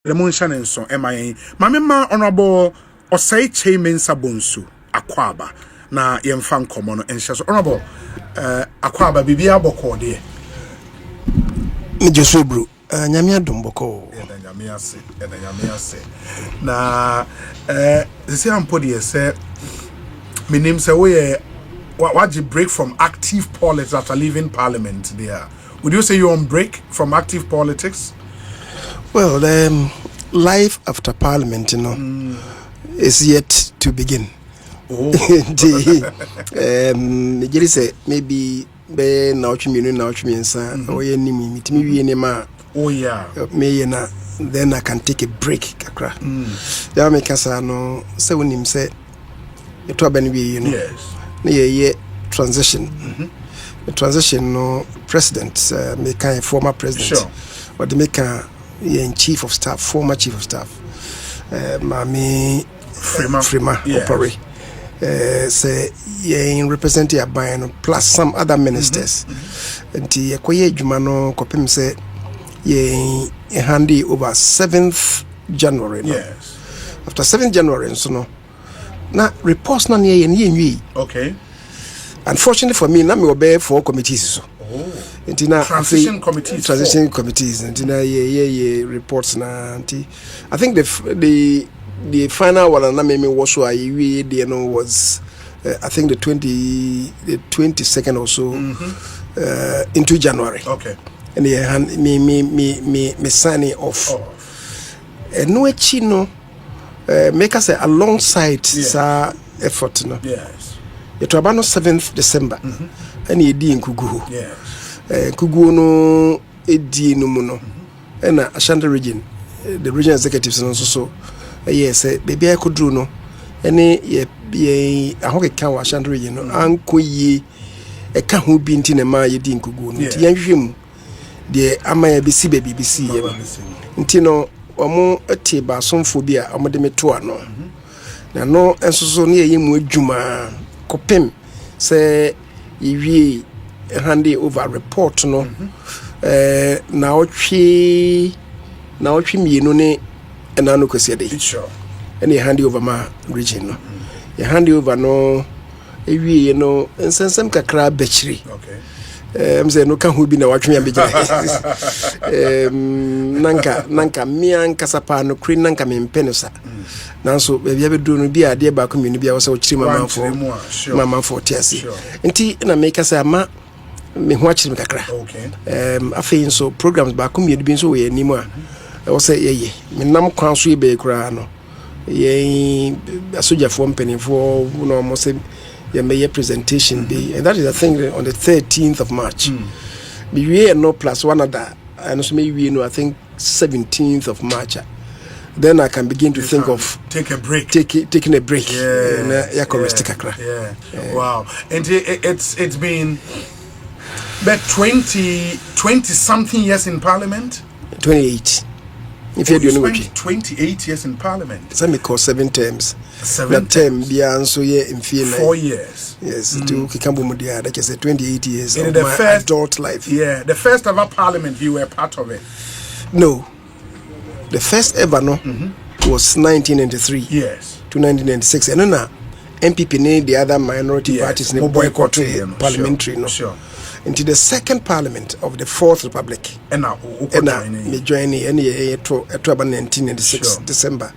the Monshan and so MIA. Mamma Honorable Osei Kyei-Mensah-Bonsu, Akwaba, na Yemfan Common and Shas Honorable Akwaba Bibia Boko, dear. Mijosobru, Nyamia Dumboko, and Yamia say. Na, the same podi say, my name say, what you break from active politics after leaving Parliament there? Would you say you're on break from active politics? Well, life after Parliament, is yet to begin. Oh, you say maybe be now Oware-Mensah or any me oh yeah, me na then I can take a break kakra. Ya me kasa no say when him say it to ben we yes. Na transition. The transition no president make a former president. Sure. Or the make a chief of staff, former chief of staff. Mami Frima yes. Opere. Say in representing a Aban plus some other ministers. And ye koye jumano kopim say ye handy over 7th January. No? Yes. After 7th January, so no. Na reports na ye and okay. Unfortunately for me, na me obey 4 committees so. Oh. Transition committees. Transition committees. And ye reports na anti. I think the final one na me was so I was I think the 22nd or so into January. Okay. And me signing off. And no chino make us alongside sa effort no. Yes. It was about 7th December. And ye di in Kugu. Yes. Kugu no edi no muno. And Asante region, the regional executives and so yes, baby I could do no. Any ye a hockey cow Asante region no anko ye a can who be in a ma ye di in Kugu. Yanjim the amaya BC baby BC Intino omo etiba somphobia amade meto ano. Na no enso so ne ye mu adwuma kopem say yiwie handy over report no na otwe mienu ne na no kwesi ade sure and handy over my region no ye handy over no ewie no ensensem kakra bechiri okay say no kan hu bi na watwe abegya nanka mian kasapa no kri nanka mempensa nanso bia bedu no bia ade ba komuni bia wo se wo chiri mama for tiase enti na make say ama me ho achiri kakra okay afei so programs ba komuni bi so we animu a wo se yeye me nam kwan so be kura no ye asoja for mpenifo no mo se ye may presentation be and that is I think on the 13th of March we no plus one other and so maybe I think 17th of March. Then I can begin to think of take a break. Taking a break. Yeah. Wow. And it's been but 20 something years in Parliament. 28. If you spent 28 years in Parliament. Some call 7 terms. 7 term beyond so in 4 years. Yes, to Kikambo Mudia, like I said, 28 years in of the my first adult life. Yeah, the first ever Parliament, you were part of it. No. The first ever was 1993. Yes. To 1996. And then MPP the other minority parties boycott Parliamentary. No. Sure. Into the second Parliament of the Fourth Republic. And now me joining any 1996 December.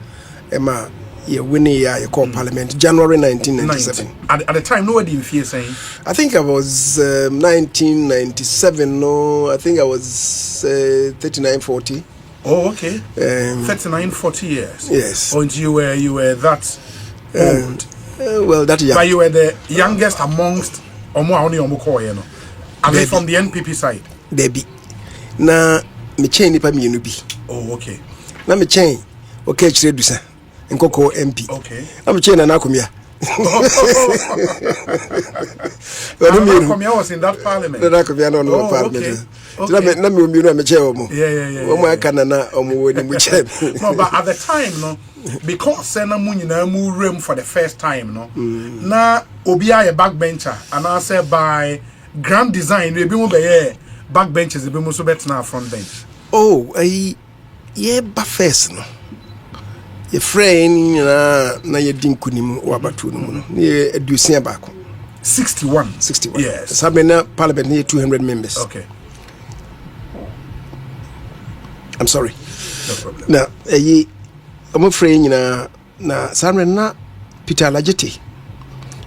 Emma you winning you call Parliament January 1997. At the time, nobody in fear saying. I think I was 1997. No, I think I was 39-40. Oh, okay. 39-40 years. Yes. And you were that old. Well, that young. But you were the youngest amongst Omo. I mean, from the NPP side. Debbie. Na me chain nipa mi bi. Oh, okay. Na me chain. Okay, chiredusa. Nkoko MP. Okay. Na me chain na nakomia. Nakomia was in that Parliament. Nakomia no Parliament. Okay. Na me omiru na me chain omo. Yeah. Omo aka na omo woni mu chain. No, but at the time, no, because Sena Munina moved room for the first time, no. Na Obia a backbencher, and I said by grand design, we be backbenchers, we be so better now front bench. Oh, ye ba first no ye friend na ye dinkunim wabatu no no ye adusia baako 61 yes sabena parliament near 200 members. Okay, I'm sorry, no problem. na ye omo friend na samre na Peter Lajeti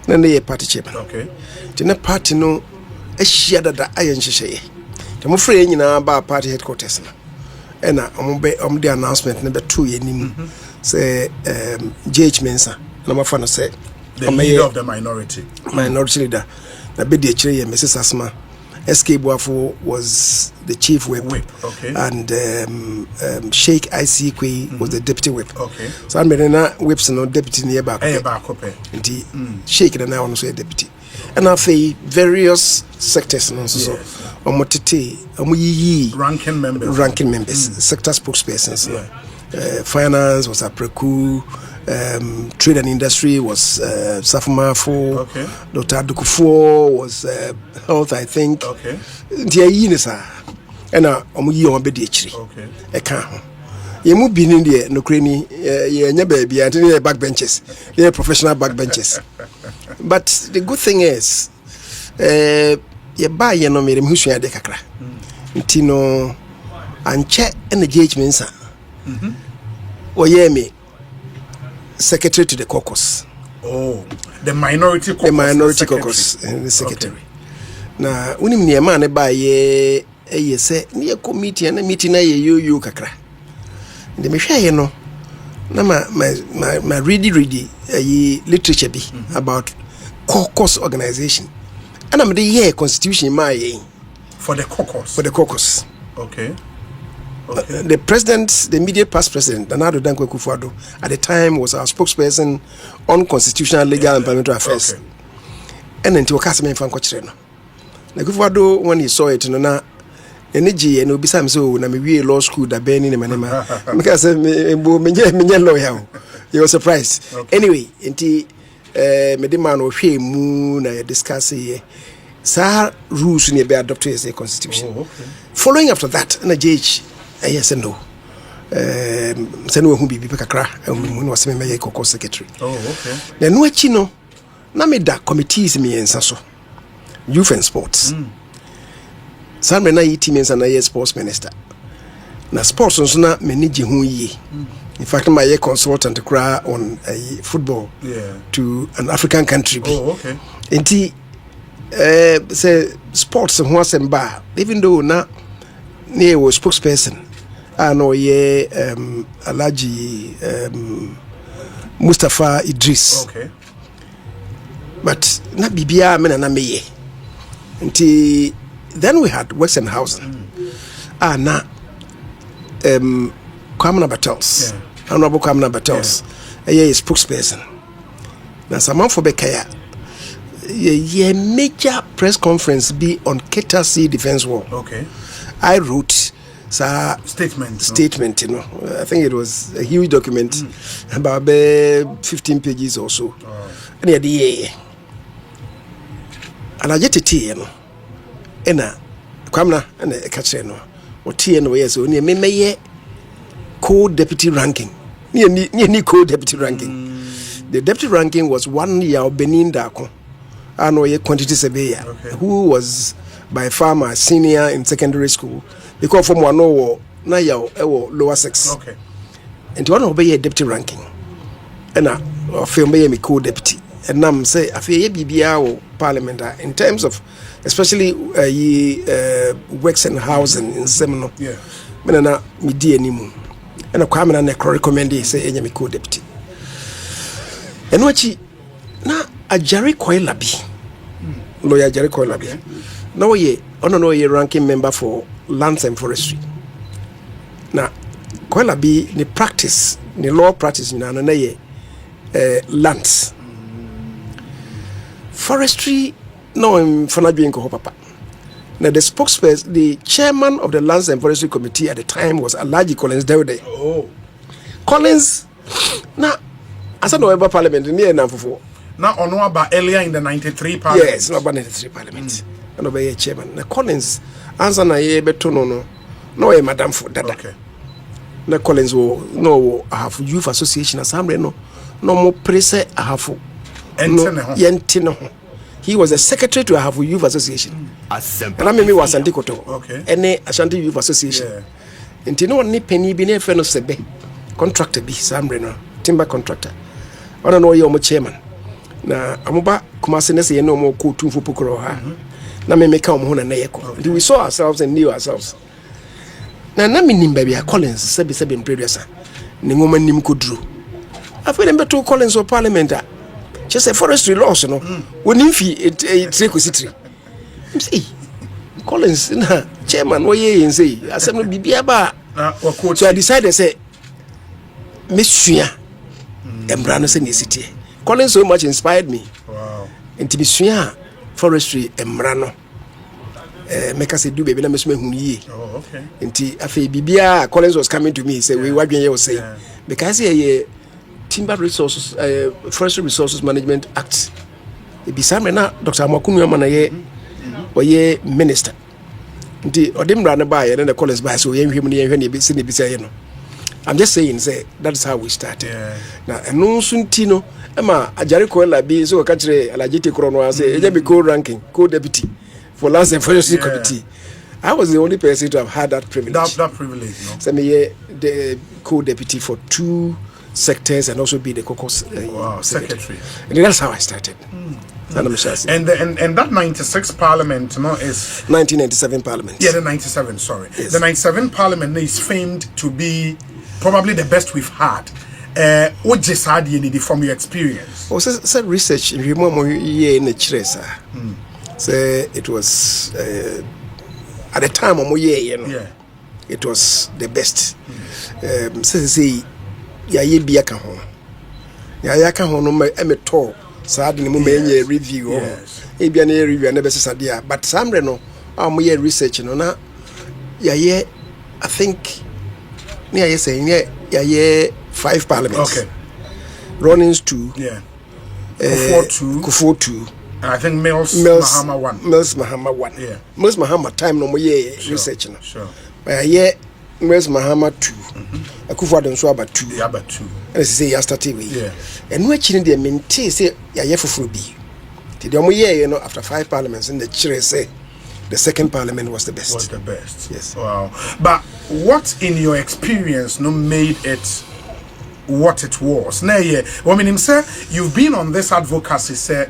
na ye party chairman. Okay, tina party no ehia dada ayen hyehyeye omo friend nyina ba party headquarters na ena omo de announcement na beto ye nim say Kyei-Mensah na mafa no say the leader of the minority leader na be de kire ye Mrs. Asma SK Boafo was the chief whip. Okay, And Sheikh Osei Kyei was the deputy whip. Okay, So I'm na whips no deputy near back. Nti Sheikh na also a deputy. And I say various sectors no so omotete omuyiyi ranking members sector spokespersons. Finance was Apreku, trade and industry was Safumafo. Okay, Dr. Adukufo was health, I think. Okay, Ntia yinisa ena omuyi omabedi echiri. Okay, Eka ho ye mu bi ni de nokreni ye nya ba bia ante ye backbenchers, ye professional backbenchers. But the good thing is ye ba ye no mere mhusua de kakra nti no anche ena Kyei-Mensah oyemi secretary to the caucus. Oh, the minority caucus. The minority caucus and the secretary. Okay. Na unim ni ema ne ba ye se ni committee na meeting na ye yo kakra. Ndi me hwa ye no na ma ready literature bi about caucus organization. And I'm the constitution ma ye for the caucus. For the caucus. Okay. The president, the immediate past president, Danado Dankwa Kufuor, at the time was our spokesperson on constitutional, legal, and parliamentary affairs. Okay. And then to Okasame Fankochireno. The Kufuor, when he saw it, no, energy and Obisam so, na me law school that Benny and Manema. Because me lawyer, he was surprised. Okay. Anyway, inti Mediman or Shea Moon, I discuss here. Sir rules in be adopted as a constitution. Oh, okay. Following after that, and a judge. Yes and no. Senu who be kakra when was me caucus secretary. Oh, okay. Then no chino na me da committees me ensa so. Youth and sports. San me na yiti me ensa na sports minister. Na sports nso na manage hu yi. In fact, my consultant kra on football to an African country. Oh, okay. Enti say sports ho asem ba even though na near was spokesperson. I know Alaji Mustafa Idris. Okay. But na bibia me na meye. Until then we had Works and Housing. Na Kwamna Battles. Honorable Kwamna Battles. A spokesperson. Na Saman for Bekaya. Ye major press conference be on Keta Sea Defense Wall. Okay. I wrote statement, you know. I think it was a huge document, about 15 pages or so. And yeah, the and I get a tea, you know. And Kwamna and a catcher, no. Or tea and way so near me co-deputy ranking. Near co-deputy ranking. The deputy ranking was 1 year Benin Dako. I know a quantity surveyor who was by far my senior in secondary school because from one na lower sex. Okay. And one obey a deputy ranking. And I feel me co-deputy. And now say I feel BBR parliament in terms of especially works and housing in Seminole. Yeah. Menana me anymore. And I come and recommend say any co-deputy. And what na a Jerry Koilabi, lawyer Jerry Koilabi. No ye, no ye ranking member for lands and forestry. Now, Koilabi the practice, the law practice in an lands. Forestry, no in Fanabi Papa. Now the spokesperson, the chairman of the Lands and Forestry Committee at the time was Alaji Collins Dewde. Oh, Collins, now. I said no ever parliament near enough for now on about earlier in the 93 parliament. Yes, no about 93 parliament. And obey chairman. The Collins answer na ye beto no a madam for dada. Okay. na Collins no I have youth association assembly no more press I have no he was the secretary to have youth association and I mean was Asante koto any Asante youth association nti no ni penny bi na fe no sebe contractor bi assembly no timber contractor ona no ye omo chairman na amoba kumase na se ye no mo ko tumfo pokoro ha na me make omo ho na ye ko and we saw ourselves and knew ourselves na minim baby Collins sebe producer ni ngoma nim ko duro after them to Collins of Parliament she say forestry laws no wonim fi Ekosiisen say Collins na chairman wo ye yin say asem no bibia ba so I decided say mesua embra no say ne city Collins so much inspired me into mesua forestry embra no make us do baby na mesuma hu yi nti afei bibia Collins was coming to me say we wadwen ye say because ye Timber Resources Forestry Resources Management Act ebisame na Dr. Amakunu Amana ye oye minister nti odimra na ba ye na Collins ba so ye nhwem ne ye hwe ne bi se ne bi say no I'm just saying say that's how we started na eno sunti no ema ajare ko la bi so ka kire alagite kro no say eja be co-ranking co-deputy for Lands and Forestry Committee. I was the only person to have had that privilege. That privilege, no? So me the co-deputy for 2 sectors and also be the caucus secretary. And that's how I started. And that 96 Parliament, you know, is 1997 Parliament. Yeah, the 97. Sorry, yes. The 97 Parliament is famed to be probably the best we've had. What just had you need from your experience? Oh, so research. If you remember, in the Chiresa. So it was at the time of it was the best. So say ya ye bia ka ho ya ka ho no me to sa de mu me review e bia na review na be sesade a but samre no am ye research no na ya ye I think ya ye say ya ye 5 parliaments Ronins 2 Kufuor 2 and I think Mills Mahama 1 Mills Mahama time no mo ye research no but ya Mills Mahama 2 Kufuor den so about 2 and say ya started with and we chine dey maintain say ya ye foforo bi ti dey mo ye you know after 5 parliaments in the chire say the second parliament was the best yes. Wow. But what in your experience no made it what it was na ye when him say you've been on this advocacy say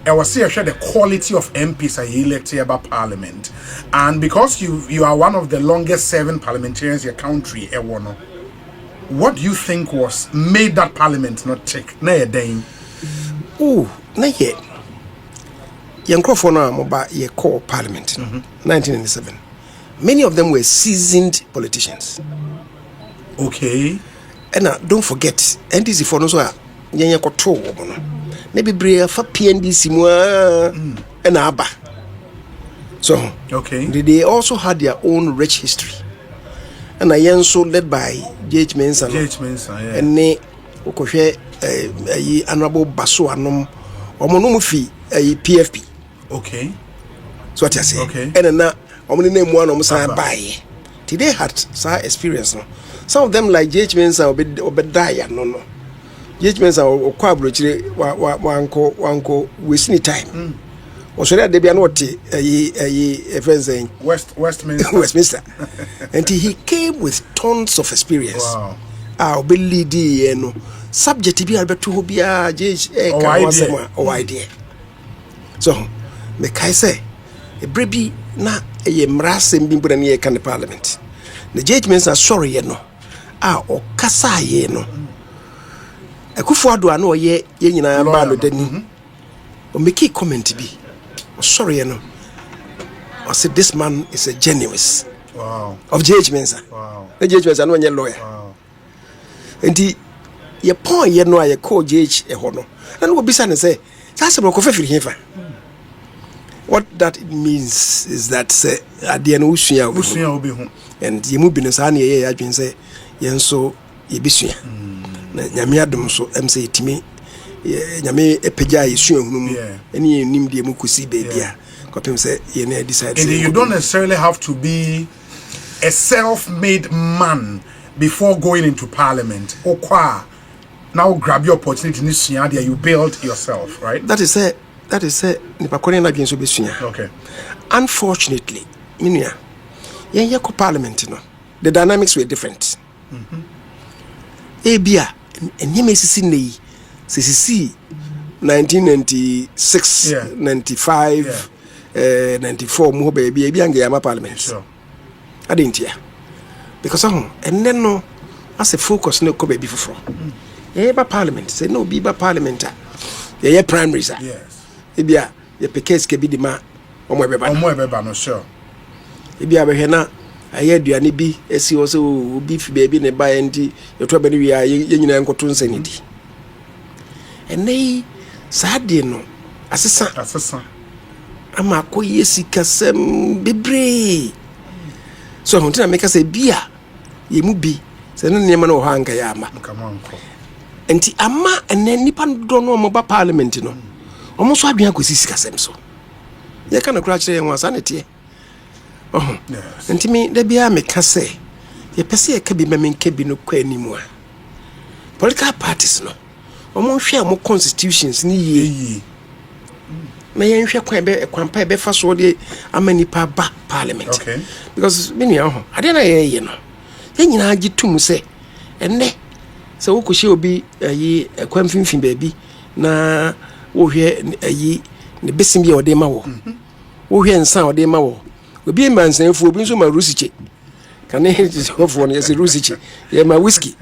I was here share the quality of MPs are elected about parliament and because you are one of the longest serving parliamentarians in your country what do you think was made that parliament not tick na ye den na ye yankrofo na mo ba ye call parliament 1997 many of them were seasoned politicians and don't forget NDC for no so yenye koto wo no na bebre fa PNDC mu and aba so they also had their own rich history and I also led by Ekosiisen and ne okohwe honorable Baso anom omo no fi PFP so what you say and na omo ne mu anom san buy today had some experience no some of them like Ekosiisen obedaya no Ekosiisen okwa abrochire wanko wasting time Osei de bia no te friends in Westminster and he came with tons of experience be leading no subject bi albeto ho bia idea so me kai say e brebi na ye mrasem bi bra ne kan parliament the Ekosiisen sorry no o kasa ye no Kufuor do na ye nyina ba no dani o make a comment bi sorry you know I said this man is a genius of Ekosiisen the Ekosiisen no nye lawyer and ye point ye no ye call JH e ho no and we bisa ne say say bro ko fefiri hefa what that means is that say ade no usua obi ho and ye mu bi no sa na ye adwen say ye nso ye bisua na nyame adom so say timi nyame epeja yesu ehunum eni enim de mu kusi bebia kopem say ye na decide and you don't necessarily have to be a self-made man before going into parliament. Now grab your opportunity in this year, you build yourself, right? That is it. Okay. Unfortunately, parliament, the dynamics were different. Ebia, and you may see 1996, 95, 94, more baby, and parliament. Sure. I didn't hear. Because and then no, as a focus, no could be before. Parliament, say no, be parliament. Primaries. Yes. Ebia, the case can be the man. No, sure. Ebia, Behena, I heard you and be, as you also beef baby in a buy and tea, your trouble, we are young and cartoons and and they sad, as a son. I'm a coyesi casem bebre. So, until I make us a beer, ye mubi, send a name of hanga yama. Come on, and ama and then Nipan don't know about parliament, almost what we have to see casem so. You can't crash there was sanity. Oh, yes. And to me, there be a make us say, ye perceive a cabin men can be no anymore. Political parties, no. Almost share more constitutions ni ye. May I share quite a quampa be fast or the amenipa back parliament. Okay. Because many I didn't hear Then I get to say, and ne so who she will be a ye a quamfin baby na wo here a ye the best in your demo. Wo here and sound demo. We be a man saying for being so my rusiche. Can I just go for one as a rusiche? Yeah, my whiskey.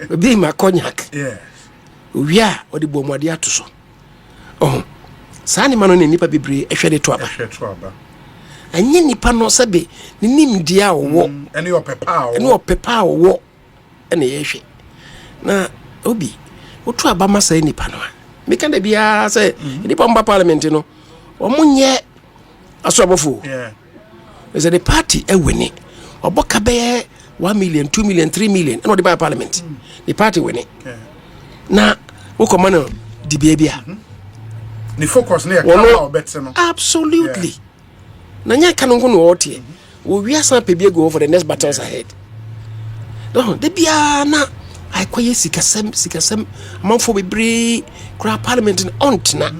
We be my cognac. Yeah. We are or the bombardier to so. Oh. Sani mano ni nipa bebre ehwe de to aba anye nipa no sabe ni nim dia wo ene opepa wo ene yehwe na obi wo to aba masa nipa no me kan da bia say nipa mba parliament no omunye asobofo is the party e wini oboka be 1 million 2 million 3 million ene o de by parliament the party wini na wo komano di bia the focus near Kano better no. Absolutely. Nanya Kano no otie. We are some people go over the next battles ahead. No, de bia na I kwaye sikasem amfo bebre kra parliament on na.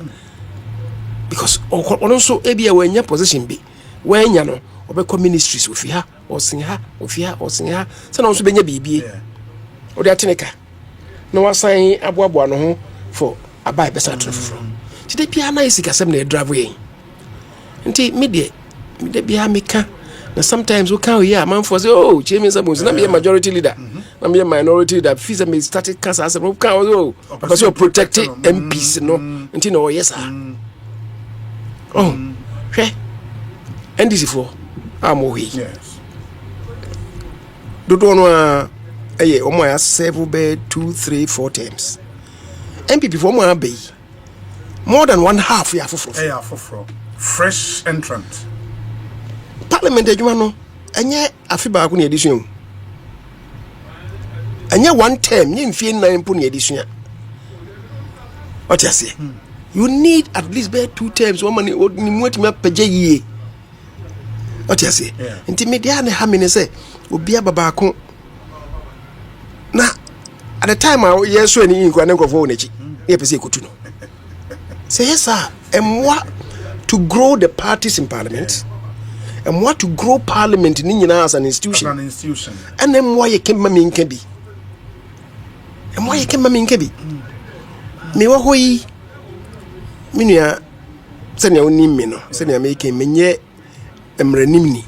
Because also ebia wanya position bi. Wanya no obekọ ministries ofi ha, osin ha. Se na also benya bibie. O de ateneka. No wasan aboabo no ho for abai besa trofo. Today piano is a seminar driveway. Until midday, midday na sometimes we can't hear a man for say, oh, Kyei-Mensah-Bonsu, not be a majority leader, not be a minority leader. Fees may started cancer as a move can't because you're protecting MPs, no, until no, yes, sir. Oh, okay. And this is for Amohi. Yes. Don't know, eh, my several bed 2, 3, 4 times. MPP for my bay. More than one half ya for fresh entrant. Parliament no enye afiba ko ne edition. Enye one term ye mfie 9 po ne edition. What you say? You need at least be 2 terms one man ni muati ma page yie. What you say? Nti media ne ha me ne say obi ababa ko na at the time I yeso ani nkwa ne nkofo wonchi. E pese ekotu no. Say yes, sir. And what to grow the parties in parliament, and what to grow parliament in as an institution. And then why you came mammy can be. And why you came mammy can be. Me wa hoi minia senya unimino, senya making menye emrenimni.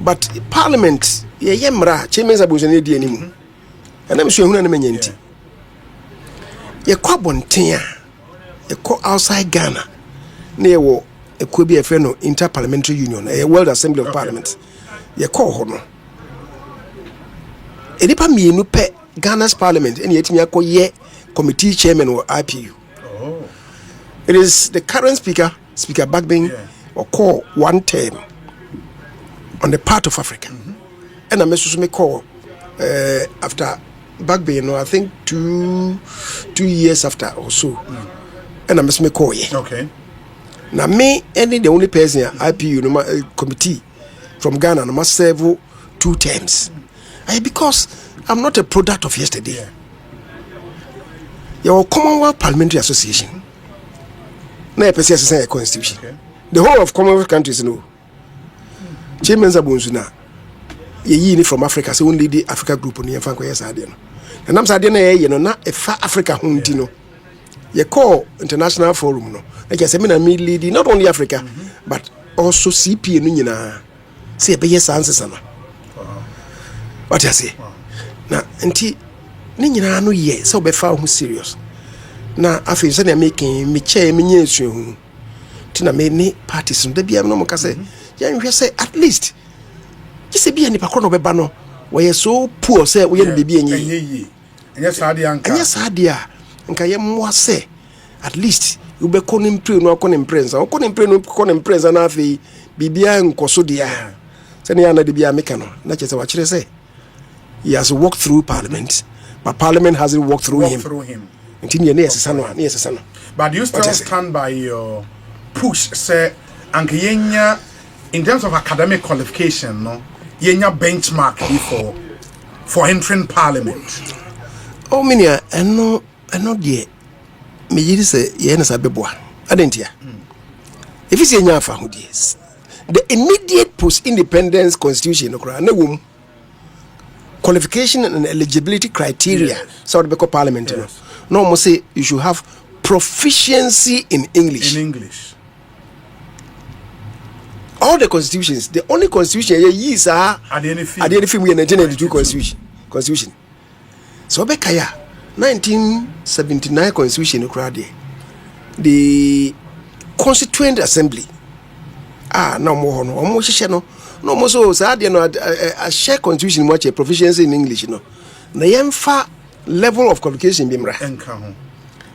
But parliament, ye yemra, Kyei-Mensah-Bonsu ne di animu. And I'm sure you know menye. Ye kwabontia. Outside Ghana, near war, a could be a Afenyo Inter-Parliamentary Union, a World Assembly of Parliament. Ye call hono. Edipa me no pe Ghana's Parliament, and yet me ye committee chairman or IPU. Oh. It is the current speaker, Speaker Flagbearer, or call one term on the part of Africa. And I must call after Flagbearer, I think 2 years after or so. And I must make call ye. Okay. Now me any the only person IPU no committee from Ghana no must serve 2 terms. Because I'm not a product of yesterday. Yeah. Your Commonwealth Parliamentary Association. Na PCS say a constitution. Okay. The whole of Commonwealth countries know. Kyei-Mensah-Bonsu na ye from Africa, so only the Africa group on your fanko yes adeno. And I'm saying you know na e fa Africa hunti no. You call international forum no. Like I say me na me lead not only Africa but also CP no nyina. Say be yes answers na. What you say? Na enti ni nyina no ye so be fa ho serious. Na afi say na making me chair me nyesu hu. Ti na me ni parties no da bia no mo ka say yan hwe say at least say bia ni pakro no beba no we so poor say we ye bibia enyi. Anya saade anka. Anya saade a nka ye mo say at least you be konim pre no konim prince. Konim pre no konim prince na afi bibia nkoso dia. Say na na de bia meka no na che say wa kire say he has walked through parliament, but parliament hasn't walked through him. But do you still stand by your push, say, and in terms of academic qualification, no, yenya benchmark for entering parliament. Oh, minia, and no, dear. Me yiri say yena sabeboa. Adentia. If it's yenya fa hu dies. The immediate post-independence constitution okra na wom. Qualification and eligibility criteria. So the parliament. Yes. No, must say you should have proficiency in English. In English. All the constitutions, the only constitution ye is at the end of the 1992 constitution. So Bekaya 1979 constitution the Constituent Assembly. No more no more so a share constitution much a proficiency in English no. Na yemfa level of qualification bimra.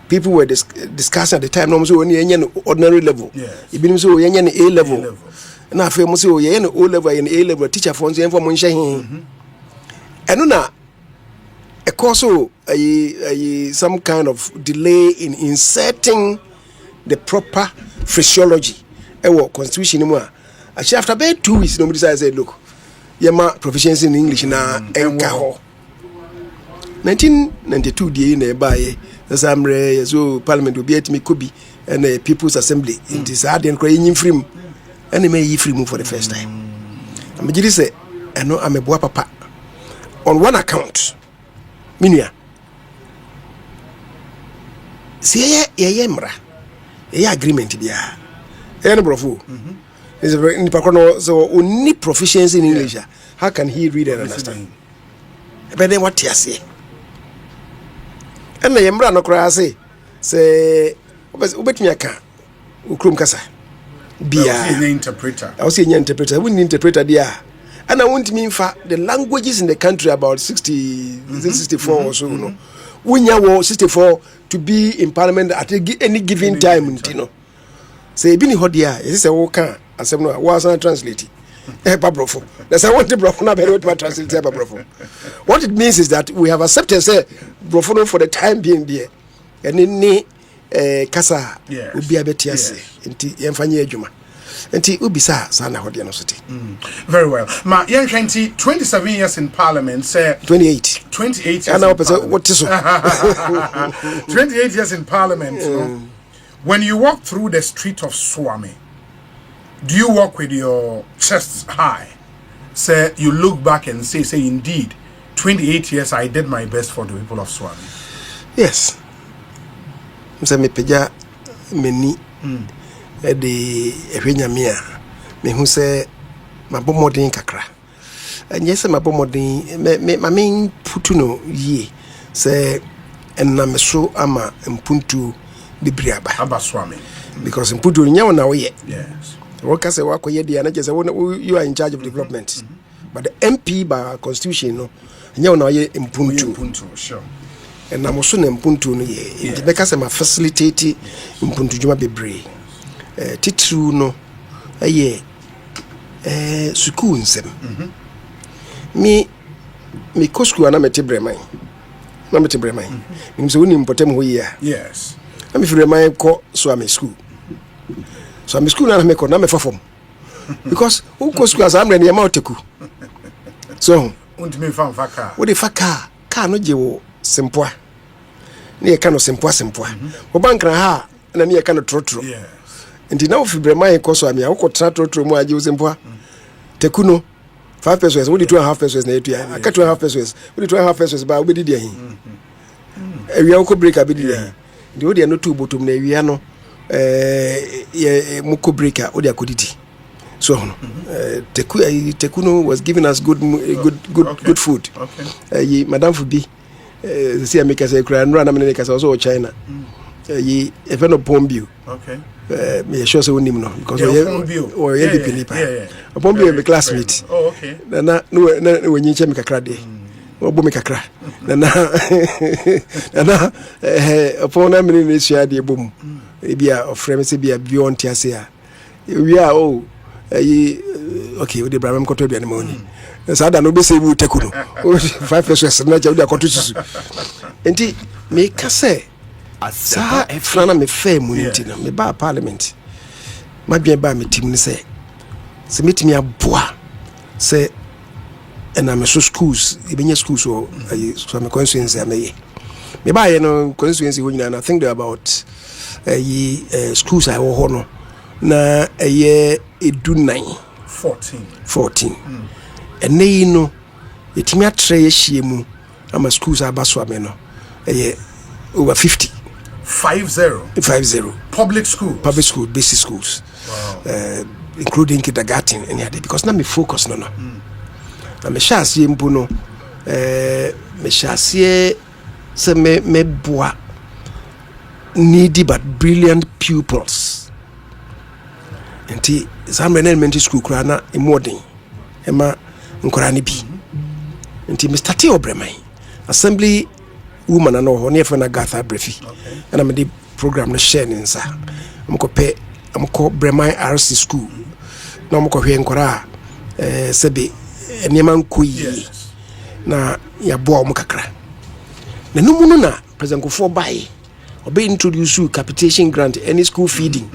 People were discussing at the time no so only ordinary level. Ibim so yenye A level. Na afi mo so yenye O level and A level teacher for nso mo nhye hin. Eno na a cause some kind of delay in inserting the proper phraseology ewo constitution mu a actually after about 2 weeks nobody said look yema proficiency in English na enka ho 1992 die na ebaye samre so parliament obi atimi kobi and people's assembly in this aden kra yin free and me yi free for the first time am gidi say eno ameboa papa on one account minia see ye mra ye agreement bia e no brofo is in the so only proficiency in English. How can he read and understand? But then what you say? And the Yembra no cry say ubet aka ukrum kasa bia an interpreter. I was an interpreter. We need interpreter there. And I want to mean for the languages in the country about 64 or so no. When you 64 to be in parliament at any given time, you know. Say bini hodia is a woka asem no was not translate brofo that's I want to brofo na be what translate brofo. What it means is that we have accepted say brofo for the time being there and ni kasa obi abetiase enti yemfanye adwuma enti ubisa sana hodia no sote. Very well ma yen 27 years in parliament say 28 years and now what is so 28 years in parliament no? When you walk through the street of Swami, do you walk with your chest high? Say you look back and say indeed, 28 years I did my best for the people of Swami. Yes. Msa me peja meni de ehwenya mia me hu se mabomodin kakra. Anye se mabomodin me mamen putu no ye se enna me so ama mpuntu Swami. Because in Pudu na we yes. Work as a work you are in charge of development. But the MP by constitution no na ye impuntu. Sure. And I'm also impuntu no ye. Because I'm facilitate impuntu juma bebre. Titru no ye suku nsem. Me ko school na metebremai. Na metebremai. Nimse woni mpotem ho ye. Yes. Let me feel my call Swami school. Swami school na me call na me form. Because who go school as I'm ready amount teku. So untimi fa car wo de fa car no je wo sempoa ne ye ka no sempoa wo bank na ha na ne ye ka no trotro yes nti na wo fi brema ko so amia wo ko trotro mu aje wo sempoa tekuno 5 pesos wo di 2.5 pesos na etua aka 2.5 pesos wo di 2.5 pesos ba wo be di ahin ewia wo ko breaker be di ahin ndi wo de no tu botom na ewia no ye mu ko breaker wo de akodidi so Tekuno was giving us good food. Okay. Madam Fubi, see I make us a cry and run. I mean, also China. Afenyo-Markin. Okay. Me sure say we know because we are the people. Yeah. Afenyo-Markin be classmate. Oh, okay. Na when you check me kakra de. Obo me kakra. Na upon na me ni share de bom. E bia of friend say bia beyond tiase. We are okay, we the Brahman koto bi animoni. So that no be say we Tekuno. 5 pesos na ja we akoto susu. Enti me ka say sa frana me fair mu nti na me ba parliament. Ma bia ba me tim ni say se metimi aboa say na me so schools, e be schools so me constituency ameye. Me ba ye no constituency ho nyina na think there about schools I wo ho no na edunai 14 ene yi no etimi atre ye hie mu ama schools abaso ame no over 50 public school basic schools. Wow. Including kindergarten and other because na me focus no na me chance ye mpu no me chance ye se me boa needy but brilliant pupils. Nti some elementary school kura na modern ema nkora ne bi nti me start obremai assembly woman na ho ne na gather brefi na me di program no share nsa amko bremai RC school na amko hwe nkora sebe enema nkoyi na ya boa mo kakra na numu no na president Kofo bai obe introduce capitation grant any school feeding.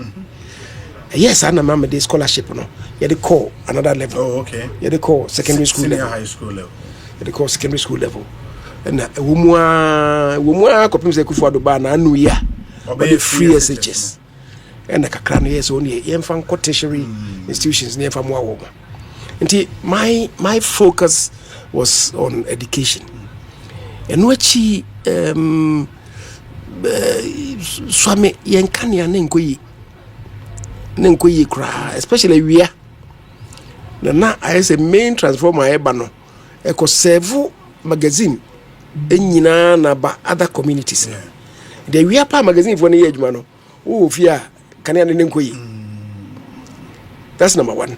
Yes, I am a scholarship. No, you call another level. Oh, okay. You call secondary school senior level. High school level. You call secondary school level. And umwa kopim se kufu adoba na anu ya. But the free SHS. And the kakrano yes only yemfa tertiary institutions near from wa. And my focus was on education. And wachi swame yenkani anenkoyi nenkoyi kra especially wia na as a main transformer eba no eko serve magazine enyina na ba other communities the wia pa magazine for ne adwuma no wo fia kane ane nenkoyi. That's number 1.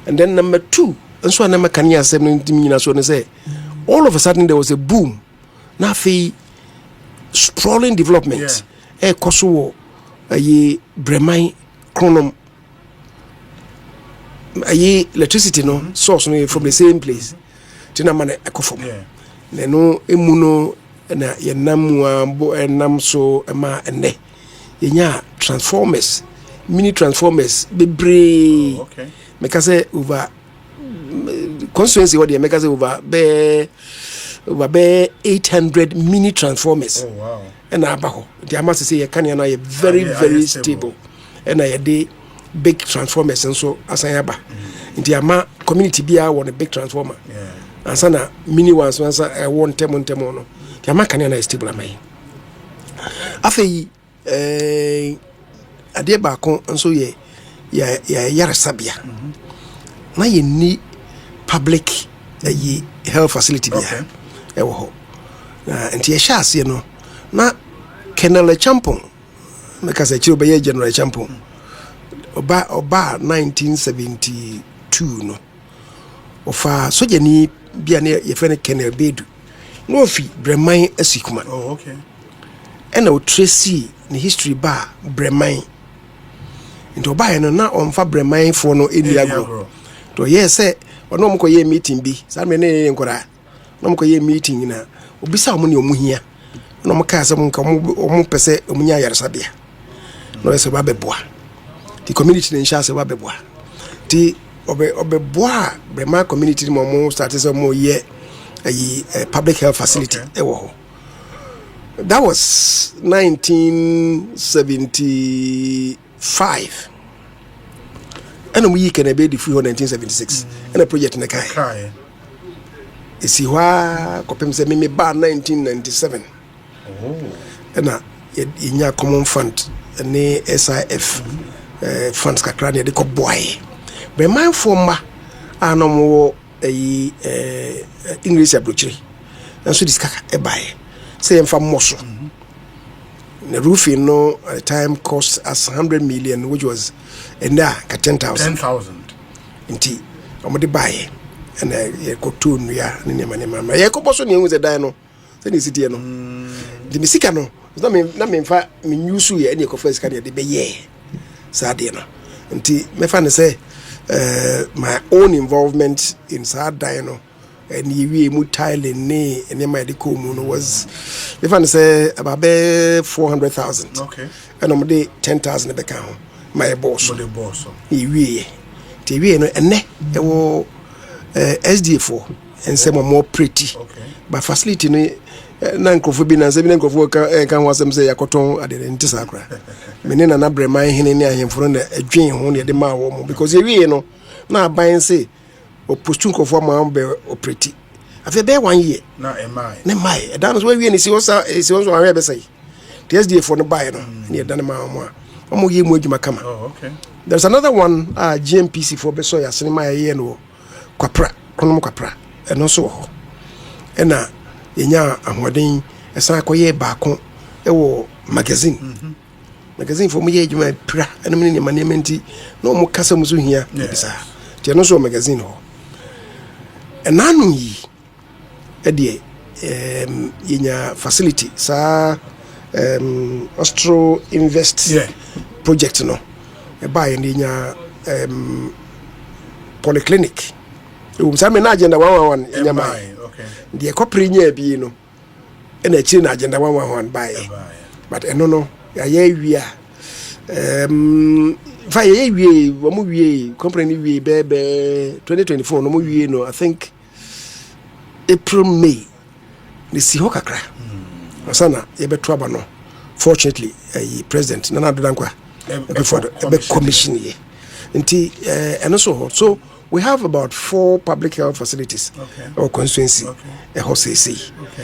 And then number 2 nso na makane asem no nyina so ne say all of a sudden there was a boom na fi sprawling development koso ayi bremai chronom ayi electricity no source no from the same place tina man ekofom na no emu no na yenam ambo enam so ma ene yenya transformers mini transformers bebre. Okay. Make say over constituency what they make say over 800 mini transformers. Oh wow. And abaho the amount say can na very stable and I dey big transformers and so asanyaba nti ama community bia want a big transformer and sana mini ones I want them no the ama kan na stable amai afei ade ba kon so ye yare sabia na ye ni public health facility bia ewo ho nti ye sha ase no na Kenele Champon make say chiro be General Champon oba 1972 no ofa soja ni bia ne ye fene Kenele Bedu no fi Breman asikuma. Oh okay. Ena o tracy ni history ba Breman into ba no na onfa Breman for no eniagro to yes say ono mko ye meeting bi sa me ne nkora no mko ye meeting na obisa omo ne omuhia no mka asem nka omo pese omunya yaresabia no ese ba beboa the community ne nhyase ba beboa ti obeboa Breman community mo start say mo ye public health facility that was 1975 and we can be the 1976 and a project in the kai isi hwa kopem se me ba 1997 and a common fund ne SIF funds kakra ne de ko boy be man forma anomo English abrochiri and so this kaka e buy say emfa moso the roofing no at the time cost us 100 million, which was enda ka 10,000 inti omode buy and ko tune ya ne mama ye ko boso ne hu ze dan no se ni city no the misika no na me fa me nyusu ye ne ko first kan ye de be ye sade no nti me fa ne say my own involvement in sad dino and we mu tiling ne my de mu no was if I say about 400,000 and I'm de 10,000 be kan my boss we TV no ene e wo SDA4 and some more pretty but facility no na nkofo bi na se bi na nkofo kan wasem se yakoton ade ntisa kra menena na breman hene ne ahemfo no adwen ho ne de ma wo mo because we no na ban se o postu nkofo ma be operate afi be 1 year na mai that was where we ni si won so anwe be say the SDA4 no buy no ne dan ma mo ye mu adwuma kama there's another one GMPC for be so ya sene ma ye no kwapra kono kwapra eno so ho ena yenya ahoden esa akoye baako ewo magazine magazine for me ye adwuma pra eno me ne management no mo kasa muso hia bisa ti eno so magazine ho enanu yi edie yenya facility sa Austro Invest project no e buy yenya polyclinic o me na agenda 111 nyama the corporate bi no and a chin agenda 111 buy but no ya wi fa ye wi wo mu wi company wi be 2024 no mu wi no I think April May the si hokakra sana ye beto aba no fortunately president Nana Addo Dankwa before the commission ye nti so we have about 4 public health facilities or constituency Homegrown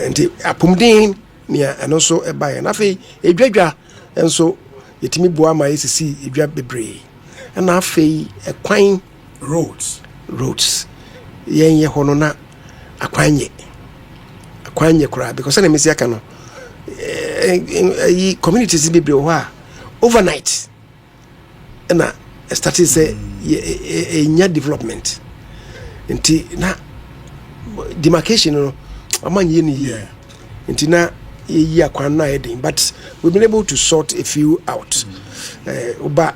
nti apumdin nia and also e buy na fe edwadwa enso yetimi boa ma yesisi edwa bebre na fe ekwan roads yen hono na akwanye kura because na mesi aka no communities bebre ho a overnight na started say nya development nti na demarcation no amanye ni nti na yi akwan na edin but we've been able to sort a few out oba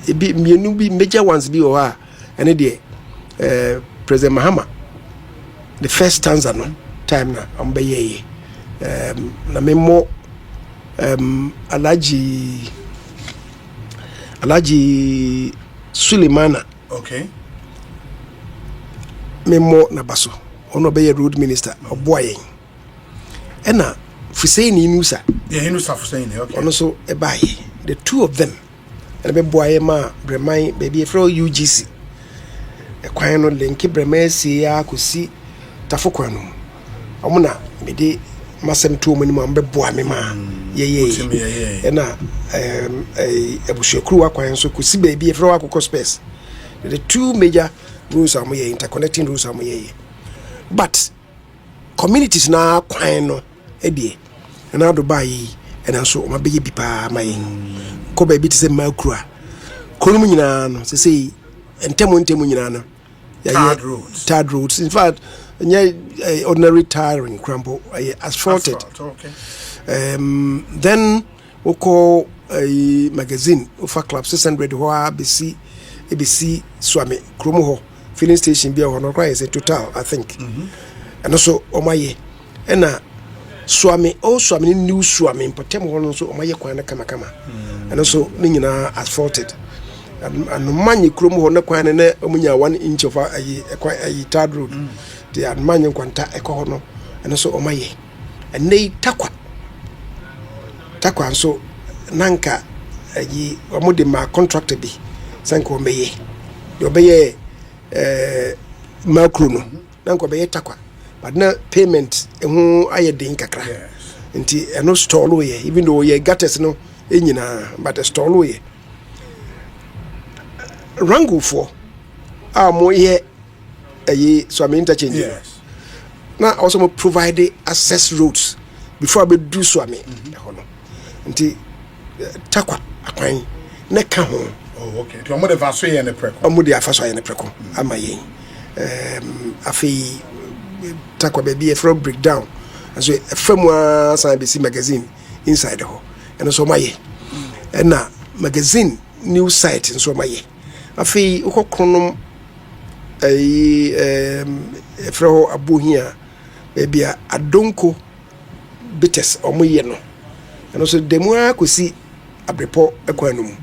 ebi mienu bi major ones bi o ha ene de President Mahama the first stanza no time na ambeye na memo Alaji Sulemana memo na baso ono be road minister oboyen ena Fusaini Nusa Fusaini ono so e baye the two of them and be boye ma bremai baby from UGC e kwan no link bremai si ya kosi tafokwan no omuna me de masem to omani ma be boa me ma ye ena ebushekru akwan so kosi baby from akoko space the two major rules are interconnecting rules are but communities na kwan no edie na do bayi and so ma be bipa mai ko ba bi te se makura konum nyina no se sei entemu nyina no third roads in fact ordinary tiring crumble asphalted then we call a magazine of a club 600 ho ABC Swami Kromo ho filling station be ho no cry is a total I think and also omaye ena Swami new Swami potem ho no so omaye kwan na kama and also ni nyina asphalted and many krum ho kwan na omunya 1 inch of a third road the manyo kwanta ekọ no eno so omaye ene takwa so nanka ayi omode ma contract bi sanka omeye de obeye macro no nanka obeye takwa but na payment ehu ayedin kakra nti eno stall ye even though ye gutters no enyina but stall ye rango for mo ye ayi so am interchange na also mo provide access roads before I do so am nti takwa akwan na ka ho okay to mo de faso ye ne preko mo de afaso ye ne preko amaye afi takwa baby a breakdown so famwa san be magazine inside ho and so maye na magazine news site so maye afi ukokronom efro abuhia baby adonko bites omoye no and so demu akosi abrepo ekwanum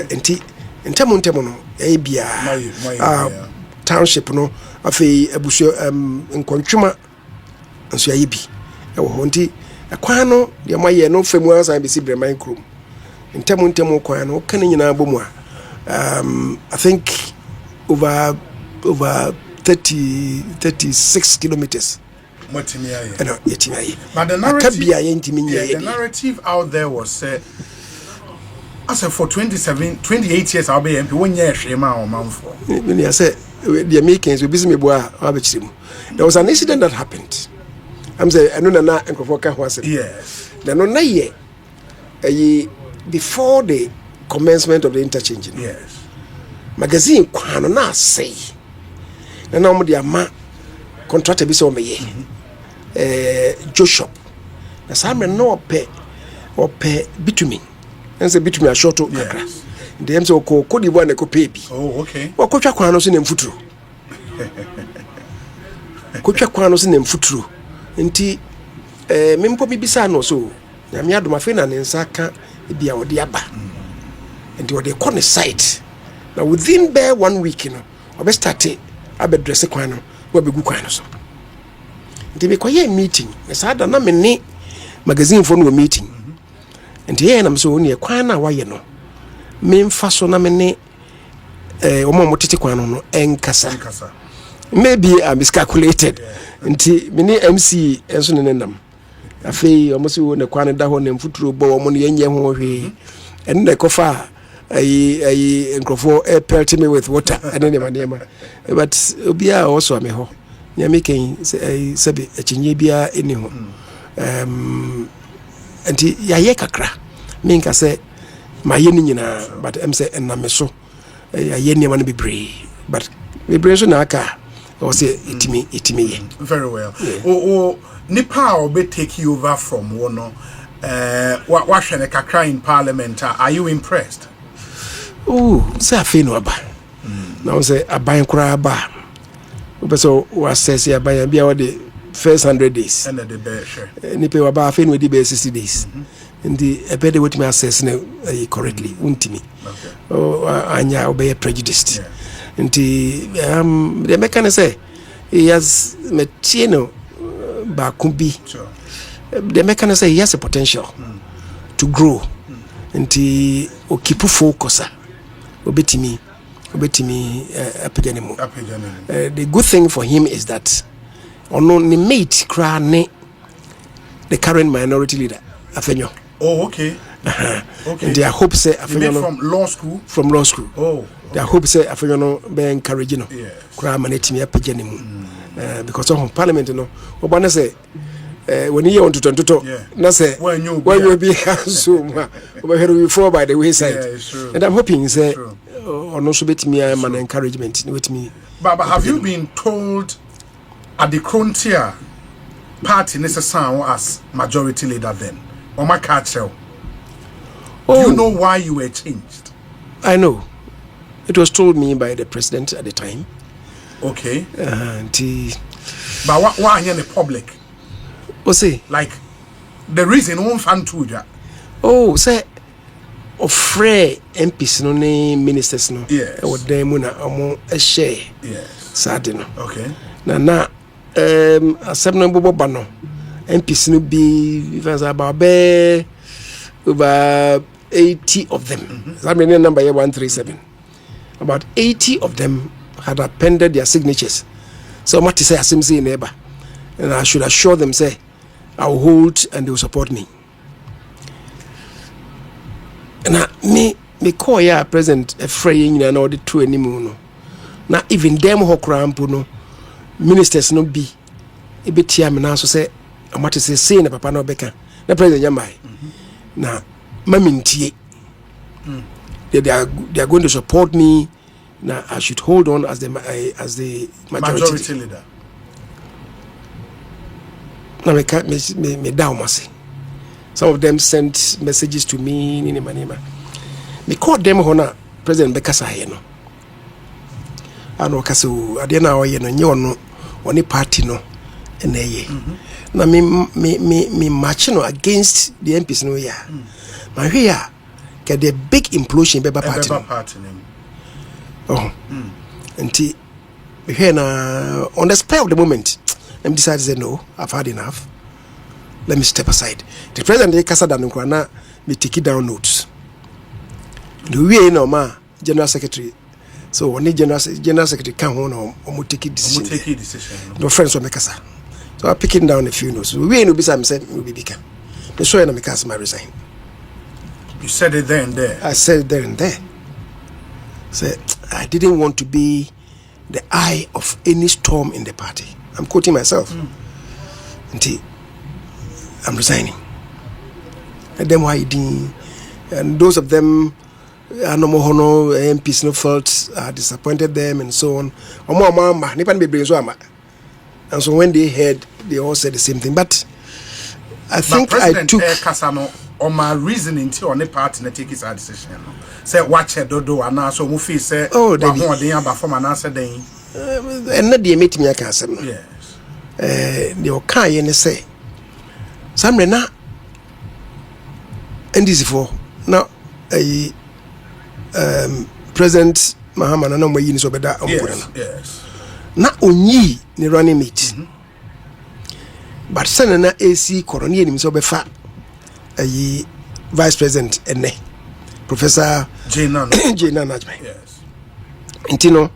enti ntemo no bia township no afi abusu nkontwema nso ayi bi e wo honti akwan no de maye no famu asan be si breman krom ntemo kwan no kan nyina bomu I think over 36 kilometers. But the narrative out there was as for 28 years I'll be MP 1 year shema or month for. I said the Americans will be me boa. There was an incident that happened. I'm saying I know na enkofoka was it. Yes. Then no na ye before the commencement of the interchange. Yes. Magazine kwano na say. Na mo dia ma contractor bi se o meye. Joshua. Na samre no ope bitumen. Ense bitumen a short kakra. Dem se ko kodibo na ko pay bi. Oh, okay. Wakotwa kwano so na mfuturo. Kotwa kwano so na mfuturo. Nti mempo bibisa no so. Na me adoma fe na ne nsaka bia ode aba. Nti ode ko ne site. Now within bare 1 week obe start abedress kwano wo begu kwano so. Nti me koye meeting. Na sada na me ne magazine for no meeting. Nti ye na mso oni kwana waye no. Me mfa so na me ne omo motete kwano no enkasa. Maybe I miscalculated. Nti me ne MC enso ne nam. Afei omo se wo ne kwana da ho ne mfuturo bo omo ne yenye ho hwe. En na kofa I enkrofo pelt me with water and any manema. But obia also ame ho. Nya making sabi achinye bia eni ho. Anti ya ye kakra. Minka say my ye ni nyina but em say ename so. Ya ye ni man bebre. But bebre so na aka. O say itimi ye. Very well. Yeah. Nipa obe take you over from one what shall kakra in Parliament? Are you impressed? Oh, say Afenyo-Markin. Now say aban kura ba. So we assess ya aban bia the first 100 days. And the bear share. Nipa wa ba Afenyo di be 60 days. And the ebe de wetimi assess na correctly untimi. Okay. Oh anya obey prejudiced. And the mechanic say he has metieno ba kumbi. Sure. The mechanic say he has a potential to grow. And he keep focus. Obetimi apejanimu. The good thing for him is that ono ni mate kra ne the current minority leader Afenyo. Oh, okay. Okay. And their hope say Afenyo from law school. From law school. Oh. Okay. Their hope say Afenyo no be encourage no. Yes. Kra manetimi apejanimu. Because of Parliament no. Obana say when you want to na say when you be so before by the wayside. Yeah, true. And I'm hoping say or no so betimi an encouragement with me. But have you been told at the frontier party necessary as majority leader then? Or my catcher? Do you know why you were changed? I know. It was told me by the president at the time. Okay. But why in the public? Say like the reason one fan to ya. Oh, say of free MPs no ne ministers no yes or them na omo share yes sade no okay na asem no bobo no MPs no be even about over 80 of them that many number 137 about 80 of them had appended their signatures so what to say asem say neighbor and I should assure them say I will hold and they will support me. Na me call ya present a fraying na no the two anymore no. Na even them ho krampo no ministers no be e betia me na so say amate say na papa no beka na president yamai na mamintie they are going to support me na I should hold on as the majority leader. Na me down must. Some of them sent messages to me in Manima. Me called them hona President Bekasa no. Ano kaso adena o ye no nye ono oni party no eneye. Na me match no against the MPs no ya. Ma hwe ya get the big implosion beba party no. Oh. Nti me hwe na on the spur of the moment them decided to say no, I've had enough. Let me step aside. The president de kasa dan nkwana me take it down notes. The way no ma general secretary. So only general secretary can no omo take decision. No friends will make kasa. So I picking down a few notes. We no be say me be bika. Me so na me kasa my resign. You said it there and there. I said it there and there. So I didn't want to be the eye of any storm in the party. I'm quoting myself. Until I'm resigning. And then why didn't? And those of them, no more MPs no fault, disappointed them and so on. And so when they heard, they all said the same thing. But I think I took. On my reasoning to on the party na take his decision. Say watch a dodo and now so mu feel say oh they aba from an answer then. And not the meeting I can say. Yes. The okay and say some na and this for now President Mahama na mo yi ni so beda yes, yes. Na onyi ni running mate. But sen na AC koroni ni so be fa Vice President ene Professor Jena Najma. Yes. Intino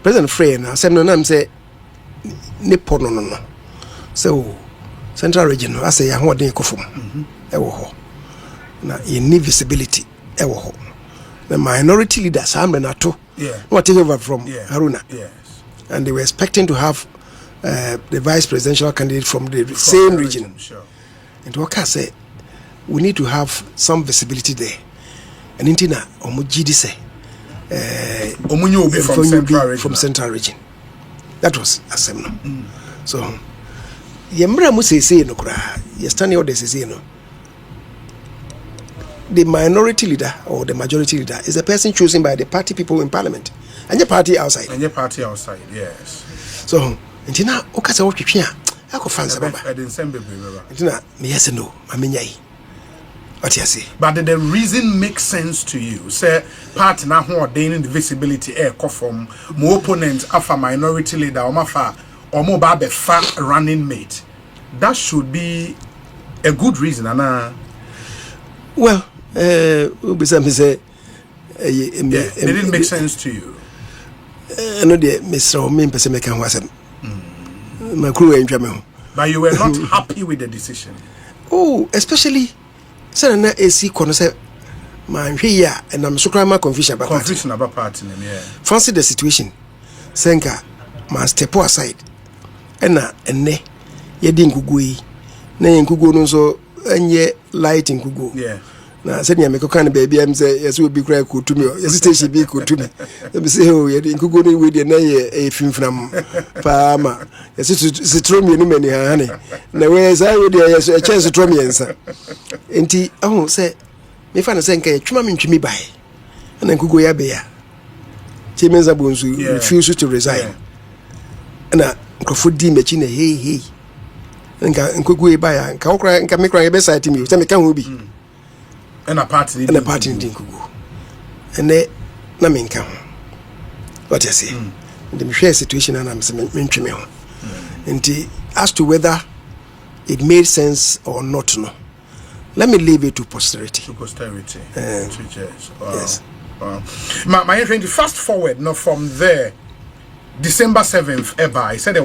President Frey na sem no nam say ne pono no. So Central Region no ase ya ho den kofom. E wo ho. Na in visibility e wo ho. The minority leaders am na to. Yeah. What take over from Haruna. Yes. And they were expecting to have the vice presidential candidate from the same region. Sure. And Waka say we need to have some visibility there. And intina omujidi say omunyo obi from Central Region. That was Assemno. So yemra mu say no kura yestani order say no. The minority leader or the majority leader is a person chosen by the party people in parliament. And your party outside. Yes. So intina okasa wo twetwe a akofansa baba. Intina me yes no mamenyai. What you say? But the reason makes sense to you. Say party na ho ordaining the visibility from my opponent afa minority leader or mafa or mo ba be fa running mate. That should be a good reason, Anna. Well, Ubisam say it didn't make sense to you. No, dear Mr. Omin Pesemakan wasn't. My crew ain't jamming. But you were not happy with the decision. Oh, especially. Sana AC kono say man hwe and I'm so crama confusion about party name, yeah. Fancy the situation. Senka man step aside. Ena enne ye di nkugu yi. Na ye nkugu no so enye light nkugu. Yeah. Na said ya meko kan baby am say yes we be cry ko to me. Yes station be ko to me. Let me say oh ye di nkugu no we dey na ye finfram pa ma. Yes citrom ye no mani ha ne. Na we say we dey yes a chance citrom yensa. Enti oh say me fa na say nka twuma me ntwimi bai. Na nkugu ya be ya. Kyei-Mensah-Bonsu refused to resign. Na nkofo di mechi na hey. Nka nkugu e bai nka okra nka me kra e be site me. Say me ka ho bi. And a party didn't go. And then na me nka ho. What you say? The share situation and I'm saying me ho. And as to whether it made sense or not, no. Let me leave it to posterity. To posterity. Wow. Yes. Wow. My friend, fast forward, no, from there, December 7th, ever, I said,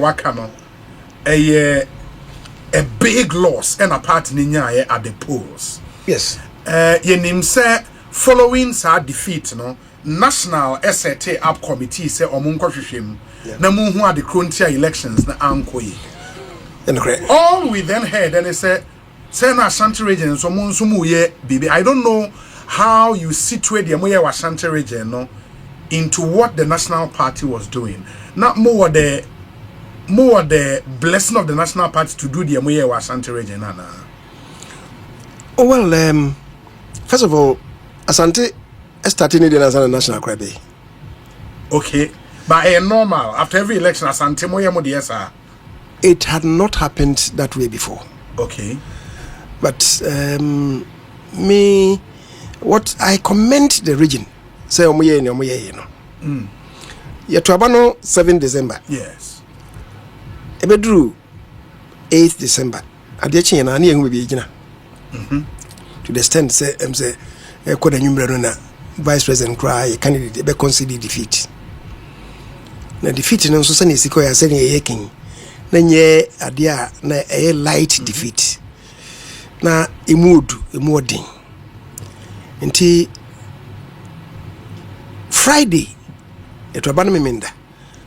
a big loss and a part ninya at the polls. Yes. Yenim say, following sa defeat, no, National SRT up committee say, omunko shishim, na muhu at the frontier elections, na ankoyi. All we then heard, and they said, Asante region, so Monsumu baby. I don't know how you situate the Moya Asante region no, into what the National Party was doing. Not more the blessing of the National Party to do the Moya Asante region. Oh well, first of all, Asante started in the national crowd. Okay, but normal after every election, Asante Moya Modiesa. It had not happened that way before. Okay. But what I commend the region, say omoye no. Yatuabano 7 December. Yes. Ebedru 8 December. Adechi na ani ehun be gina. To the extent say koda nyumre na vice president cry candidate be concede defeat. Na defeat no so say na siko ya say na yekin. Na nye adea na light defeat. Na emodin nti Friday it was memenda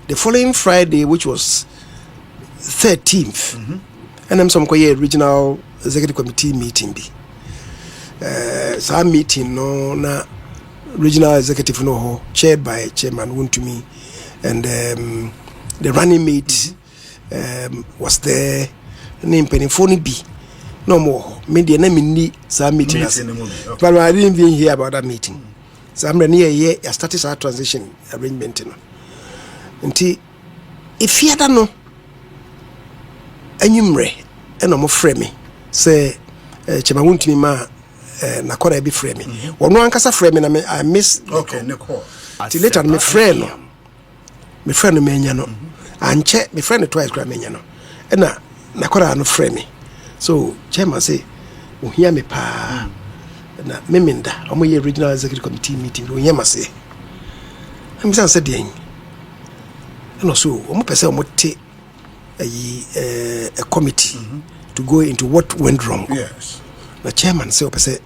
the following Friday, which was 13th, and I'm some regional executive committee meeting bi some meeting no na regional executive no chaired by chairman Wontumi, and the running mate was there, name penifoni bi no more. Media name ni some meeting. But I didn't even hear about that meeting. So I'm near here. I started our transition arrangement. Until if you don't know, enyumre, and I'm frame me. Say, Chemawuntimi ma na kora be frame me. Or no ankasa frame me. I miss. Okay, Nicole. Till later, my friend me nyano. And check my friend twice gra me nyano. And na kora no frame me. So chairman say, "Oh, hear me pa." Na memenda, omoye regional executive committee meeting. Oh, hear me say. I'm saying the thing. And also, omo pese omo te a committee to go into what went wrong. Yes. The chairman say opese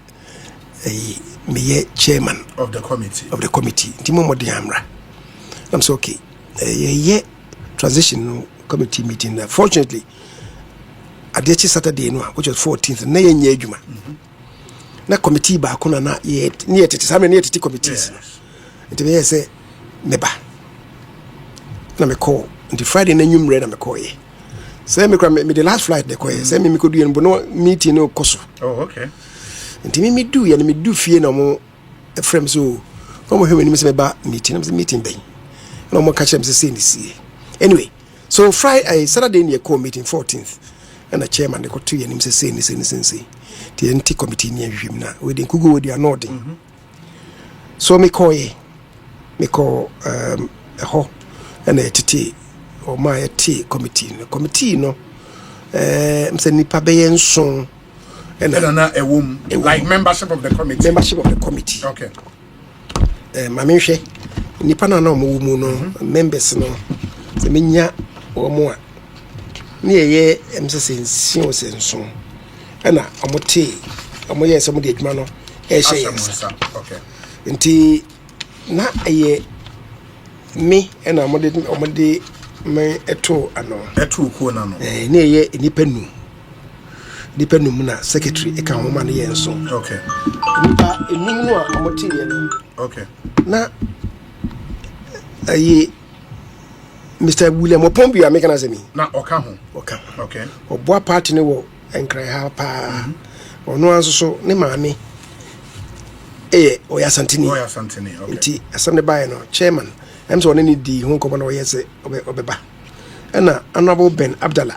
me chairman of the committee. Timo mo de amra. I'm so okay. Transitional committee meeting. Fortunately, Adechi Saturday no, which was 14th, na yenye adwuma. Na committee ba ko na yet near tete some near tete committees. It be say meba. Na me call until Friday na nyumre na me call ye. Say me the last flight de call ye. Say me could do no meeting no koso. Oh, okay. Until me do ya me do fie na mo frame so mo hwe me say meba meeting na meeting ben. Na mo catch them say see. Anyway, so Friday Saturday near call meeting 14th. And the chairman, they got 2 years, and say, the NT committee near him now. We didn't go with the nodding. So, me call a ho and a tea or my tea committee. The committee, no, I'm saying, Nipa Bayan song and a woman like membership of the committee. Okay. Mamishe, Nipana no mumu, members no, the minya or more. Near ye, I'm saying, so. And I'm what some of the admano, okay. Until not a year, me and I'm what me a two, near ye, independent. Dependent secretary, a count money and so. Okay. Okay. Now, a year. Mr. William Opombi are making as me. Now, okay. Or boy party no and cry ha pa. Or no answer so, ne mammy. Asante. Okay. Asante by no chairman. I'm so any the home company or yes, Obeba. And honorable Ben Abdallah,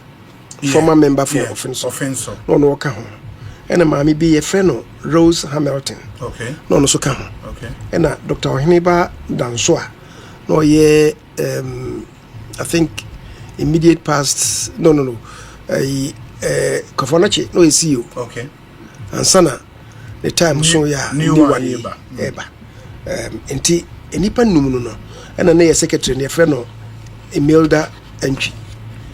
former member for Afenyo. No, ɛna maame bi yɛfrɛ no Rose Hamilton na ɔno so ka ho ɛna Dr. Oheniba Danso a na ɔyɛ I think immediate past no Kofonachi no is CEO and sana the time so ya new one eba enti enipa num no ɛna na yɛ secretary ne yɛfrɛ no Imelda Entry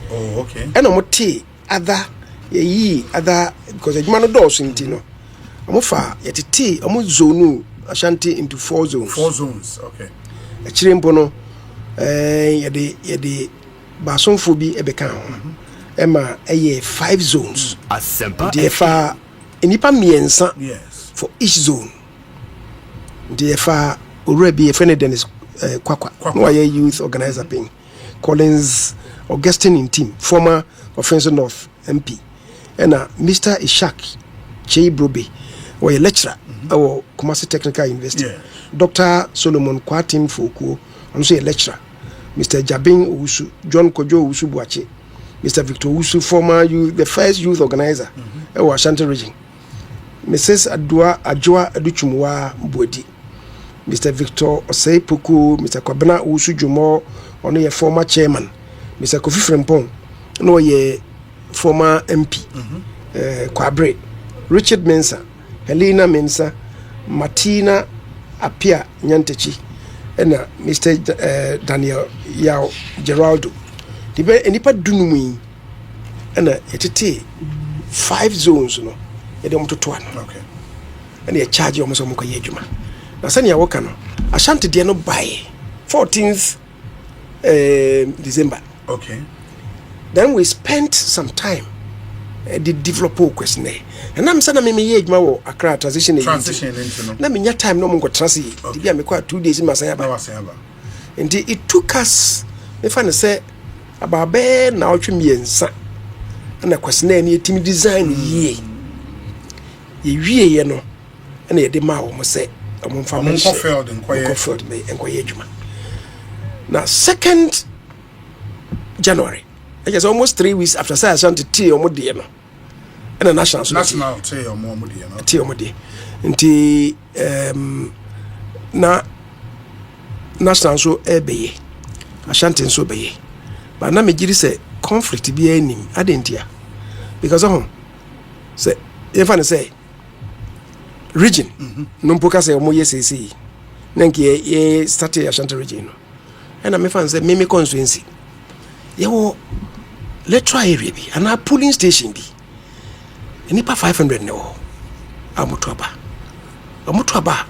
ɛna mo te other because adwuma no dɔɔso nti no ɔmo fa yɛtete ɔmo zone Ashanti into 4 zones akyire mpo no yɛde baasomfo bi ɛbɛka ho ɛma ɛyɛ 5 zones deɛ fa enipa miɛnsa for each zone deɛ fa owura bi yɛfrɛ no Dennis Kwakwa no ayɛ youth organizer pin Collins Augustine in team former Offensive North MP ɛna Mr. Ishak Cheibrobe or a lecturer or Kumasi Technical University Dr. Solomon Kwatim Fokuo also a lecturer Mr. Jabin Owusu John Kojo Owusu Buache Mr. Victor Owusu former youth, the first youth organizer or Asante region Mrs. Adjoa Aduchumwa Bodi Mr. Victor Osei Poku Mr. Kwabena Owusu Jumo on a former chairman Mr. Kofi Frempong no ye former MP Kwabre Richard Mensah Helena Mensah Martina Apia Nyantechi and Mr. Daniel Yao Geraldo the enipa dunumi and etete 5 zones no e dem to no and they charge you almost omko yedwuma na sani ya woka no Ashanti de no by 14th December then we spent some time the developer questionnaire and I'm saying me yedwuma wo Accra transition into na me nya time no mo go transi di bia me kwa 2 days in Masayaba and it took us if I say about be na otwe miensa na questionnaire ni team design ye wie no na ye de ma wo mo say mo fa mo field me enkoye adwuma na 2nd January it is almost 3 weeks after say Asante tea omo de no na national tea omo de no tea omo de nti na national so ebeye Asante so beye but na me giri say conflict bi anim adentia because say if I say region no mpoka say omo yesese na nke ye start Ashanti region no and me fan say me constituency ye wo electoral area bi and a polling station bi enipa 500 no amotoaba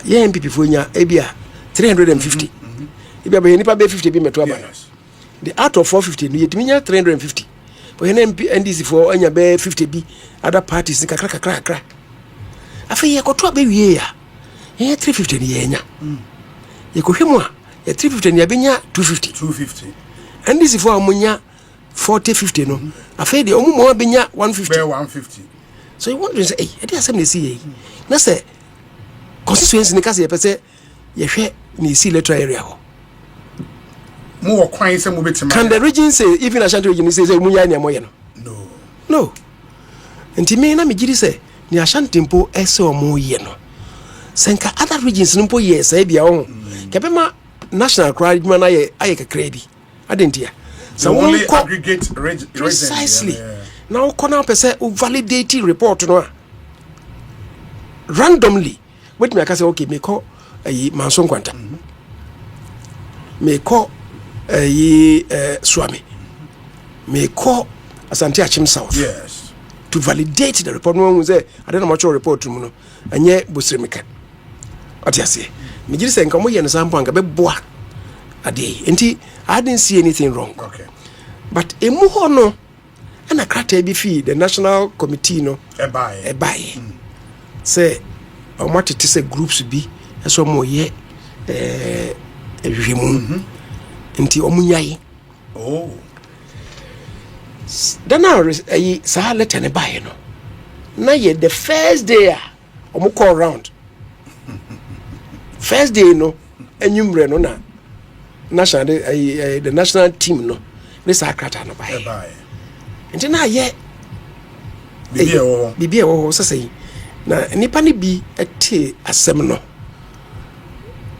ye MPP fo nya ebia 350 ebia be enipa be 50 bi metoaba the out of 450 no yetimi nya 350 but NDC for anya be 50 bi other parties kakra afa ye koto be wie ya ye 350 ni ye nya ye ko hwemu a ye 350 ni ya be nya 250 NDC for amunya 40-50 no afa de omu mo be nya 150 so you want to say eh e dey asem na see na say constituency ni kase ye pese ye hwe ni see electoral area ho mo kwan say mo betima can the region say even Ashanti region say mo ya ni amoye no enti me na me giri say ni Ashanti mpo ese omo ye no senka other regions no mpo ye say bia ho kebema national crowd man aye kakra bi adentia so only aggregate precisely now corner person validate report no randomly wait me I can say okay me call Manson Kwanta me call Swami may call Asante Achim South to validate the report. No one say I don't know much report to and yet Busremika. What you say? Me just say come here and sample and be boa a day. I didn't see anything wrong. But a no and a crater be fee the national committee no a buy. Say I wanted to say groups be as so more ye nti omunyai then sa letter ne buy no na ye the first day omu call round first day no enyumre no na national the national team no this akrata no buy nti na ye bibia wo so say na nipa ni bi ete asem no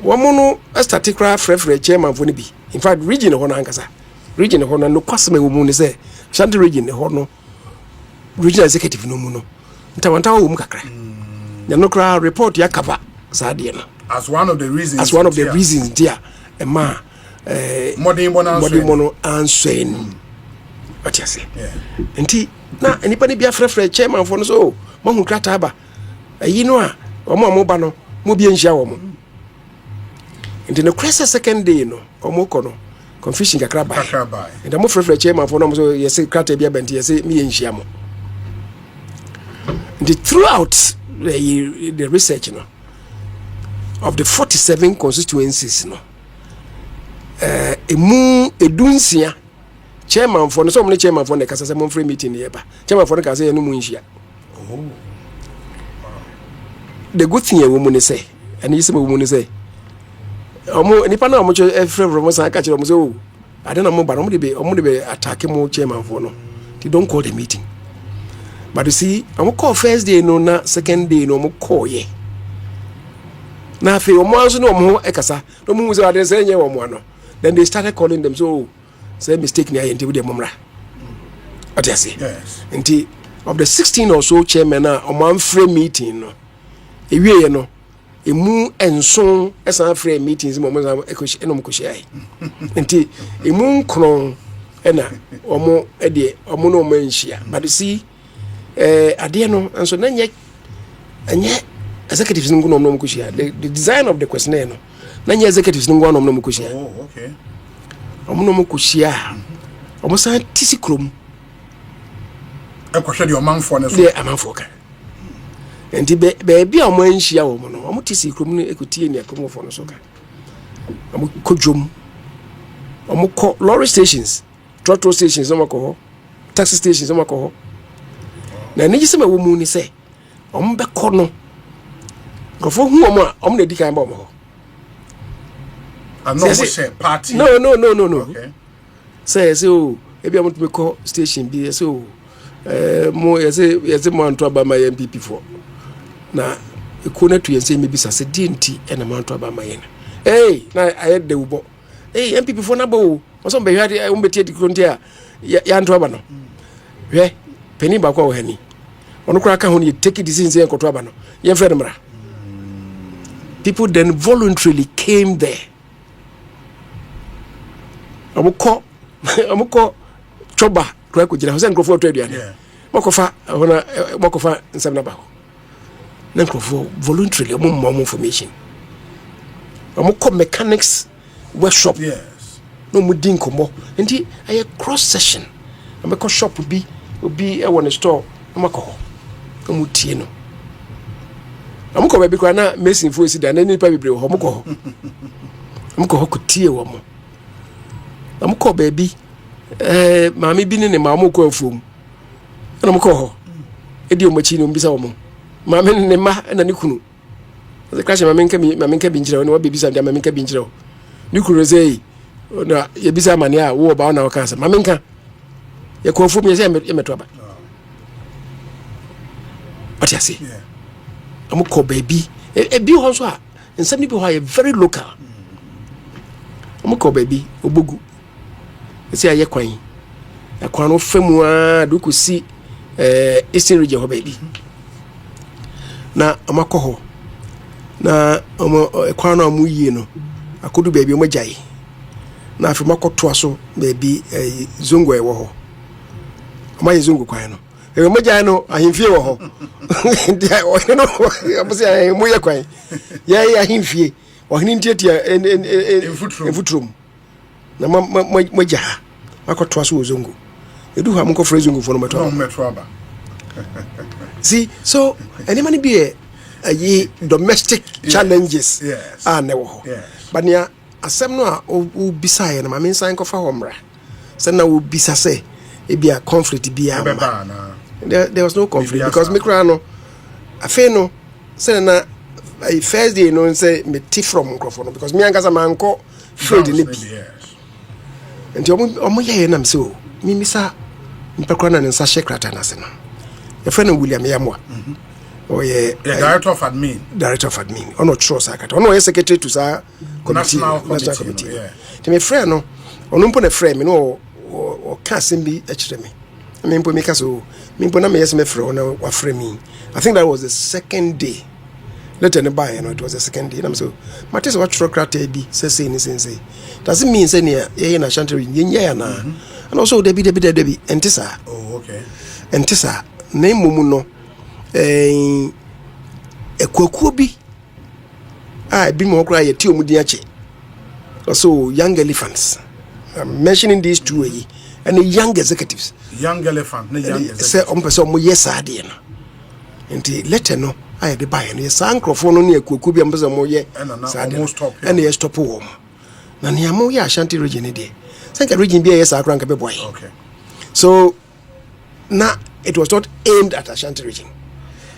womo no start kra frefre chairman fo ni bi in fact region ho na ankasa region ho no kwasema wo mu ni say Asante region ho no regional executive no mu no ntawanta wo mu kakra na no kra report ya cover saade no as one of the reasons there ma modern mono answen what you say enti na nipa ni bia frefre chairman fo no so mo hu krata ba ayi no a omo ba no mo bia nhia wo mo enti no crest second day no omo ko no confusion kakra ba enti mo frefre chairman fo no so yes krata bia benti yes me nhia mo enti throughout the research no of the 47 constituencies no emu edunsia chairman for no so many chairman for the kasa mo free meeting here ba chairman for the kasa ye no mu nhia the good thing we mu say and you say we mu say omo nipa na omo free from say ka kire omo say o ade na mo ba omo de be attack mo chairman for no they don't call the meeting but you see omo call first day no na second day no omo call ye na fe omo anso no omo ekasa no mu say ade say nye omo no then they started calling them so say mistake near into the momra. What you say? Yes. Until of the 16 or so chairman a man free meeting no. Ewie no. Emu enson esa free meetings mo ekoshi eno mo koshi ai. Until emu nkron ena omo ede omo no mo nhia. But you see ade no enso na nye executives ngo no mo koshi ai. The design of the questionnaire no. Na nye executives ngo no mo koshi ai. Oh, okay. Omo mo kushia omo san tisi krom e ko hwe de omanfo ne so de amanfo ka enti be bia omo anhia wo mo no omo tisi krom no ekotie ni akomofo no so ka omo kodwom omo ko lorry stations trotro stations omo ko ho taxi stations omo ko ho na ni gisema wo mu ni se omo be ko no gofo hu omo na di kan ba omo ho. I'm not say party. No. Okay. Say oh, maybe I want to call station B. So, more yes, mo anto aba my MPP for. Na ekona to yense maybe say DNT and amount aba my yen. Hey, na I had the ubo. Hey, MPP for na bo. Oso be hwade umbetie di krontia ya anto aba no. Hwe, peni ba kwa wo hani. Ono kura ka ho ni take decision say enkoto aba no. Yen fred mra. People then voluntarily came there. Amuko choba kwa kujira hosen krofo to aduane mokofa nsem na ba ho na krofo voluntarily mo information amuko mechanics workshop no mu din komo enti aye cross session ameko shop bi obi e won store amako amu tie no amuko ba bi kwa na mesin fo esi da na nipa bibre ho amuko ho ko tie wo mo amuko baby maami bi ne maamu ko afom na muko ho edi omachi no mbisa wo mo maami ne ma na ne kunu ze crash maami nka bi njira no wa baby sa maami nka bi njira ni kunu zei na ye bisa mane a wo ba na wakansa maami nka ye ko afom ye se emeto aba what you say amuko baby bi ho so a nsam ni bi ho very local amuko baby obogu esi aye kwan no famu a do kusi eastern region ho baby na amakoho na kwan no amu yie no akodu baby o magyae na afi makoto aso baby zongo ewo ho amaye zongo kwan no e magyae no ahemfie wo ho ndia o no abusi ahemu ye kwan ye ahemfie o hini ntiatia enfutrum na magya akoto aso zongo edu ha mko frezo zongo for no metro aba see so any man be a domestic challenges na wo but nia asem no a o bisaye na ma men san ko fa homra se na o bisase e bia conflict bia there was no conflict because me kra no Afenyo se na first day no say me tea from microphone because me angasa manko field ni bi nti omo ye na mse o mimisa mpakwa na nsa shekrata na se no Afenyo William Yamwa or yeah, director of admin. Director of admin. Or not sure secretary. Or no secretary to sa National committee. Yeah. To me friend no. Or no put a friend me no or casting be me. I mean put me caso. Me put na me yes me friend no wa friend me. I think that was the second day. Later in buy, it was the second day. And I'm so Matters what Trocrate be say doesn't mean say near in Asante na. And also Debbie Entisa. Oh, okay. Entisa name mumuno Ekwokubi. I be more cry a tea mudiache. Also young elephants. I'm mentioning these two and the young executives. Young elephant, say yes idea. And the letter no. I de buy and san microphone no ekuku bi ambezo mo ye and ye stop wo na ne amo ye Ashanti region dey sanka region bi yes akran ka be boy. Okay, so na it was not aimed at Ashanti region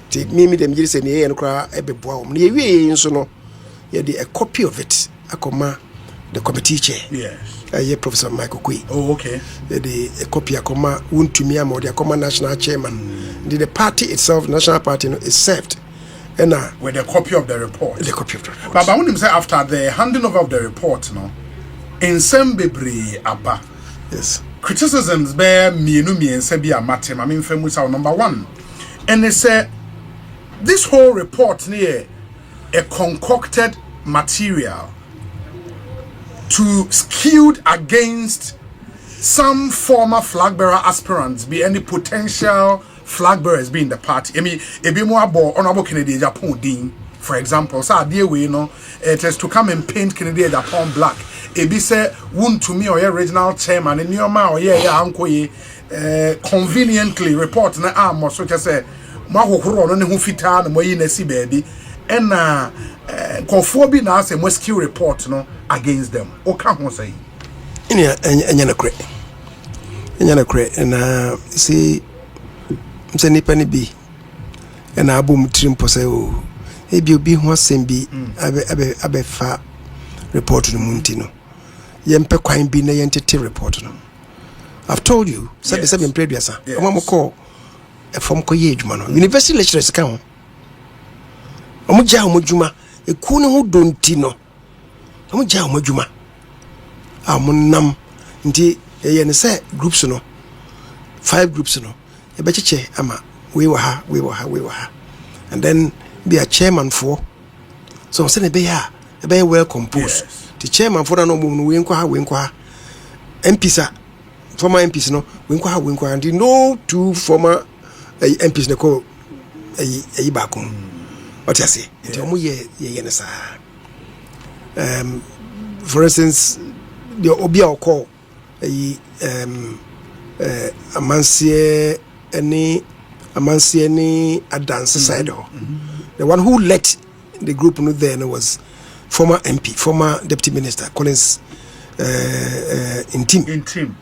ti me dem jiri se ne ye no kra e be boa wo ne ye wie nso no ye de a copy of it akoma the committee chair. Yes, ye Professor Michael Kui. Oh, okay. The copy akoma untumi amodi akoma national chairman. The party itself, national party, is served. And with a copy of the report. The copy of the report. But when him say after the handing over of the report, no, in Sembebri Abba. Yes. Criticisms bear me and Sebi Amatem. I mean, famous our number one. And they say this whole report near a concocted material to skewed against some former flag bearer aspirants, be any potential flag bearers be in the party. I mean, a bit more about Honorable Kennedy Japan Dean, for example. So, dear way, it is to come and paint Kennedy Japan black. A be say, wound to me or your regional chairman, and your ma or uncle conveniently report na arm or so to say, Maho on who fit on the Moyinesi baby, and conforbi now say mosque report no against them. O can't say. And you're great. And you're great. And see. Mse nipa ni bi na abom trim pose o e bi obi ho asem bi abe fa report no munti no yempe kwan bi na yentete report no. I've told you seven previous omo call e form ko ye adwuma no university lecturers kan ho omo ja omo dwuma e ku ne ho donti no omo ja omo dwuma amonam nti ye ne say groups no 5 groups no ebechiche ama we were ha and then be a chairman for so say be well composed. The chairman for no mum we nkwa MPs former MPs no we nkwa and no two former MPs ne ko ba ko what you say nti omo ye ne sa for instance the obia okọ amansie any advance side. The one who led the group then was former MP, former Deputy Minister Collins in team.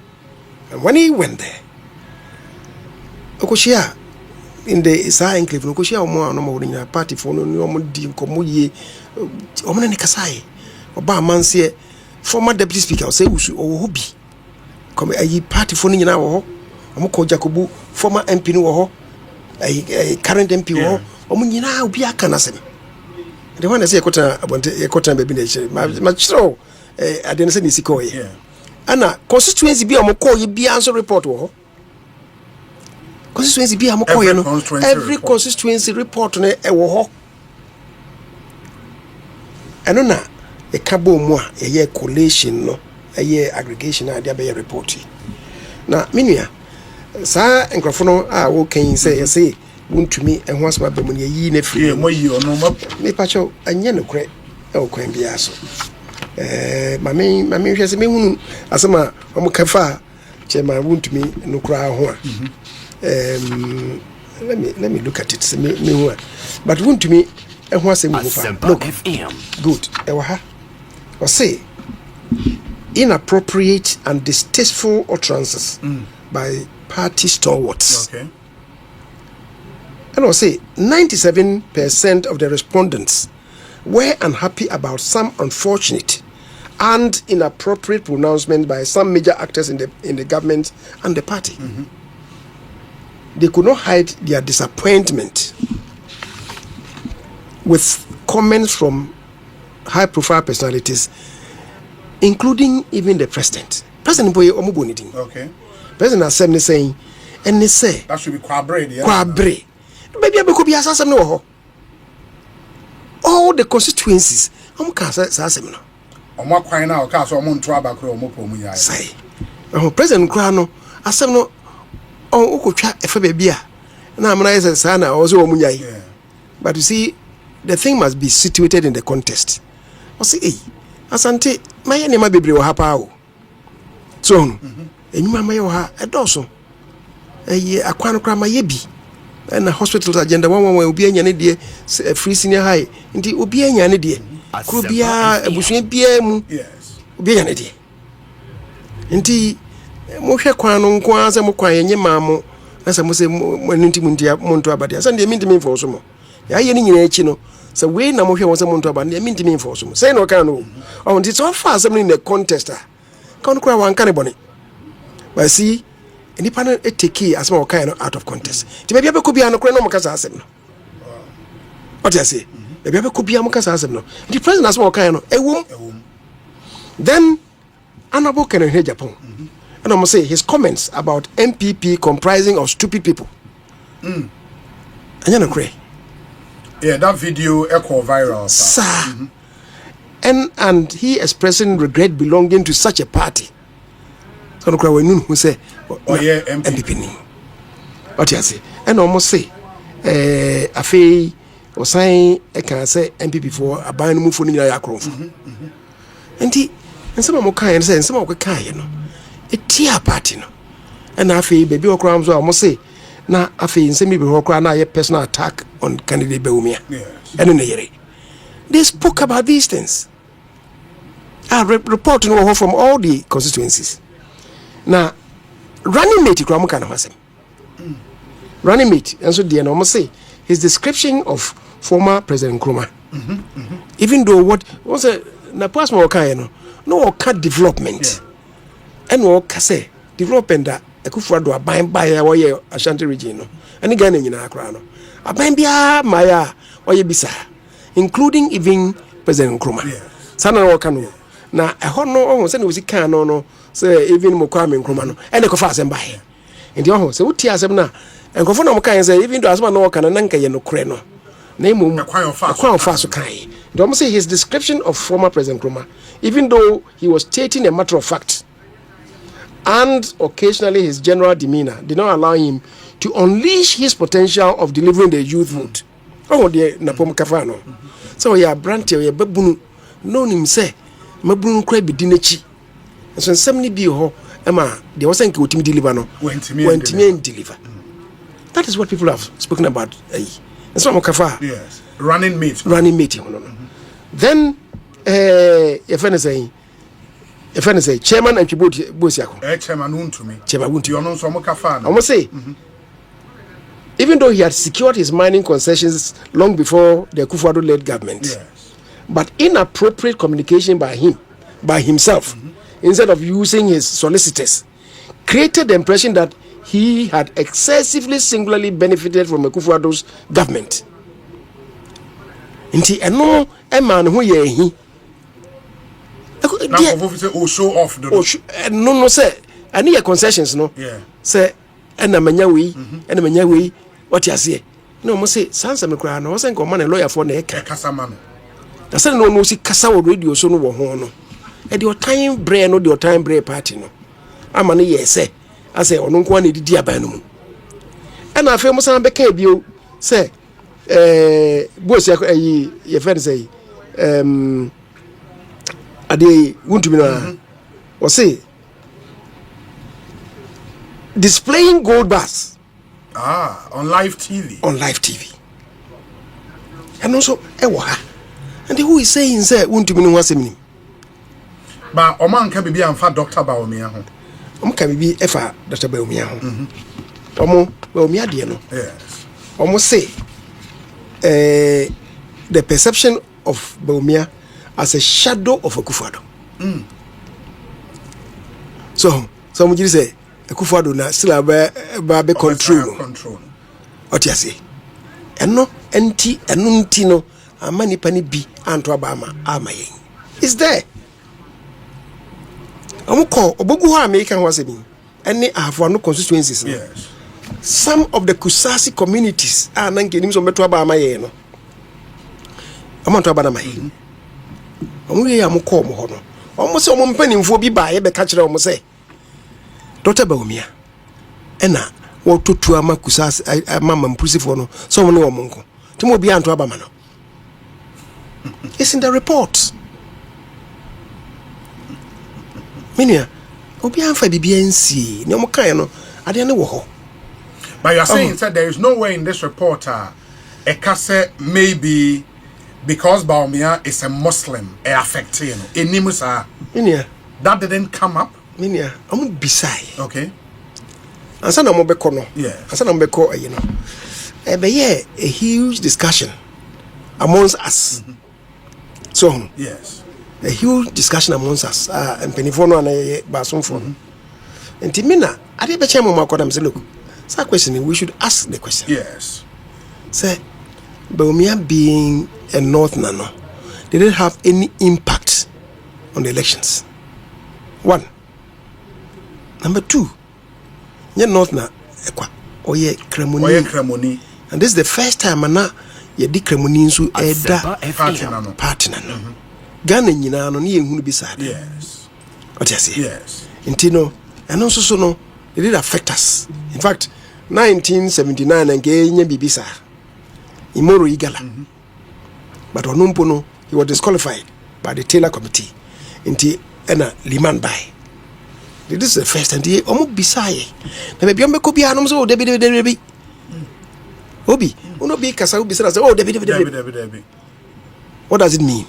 And when he went there, Okoshia in the Isa enclave, Okoshia no party for no di komuye omene kasai oba amansie former Deputy Speaker say usu ohobi come a party for nyina wo Omoko Jacobu, former MP no a current MP wo omo nyina obi aka na sem. The one say ekota baby na ma chiro ade na say ni siko ye. Ana constituency bi omoko ye bi answer report wo. Constituency bi omoko ye no every constituency report na e wo ho. Eno na e kabo mu a ye collation no ye aggregation na dia be report. Na minua sa enkrofo wo kan say wontumi ehho asoma ba mu ne yi na firi mo yi ono me pacho anye no kre e wo kwan bia so mami hwe se me hunu asema omo kafa chema wontumi no kra ho let me look at it me hu but wontumi ehho asem mu fa look good e wa ha o say inappropriate and distasteful utterances by party stalwarts. Okay. And I'll say 97% of the respondents were unhappy about some unfortunate and inappropriate pronouncement by some major actors in the government and the party. They could not hide their disappointment with comments from high-profile personalities, including even the president. President boy omubonidin. Okay. President Assembly saying, and they say that should be Kwabre. Kwabre. Maybe I could be assassin no. All the constituencies. Can't say assassin no. Omo kwan na o ka so omo nto abakro omo pomu ya. Say. President Krano asem no on ukotwa efe bia na amana yesa sana o so omunyai. But you see, the thing must be situated in the context. I say, hey, Asante, my name be bebre wo ha pa o. So, enyuma maye wo ha edoso. Akwan kra maye bi. Na hospitals agenda one obi anya ne de free senior high. Nti obi anya ne de. Kro bia abusua bia mu. Yes. Obi anya ne de. Nti mo hwe kwan no nko anse mo kwan yenye maamo na se mo se mo nti mo nto abade asa de minti minfo so mo ya ye ni nyina echi no se we na mo hwe won se mo nto abade de minti minfo so mo say no kan no oh nti so far asem in the contest kan ko wan kan bone but see any panel e take asem o kan no out of contest ti be bia be ko bia no kro no mo kasa asem no what you say be bia be ko bia mo kasa asem no the president asem o kan no ewum then Honorable Kenneth Japan. And I'm going to say his comments about MPP comprising of stupid people. And you know, yeah, that video echo viral. Sir. And he expressing regret belonging to such a party. So who say, yeah, MPP. What you say? And almost say, Afei or saying, I can say MPP for a buying move for Nina Yakron. And he. And some of my kind say, some of the kind, a tear party, no. And I feel baby or crimes, I must say, now I feel semi before crying a personal attack on candidate Beumia. Yes. And in the year, they spoke about these things. I report from all the constituencies. Now, running mate, running mate, and so dear, I must say, his description of former President Nkrumah, even though what was a Napas Mokayano. No cut development and no say development that Ekufo-Addo aban by our Ashanti region no and Ghana nyina akra no aban bia maya oye bisa including even President Nkrumah sana no kan no na eho no o se na osi kan no say even Kwame Nkrumah no and Ekofa asem bai ndi o se wuti asem na Nkofo na mo kan say even do asem na o kan na nka ye no kre no na imum akwan fa so kan they almost say his description of former President Nkrumah, even though he was stating a matter of fact, and occasionally his general demeanor did not allow him to unleash his potential of delivering the youth vote. Oh, dear Napom Kafano. So, yeah, Brante, yeah, Babunu, no him say, Mabunu crab dinechi. And so, somebody be ho, Emma, they was saying, to me deliver no, went to me and deliver. That is what people have spoken about. That's what Mokafa. Yes, running mate. Then, if anything, chairman and Bosiako. Chairman to me. Chairman you know some Mokafa. I must say, even though he had secured his mining concessions long before the Akufo-Addo led government, but inappropriate communication by himself, instead of using his solicitors, created the impression that he had excessively singularly benefited from Akufo-Addo's government. Inti eno e man ho ye hi na show off the no say ani your concessions no say ena manya we what you say no mo say sansa me kra no say ko man lawyer for na e kasa man na say no si kasa wo radio so no wo ho no e the time brain no the time brain party no ama no ye say ase ono nko na didi aban no mu ena afi mo san be ka bio say boss ye friend say ade wuntumi na o say displaying gold bars on live TV and also and who is saying say wuntumi no wasem ni ba o man ka bibia amfa Dr. Bawumia ho o ka bibia efa Dr. Bawumia ho omo Bawumia de no yes omo say the perception of Bawumia as a shadow of Akufo-Addo. So some would say Akufo-Addo na still be control. What you say? And no, anti no amani pani bi anto abama amaye is there omuko obogu ho American wasebi any afano constituencies Yes. some of the Kusasi communities are nangenim so meto abama ye no amanto abana maye omuye ya mukọ mo ho no omo se omo mpanimfo bi ba ye be ka kire omo se Dr. Bawumia ena wo totu ama Kusasi ama mpusifo no so omo ne omo nko timo bi anto abama no. It's in the report. Minia, obi anfa bibia nsi. Ne omokan no, ade ne wo ho. But you are saying that there is nowhere in this report Ekase maybe because Bawumia is a Muslim affected you know. Enimusa. Minia, that didn't come up. Minia, omo bisai. Okay. Ansa na omo beko no. Yeah. Ansa na omo beko you know. Be a huge discussion amongst us. So, yes, a huge discussion amongst us. And Penifono and Basonfon. And Timina, I did a chairman Makodam say, look, that question we should ask the question. Yes. Say, Bawumia being a North Nano, did it have any impact on the elections? One. Number two, you're North Na Ekwa, or ye Cremoni. And this is the first time ye di Cremoni nsu eda party nano. Ghana nyina no ne ehunu bi sad. Yes. What you say? Yes. Intino and also so no it did affect us. In fact 1979 and Kenya bibisa Imoro Igala. But onumpo no he was disqualified by the Taylor Committee inti ena Liman by. This is the first and the omo bisaye. Na be biombe ko bia no so debi Obi uno be kasa obi say oh debi. What does it mean?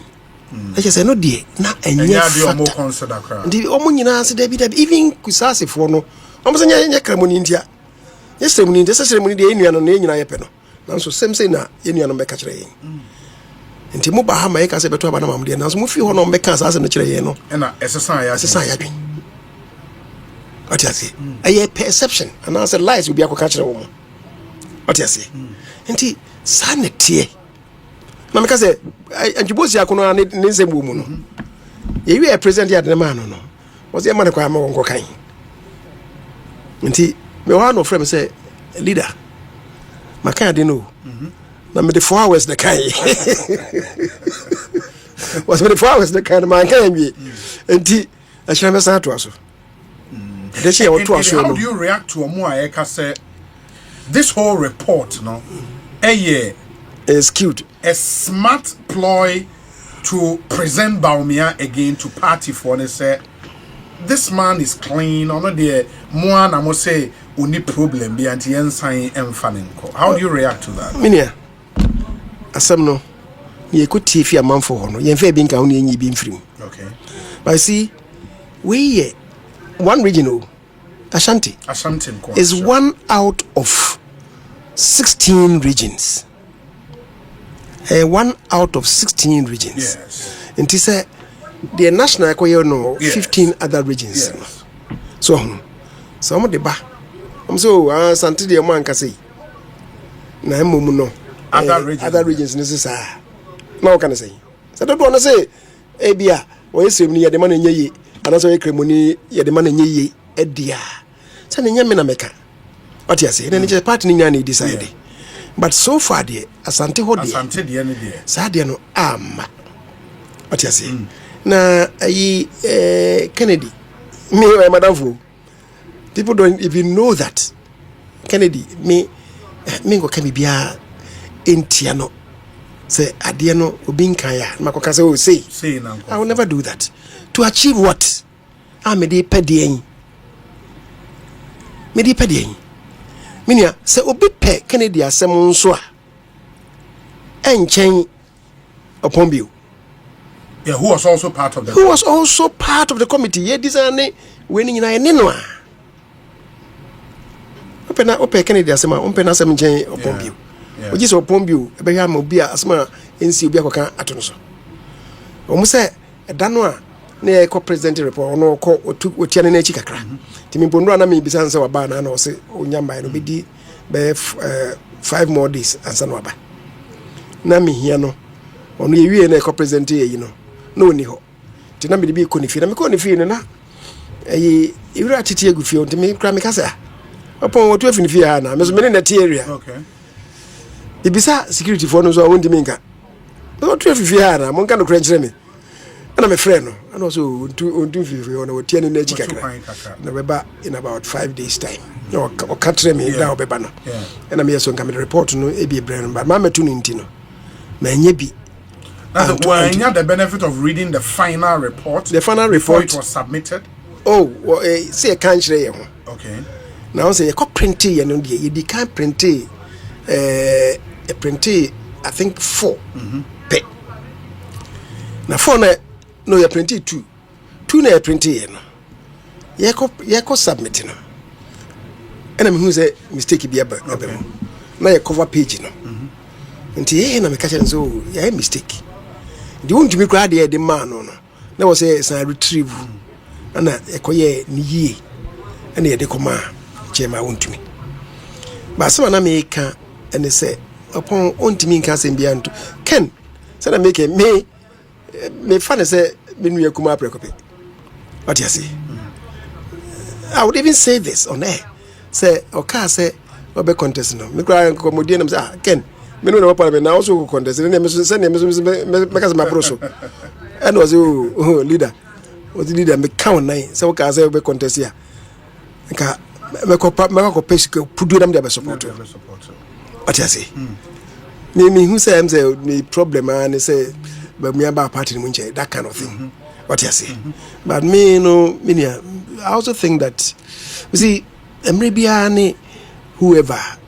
I just say no die na enye factor. Consider crowd. Ndi omo nyina say debi even Kusasi for no. Omo say nya kremoni ntia. Ye ceremony ntia ceremony de enua no na nyina ye pe no. Nanso same say na enua no be ka kire yen. Nti mo ba ha ma ye ka say beto aba na mamde nanso mo fi ho no be ka sa no kire yen no. Na esesan ya dwen. What you say? A perception and answer lies will be a catcher woman. What you say? Nti sanity. Na me say antibosi akono na nse mu no. Ye wi e present ya de man no. Was e man kwa ma wonko kan. Nti me wa no frame say leader. Maka de no. Na me the 4 hours the kan. Was me the 4 hours the kan man kan wi. Nti a shame sa to aso. How do you react to Omoayeka say this whole report no is cute, a smart ploy to present Bawumia again to party for and say this man is clean or not the more na mo say only problem be anti ensign emfaninko. How do you react to that? Minia asem no ye ko tie a man for hono ye fa bi nka ho ye bi mfiri. Okay. But see we one regional Asante is 1 out of 16 regions. 1 out of 16 regions. Yes. And this the national no 15 other regions. Yes. So some of the ba. So Asante the man can say na emom no other regions necessary. Now can I say? So don't want to say ebia we say me the man enye and also Kremoni ye the man enye edia. Say nyame na meka. What you say? Then the party ni nyane decide. But so far the Asante ho de. Sa de no ama. What you say? Na Kennedy. Me madam fo. People don't even know that. Kennedy me go kan bia entia no. Say ade no obi nkan ya. Makoka say oh say. I will never do that. To achieve what? Me dey pedi Minia say obi pe Kennedy asem nso a enchen upon bill. Yeah, who was also part of the committee. Ye design we ni na ne no a. Ope Kennedy asem a ope na asem nchen upon bill. Oji so upon bill e be hwa ma obi a asem ensi obi akoka ato no so. Omo say da no a na e ko president report no ko otia na echi kakra. Timi pondro na me bisa nse waba na o se onyamba no bedi be 5 more days ansa no waba. Na me hia no ono ye wie na ko present ye no no ni ho ti na me de bi ko ni fi na me ko ni fi no na ewura tete agu fi onti me kra me kasa opon wo to afi ni fi ha na me so me na ti area okay ibisa security for no so wondi me nka wo to afi fi ha na mo nka no kra nkyere me na me frɛ no ana so ontu fi fi ono tie no na chi kakra na beba in about 5 days time no o katre me da obeba no na me yeso nka me report no e bi ebre no but ma metu no nti no ma nya bi. When you had the benefit of reading the final report before it was submitted. Oh, say a country. Okay. Now say you can print it, you can't print it. Print it, I think 4. Pay. Now 4 no you print it 2. 2 na you print it no. You can submit it no. And I mean who say mistake be aba. Now you cover page no. Nti ye na me catch and so you mistake. The won't me cry the man no. There was a retrieve. And ekoye ni yie and ye de koma chema wontumi ba so na me ka and say upon ontumi nka sem bia nto ken say na make me fan say me nu yakuma prekope what you say. I would even say this on air say oka say obe contest no me cry komodie na say ken me no parliament na also contest na me so say me ka ma pro so and was leader what the leader me count nine so ka say we contest here nka me ko page pudu nam dey support what you say me who say am say the problem and say but me about party mu nche that kind of thing what you say but me no me I also think that you see emrebia ni whoever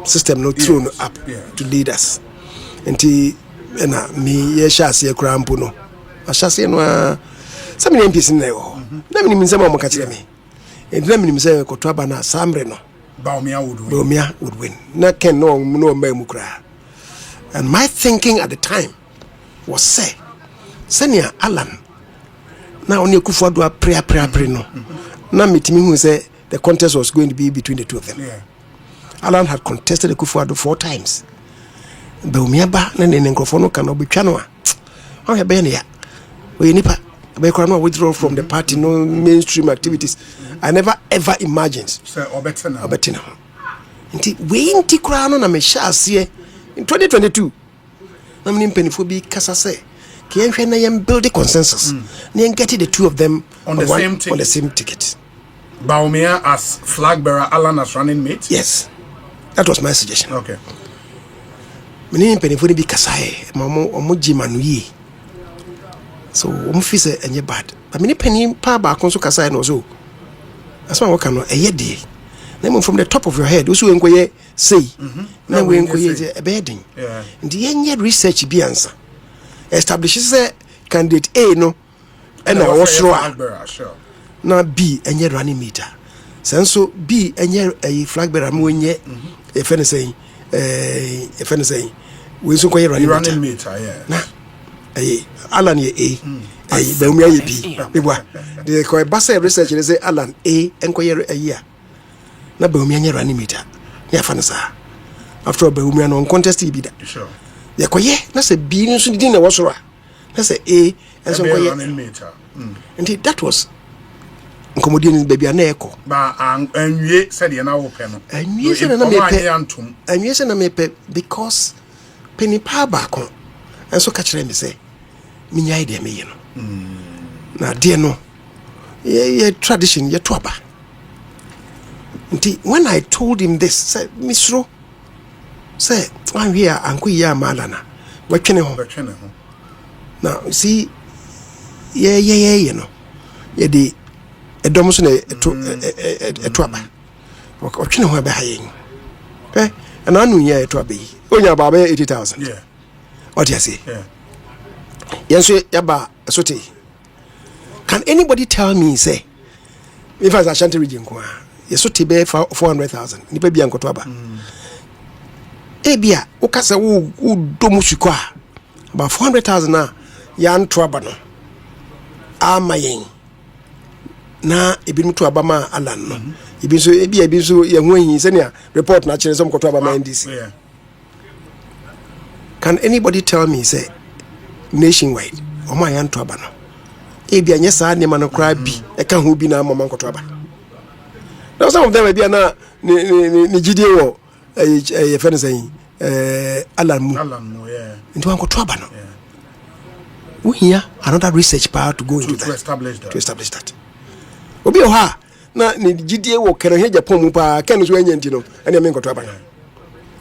system no thrown up to lead us enti na me ye shase kura mpo no ashase no some MPs in there. Na me nimse ma mo ka kire me. Na me nimse ko to aba na samre no. Baumia would win. Na ken no ma mu kra. And my thinking at the time was say senior Alan na oni Akufo-Addo pray no. Na metimi hu say the contest was going to be between the two of them. Yeah. Alan had contested Akufo-Addo 4 times. Baumia ba na ne nkrofo no kan obetwa no a. O he be ne ya. We nipa I cannot withdraw from the party, no mainstream activities. I never ever imagined. Sir, Obetina. Inti we inti krano na meshasie in 2022. Na mni mpenifobi kasa say ki enhwe na yem build a consensus. Na yen get the two of them on the same ticket. Baumia as flag bearer, Alan as running mate. Yes, that was my suggestion. Okay. Mni mpenifobi bi kasa mamo omoji manuyi. So feel say any bad. But many penny pa ba konso kasa no so. That's why we can dey. Then from the top of your head, also enkoye say. Na we enkoye a bedding. Yeah. And the any research be answer. Establishes say candidate A no and I was sure. Na B any running meter. So B any a flag bearer mo nye e fe ne say we so koye running meter yeah. Na Alan ye A Baumia ye B bibwa the ko basa research they say Alan A enkoye a year na Baumia nye running meter ya fa sa after Baumia no contest bi da sure ye koye na say B no so din na wosoro na say A enso koye running meter and that was nkomodie baby na eko ba anwie said ye na wo pe no anwie se na me pe anwie se na me pe because penny pa ba ko enso ka kire me say minya ide me yeno na de no ye tradition ye to aba nti when I told him this say misro say wan here anko ya malana watwene ho now see ye no ye di edom so na eto aba watwene ho aba hayen okay and anu ye eto aba yi onya baba 80,000 yeah what you say yeah yes yaba sote. Can anybody tell me say if I Asante region kwa yesote be 400,000 nipa bia nkoto aba ebia ukasa wo domu sukwa about 400,000 na ya nto aba no amayen na ebi to aba ma Alan no ebi so ye hwanyi se ne report na kire so mkoto aba ma NDC. Yeah. Can anybody tell me say nationwide omo ayanto aba no e bia nya saa ne ma no kra bi e ka ho bi na mama nkoto aba now some of them be na ni gidie wo e fe no say alarmu yeah nti wankoto aba no we here another research power to go into to establish that obi o ha na ni gidie wo kere he Japan mu pa ken so anya nti no ene me nkoto aba no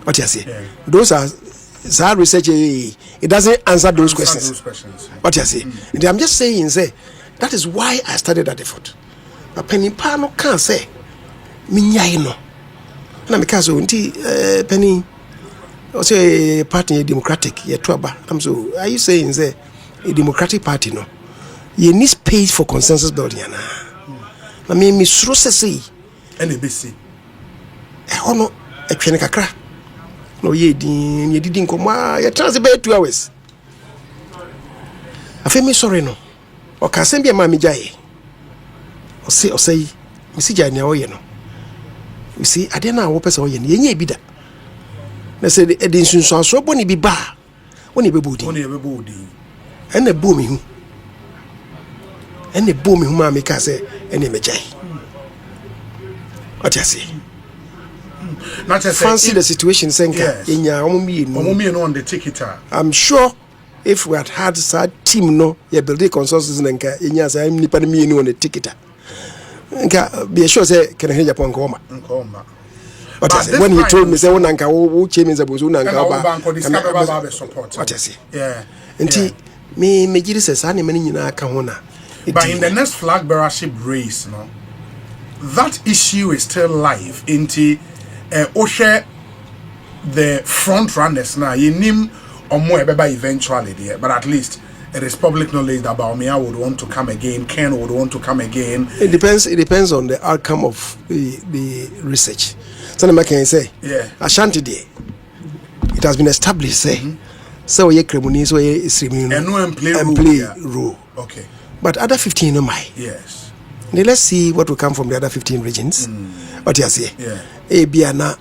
what you say those are research it doesn't answer those questions. What you say and I'm just saying say that is why I started that effort but penny pa no can say minyai no na me ka so nti penny o say party democratic ye to aba I'm so are you saying say a democratic party no you need space for consensus building na me suro say NBC ono etwene kakra no ye didi nkoma ya transit by 2 hours afemi sorry no o ka sem bia ma me jae o say mi si jae ne o ye no you see ade na wo pese o ye ne ye nya ebida na say e din sunsun aso boni bi ba woni be bodi ene bo mi hu ma me ka say ene me jae what you say not just fancy the situation senka enya omo on the ticket. I'm sure if we had sad team no ya build a consensus nenka enya say nipa na me on the ticket nka be sure say can he Japan nkoma but when he told me say wona nka wo Kyei-Mensah-Bonsu na nka ba support what you say nti me giri say sa ne mani nyina aka ho na but in the next flag bearership race no that issue is still live into the front runners now. You name or more eventually there, but at least it is public knowledge that Baumia would want to come again, Ken would want to come again. It depends on the outcome of the research. So I can say, Asante Day, it has been established, say, so ye Kremuni, so ye Isrimino, and play rule. Okay. But other 15 no my. Yes. Now let's see what will come from the other 15 regions. What you say? Yeah. Biana,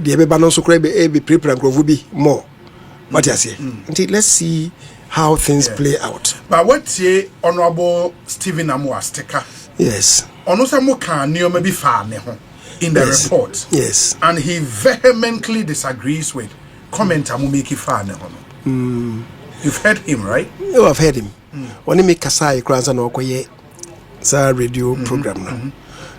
the Ebeba so crab be prepare and be more. What you say? Until let's see how things play out. But what say Honorable Stephen Amwa Sticker? Yes. Onosamo can maybe far in the report. Yes. And he vehemently disagrees with comment Amumeki far You've heard him, right? Oh, I've heard him. When he make Kasai Kranza no Koye. Sa radio program no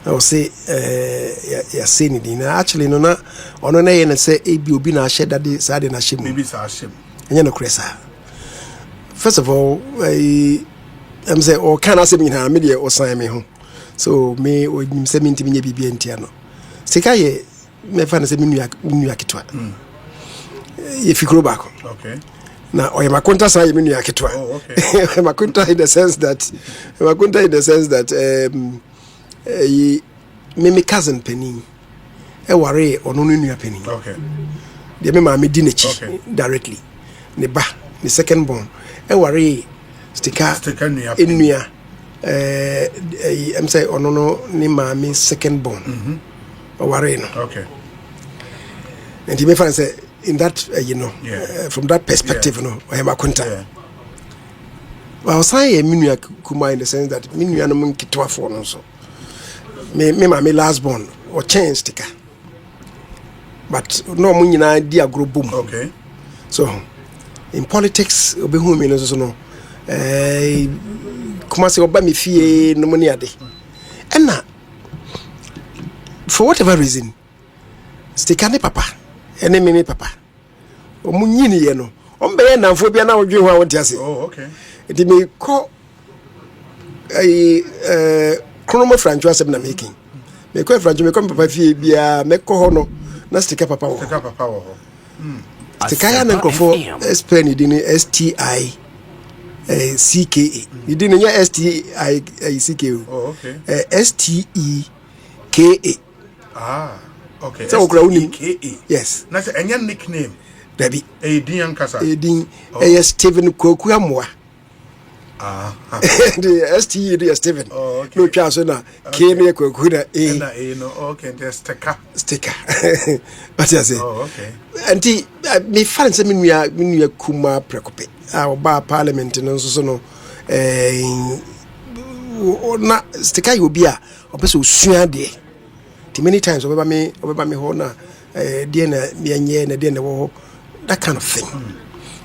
I will say ya say ni na actually no na ono na ye na say ebi obi na share that sa de na shemu maybe sa shemu enya no kresa first of all I'm say o kana say me na me de o san me ho so me o nim say me ntimi nya bibia ntia no sika ye me fa na say me nua kitwa ye fikro baako okay na Oyemakunta say me nua kitwa Oyemakunta in the sense that me cousin penny e ware ono no nua penny okay de me ma me di nechi directly ne ba ne second born e ware sticker nua I'm say ono no ne ma me second born ware no okay and he me fan say in that from that perspective Oyemakunta well say minua kuma in the sense that minua no nkitwa for no so me last born or change sticker but no mun nyina di agro boom okay so in politics obi hu me no so no kuma se oba me fie no money ade and na for whatever reason sticker ne papa ene me papa o munyini ye no o mbe na mfo bia na odwe ho a wonte ase oh okay it me call chrono franchise na making me call franchise me come papa fie bia me ko ho no na sticker papa wo sticker ya na nkofo spell ni din STI CKA ni din nya STI CKA oh okay STEKA okay so STEKA yes na say enya nickname Debbie din ankasa din Steven Kwaku Amwa the STE is Steven. Oh, okay. No chance na K ne Kwaku na no okay the sticker what you say oh okay anti me fan say me nua kuma prekope oba parliament no so no na stika you be a obeso osua de many times obeba me ho na de na me na de na wo that kind of thing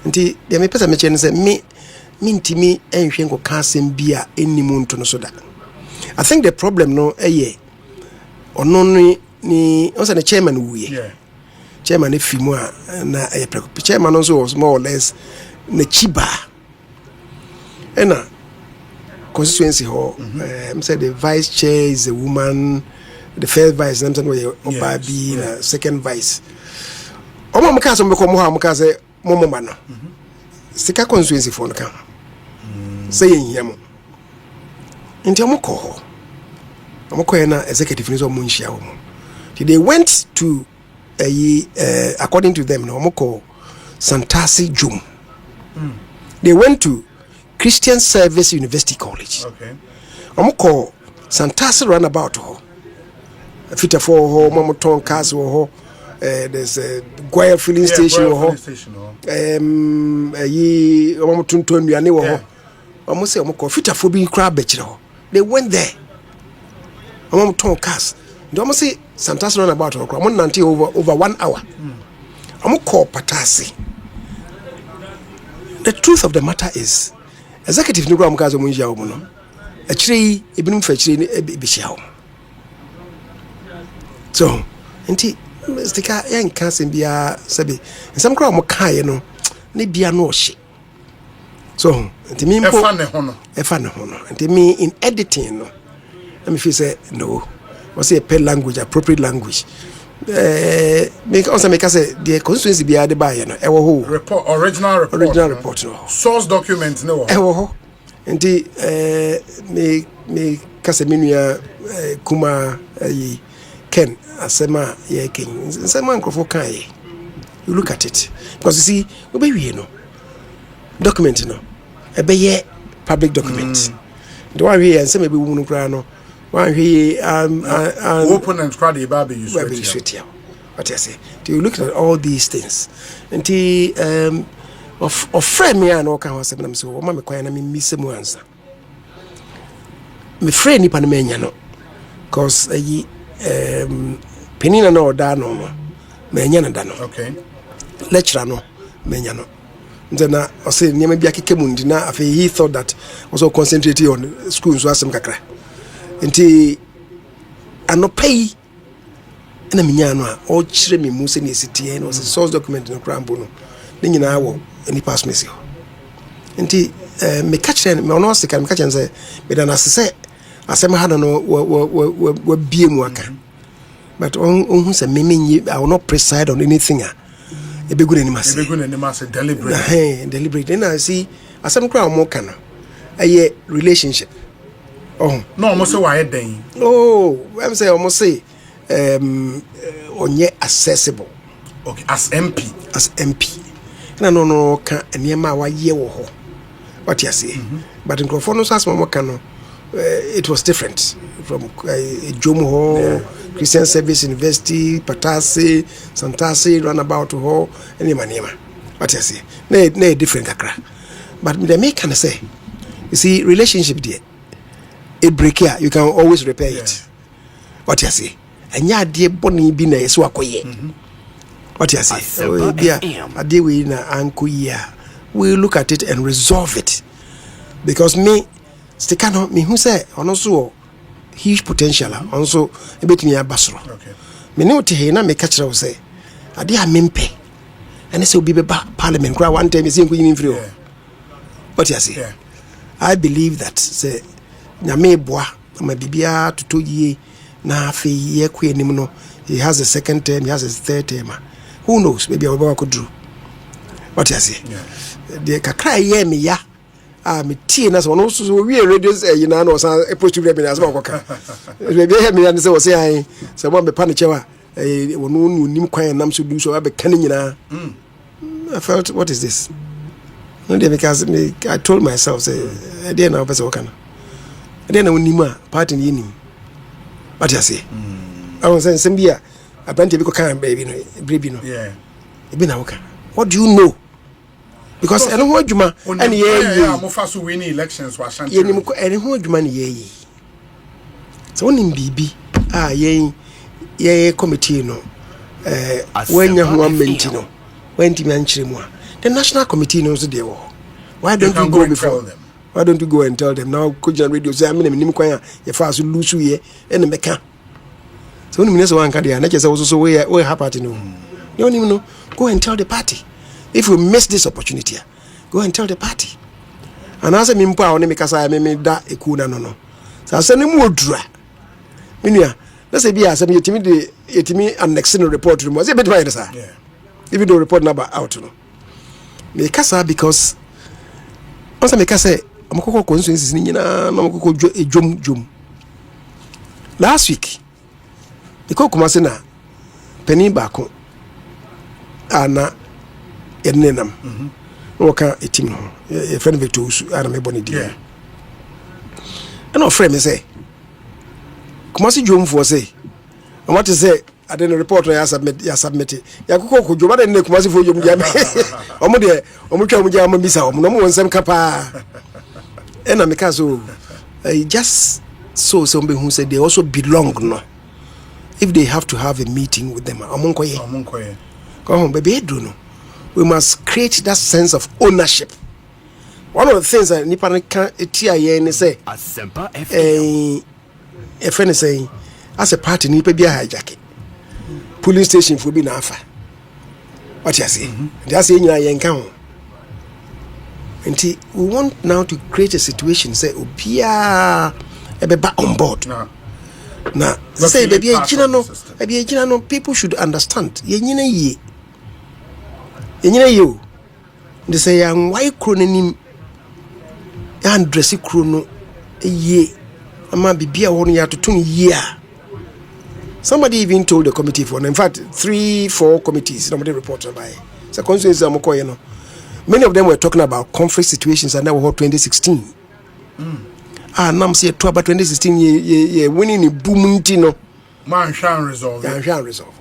nti de me pesa me che say me ntimi enhwe nko ka asem bia enimu nto no so da. I think the problem no ono ni also the chairman wuye. Yeah. Chairman efimu na chairman also was more or less na chiba. Ena constituency ho said the vice chair is a woman, the first vice them say obabi na second vice. Omo mka so mbeko mo ha mka say momo ma no. Sika constituency for no ka. Say yen mo. Nti omo ko ho. Omo ko na executive ni so mo nhia ho. They went to according to them no omo ko Santasi Jum. They went to Christian Service University College. Okay. Omo ko Santasi runabout ho. Fita for ho momoton cars ho. There's a Goya filling station ho. Omo tuntun duane ho. Omo say omo ko fita for bi kra bechire ho. They went there. Omo ton cars. They almost say Santas run about over 1 hour. I'm call Patasi. The truth of the matter is, executive Nugram Gazo Munja Omono, a tree, a bin fetching a bishao. So, anti Stika young can't be a sabi, and some crowd Mokai, no, be a no she. So, to me, a fun honor, and to me in editing, no. Let me say no. Was a pet language, appropriate language. Make also make us say the constituency be added by report, original report. No. Source documents no. And the me Casaminia Kuma Ken Asema ye king. Someone for Kai. You look at it. Because you see, we no document no. A be public document. The one here and some maybe woman no. One he open and crowd baby you sweet. What I say? Do you look at all these things? And of friend me and all kind of them so mama kwa na me miss mu answer. Me friend ni panemenya no. Cause penina no da no menya na da no. Okay. Lecturer no menya no. Then I say nyama bia kekemundi na afi he thought that also concentrating on school so asem kakra. Nti anopai na minya no a o kire me mu se ne sitie no source document no krambo no ne nyina wo any pass me se nti me catch me ono se kan me catch say me da na se asem ha no wa bie mu aka but on hu se me menyi I will not preside on anything a ebegu na ni mase deliberate na see asem kra mo kana aye relationship. Oh no, almost say why then. Oh, I'm say almost say onye accessible. Okay, as MP. No can anyama wa ye wo ho. What you say? But in Crawford no as mama can it was different from Jomo Christian Service University, Patasi, Santasi, runabout ho, any manema. What you say? No different kakra. But the make can say, you see, relationship there. A break here, you can always repair it. What you say? And ya dear Bonnie be na so akoye. What you say? Oh, dear, a day we na uncle ya. We look at it and resolve it. Because me, Stikano, me who say, on also huge potential, also a bit me a basro. Okay. Me know to hear na me catch her say, a dear mimpe. And this will be Parliament. Cry one time is in Queen Infrio. What you say? Yeah. I believe that say. Nyame boa ma bibia to ye na afi ye kwe nim no he has a second term, he has a third term. Who knows, maybe I could do what you say. The kakra ye me ya me tie na so no so we radio say na no san approach to me as ma koka maybe hear me and say o say ai say mo me pa ne chewa wonu nim kwan nam so du so abe kan nyina. I felt, what is this? Because I told myself say I didn't know person work. Then I will part in the what you say? I was saying, Sambia, I plan to be a baby, baby. No, yeah. What do you know because any ho adwuma and yeah mo fa so win elections wa Asante yenim ko any ho adwuma ne ye so onim bibi ye committee no wanya ho amenti no wenti me ankyere mu a the national committee no so dey wo why don't you go before them? Why don't you go and tell them now? Kojan radio say I'm nim kwanya ye fa so lusu ye ene meka so onim ne so wan ka dia na chese wo so we happy no you onim no go and tell the party. If you miss this opportunity, go and tell the party. And as a mimpa on me kasa me da ekuna no. So say no more dra. Minia, let's say be as me yetimi annexing report room. Was it better by sir? Yeah. Even though report number out no. Me kasa because once me kasa amkoko constituencies ni nyina na amkoko ejom. Last week, because kuma se na penny baako ana enenam waka etim no e friend vetus ana me boni dia and our friend me say kuma si jomfo say and what is say I didn't report ya submit ya kokko joma de ne kuma si fo jom jam omo de omo twa omo jam bisa omo no mo nsem kapa and am ka so just so some who say they also belong no if they have to have a meeting with them omonkoye come on baby do no we must create that sense of ownership. One of the things that Nippon can say, a friend is saying, as a party, Nippon be a hijack. Police station for being alpha. What you say? Just saying, I encounter. And we want now to create a situation, say, Opia, a back on board. Now, say, baby, people should understand. You they say I'm why chrononym and dressy chrono a year. I might be a 1 year to 2 year. Somebody even told the committee for, in fact, 3-4 committees, nobody reported by. So, Constituency, many of them were talking about conflict situations and that was 2016. Nam say about 2016, ye winning in booming tino. Man shan't resolve.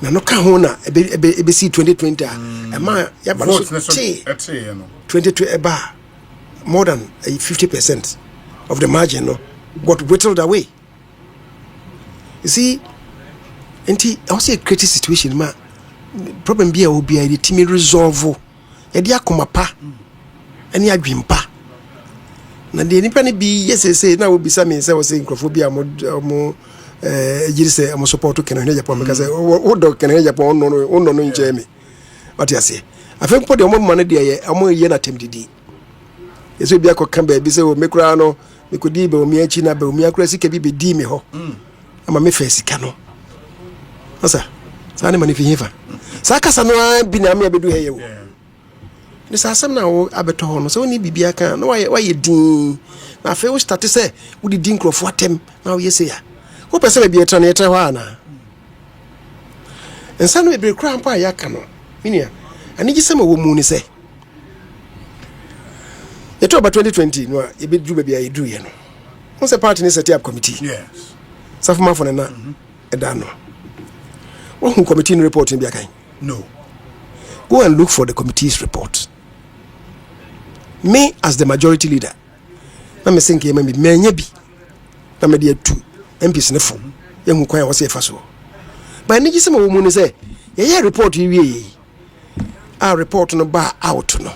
No kahona ebe see 2020 ma ya ba so 22 eba more than 50% of the margin no got whittled away. You see, I say a critical situation ma problem bia obi a dey resolve e dey akoma pa ene adwimpa na dey nipa ne bi yes na obi sa me say was nkrofobia mo jiri say am support Kenya Japan because o do Kenya Japan no nche me what you say afem po de mo man de ye am ye na tem didi eso bia ko kan ba bi say o mekura no me ko di be o mi achi na be o mi akura sika bi be di me ho ama me fa sika no asa sa ne mani fi hifa sa kasa no bi na me abedu he ye wo ni sa asem na wo abeto ho no so ni bibia kan no waye din na afi wo start say wo di din krofo atem na wo ye say ya wo pese be etra na etra ho ana ensa no be kra mpa ya ka no minia ani gisema wo mu ni say eto ba 2020 no e be dru ba bia e dru ye no won say party ni set up committee yes safuma fo na e da no won committee report bia kan no go and look for the committee's report. Me as the majority leader na me think me menye bi na me dey two MPs ne fo yengu kwan wo se fa so ba ni gisema wo mu ni say ye report yi a report no ba out no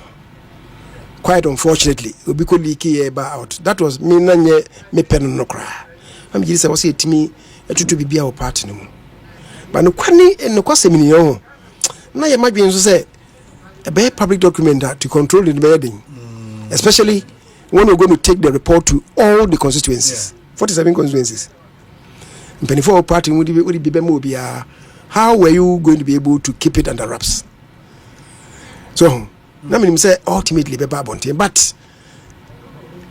quite unfortunately obi ko leak ye ba out that was me na nye me pen no kra am giri say wo se etimi etutu bibia wo party no mu ba no kwani no kwasem ni yo na ye madwen so say a very public document to control the building especially when we're going to take the report to all the constituencies 47 constituencies before party would be mobile. How were you going to be able to keep it under wraps? So na me say ultimately be babonte but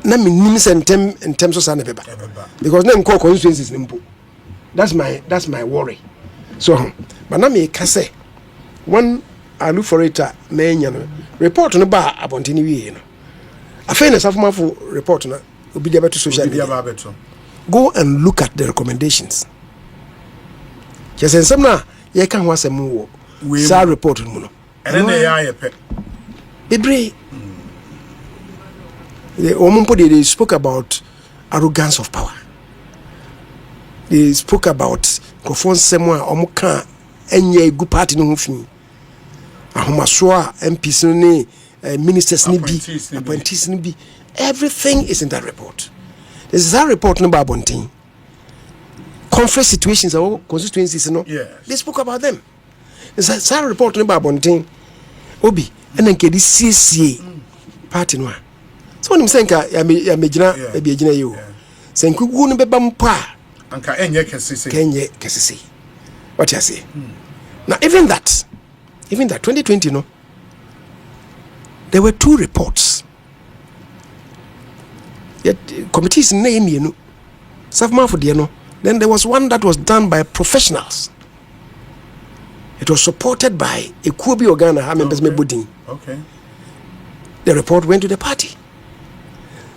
na me nim say in terms of sana beba because na nko constituencies nimpo that's my worry so but na me ka say one I look for it na enya no report no ba abonte ni wie no afena safuma for report na obi dia beto social media go and look at the recommendations just in some na ye kan ho asem wo sa report mu no And then they are a pet. Bebre. They spoke about arrogance of power. They spoke about Kofon Semwa Omuka enye good party no fin. Ahomasoa MPs ni ministers ni bi, appointees ni bi. Everything is in that report. There's that report no babontin. Conference situations or constituencies no. Yes. They spoke about them. There's that report no babontin. Obi and then kedi CCA party no. So when I'm saying ya mejina e bi ejina yo. Say nkugu no beba mpa. Anka enye kesisi. Kenye kesisi. What you say? Now even that 2020 no. There were 2 reports. Yet committees name you know. Safma for no. Then there was one that was done by professionals. It was supported by a Kubi Ogana members Mebudin. Okay. The report went to the party.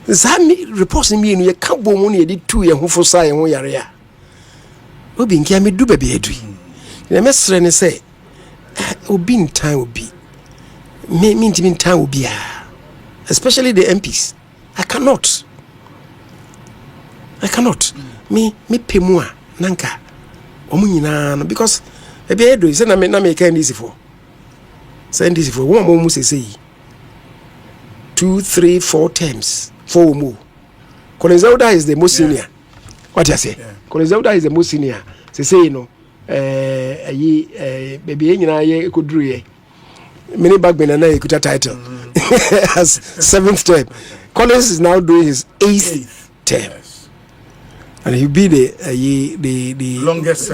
Zami reports me in your cabo money did 2 year who for say and yarea. Obi nkia me do baby edui. The mesre say obi in time will be. Me in time will be especially the MPs. I cannot. Me pemua nanka. Omu nyina because ebi edo say na me can this for. Send this for one more say 2, 3, 4 terms. 4 more. Kolezauda is the most senior. What you say? Kolezauda is the most senior. Say you know baby nyina ye koduru ye. Many back ben na ekuta title. As 7th term. Collins is now doing his 8th term. Yes. And he'll be the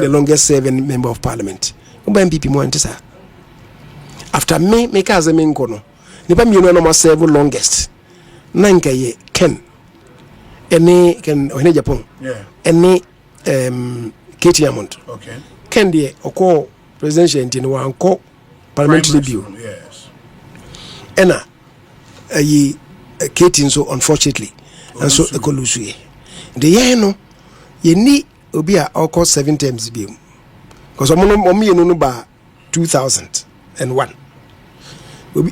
longest serving member of parliament. MPP mo antisa. After me make as a main kono. Nipa mi no ma serve longest. Nanka ye Ken. Ene Ken ohene Japan. Yeah. Ene Katie Amont. Okay. Ken de oko presidential intini wa anko parliamentary bill. Yes. Ena Katie so unfortunately and so ekolusu ye. The year no ye ni obi a oko 7 terms bill. Because omo no ba 2001.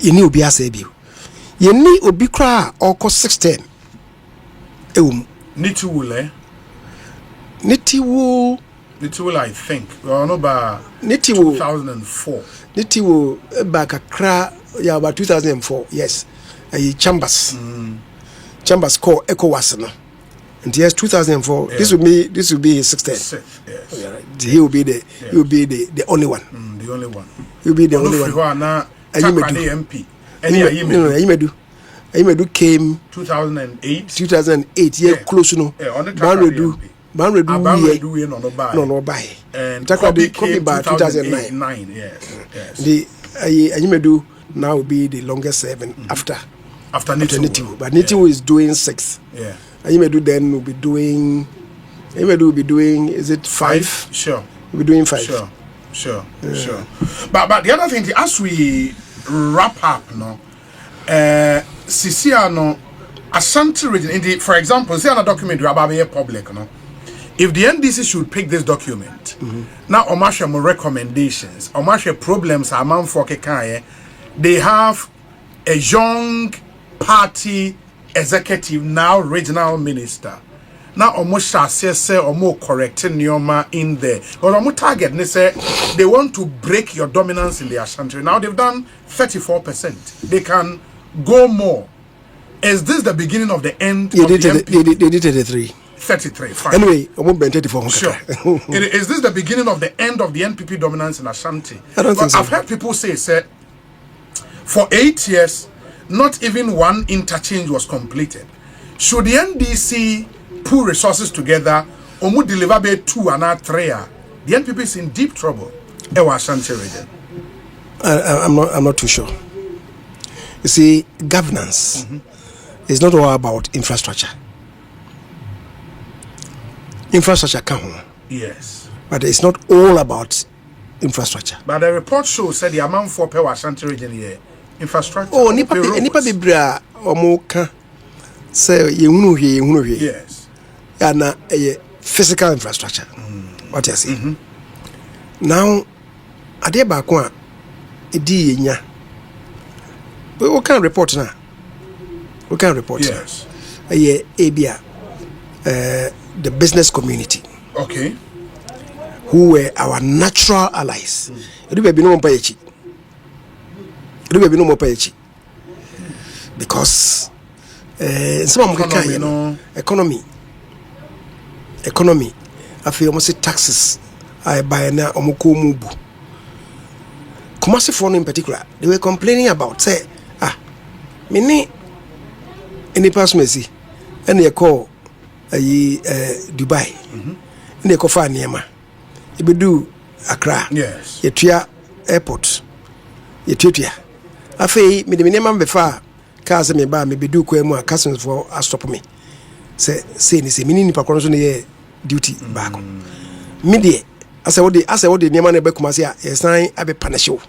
Ye ni obi asa bill. Ye ni obi kra oko 6 term. Nitiwule. Nitiwu I think. Well, no ba 2004. Nitiwu back akra ya about 2004. Yes. Chambers. Chambers call Ekosiisen no. And yes, 2004. Yeah. This will be his 6th term. Yes. Oh, yeah, right. He will be the the only one. The only one. He will be the only one. MP. Ayimedu came 2008. 2008. Yeah, close no. Banredu no buy. And Kobe came by 2009. Yes. The Ayimedu now will be the longest serving after Nitiwu. But Nitiwu is doing 6th. Yeah. Ayimedu then will be doing. Is it 5? Sure. We'll be doing 5. Sure. But the other thing, as we wrap up, no, Sisiano, Asante region, for example, say on a document you are public, no. If the NDC should pick this document, now Omasha more recommendations, Omasha problems are man for Kekaye, they have a young party executive, now regional minister. Now almost say or more correcting Nyoma in there. But almost target they say they want to break your dominance in the Asante. Now they've done 34%. They can go more. Is this the beginning of the end of the NPP? They did 33. 33, fine. Anyway, I won't be 34. Sure. Is this the beginning of the end of the NPP dominance in Asante? I don't think so. I've heard people say, for 8 years, not even one interchange was completed. Should the NDC pull resources together, or deliver be 2 and 3, the NPP is in deep trouble. Asante region. I'm not too sure. You see, governance is not all about infrastructure. Infrastructure can. Yes. But it's not all about infrastructure. But the report shows that the amount for Asante region here, infrastructure. Oh, nipa bibra omoka say yehunu hwe. Yes. And physical infrastructure. What you say? Now, ade ba ko a edi yenya What can report now? We can report. Yes. ABA, the business community. Okay. Who were our natural allies. It will be no more paychi. It will be no more paychi. Because some economy. I feel almost taxes. I buy now omoko mubu. Kumasi phone in particular, they were complaining about say, mini any person messi, and they call Dubai, and they call Faniema. You do Accra, yes. Yetua airport, Yetua. I feel me the minimum before cars me ba me be do kwemu cousins for a stop me. Say ni say mini pa kono ye duty back. Me as I would the name on a Bekumasi, yes, I be panisho.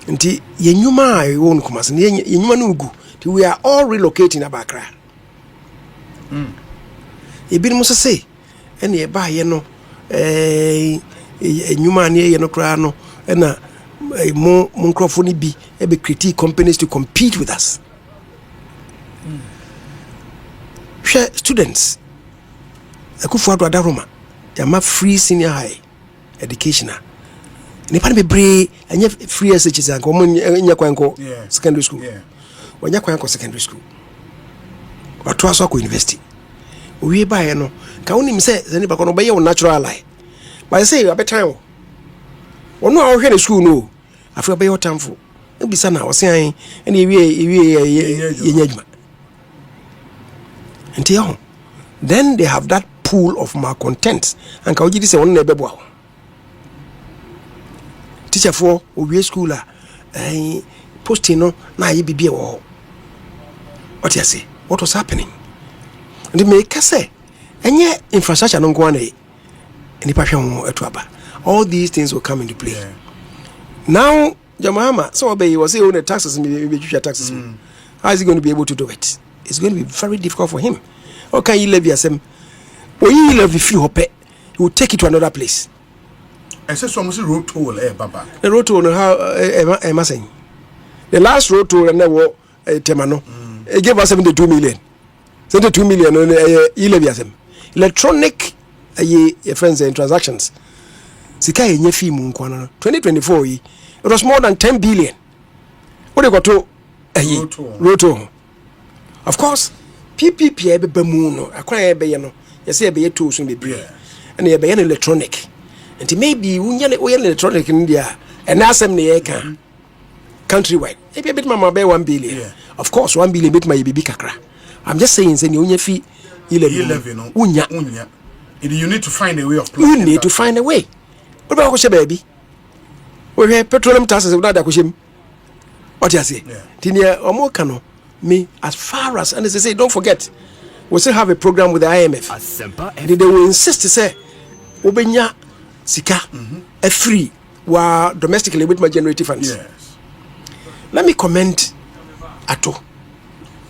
Until Yenuma, I won't come as Yenumanugu, till we are all relocating Abakra. A bit must say, and ye buy a Newman, Yenocrano, and a more Moncrophony be a be critique companies to compete with us. Students, I could forward Daruma. Yama free senior high education. Nipa be brave and free SHS and common Yakwanko secondary school. When Yakwanko secondary school. Or Twasako University. We buy no. Can only say the Nipa obey your natural ally. But I say a better time. Or no, our school no. I feel by your time for. It'll be son. I was saying any engagement. Until then they have that pool of malcontents and can you say one neighbor teacher for we schooler posting no na ye bibia wo what you say what was happening and they make say enye infrastructure no go na e ni pa hwe etuaba all these things will come into play now Jamahama so obey was say on the taxes me taxes how is he going to be able to do it? It's going to be very difficult for him. How can you levy asem? When you love if you hope he will take it to another place. I said so much road toll, Baba. The road toll, how am I saying? The last road toll and there were Temano. It gave us 72 million. 72 million on Eleviasm. Electronic friends and transactions. Sikai Nefi Munkwana 2024. It was more than 10 billion. What do you got to road toll? Of course, PPP Bemuno, acquire Bayano. You say be tools in the brain, and you be an electronic, and maybe we electronic in India, and now some can countrywide. Maybe a bit mama be 1 billion. Of course, 1 billion bit my baby kakra. I'm just saying, say you fee 11. Unya. You need to find a way of playing. You need to find a way. What about Kosha baby? We have petroleum taxes without that Kushim. What you say? Tinia or more cano me as far as and as they say, don't forget. We still have a program with the IMF. They will insist to say, Obenya Sika, a free, while domestically with my generative funds. Yes. Let me comment Ato.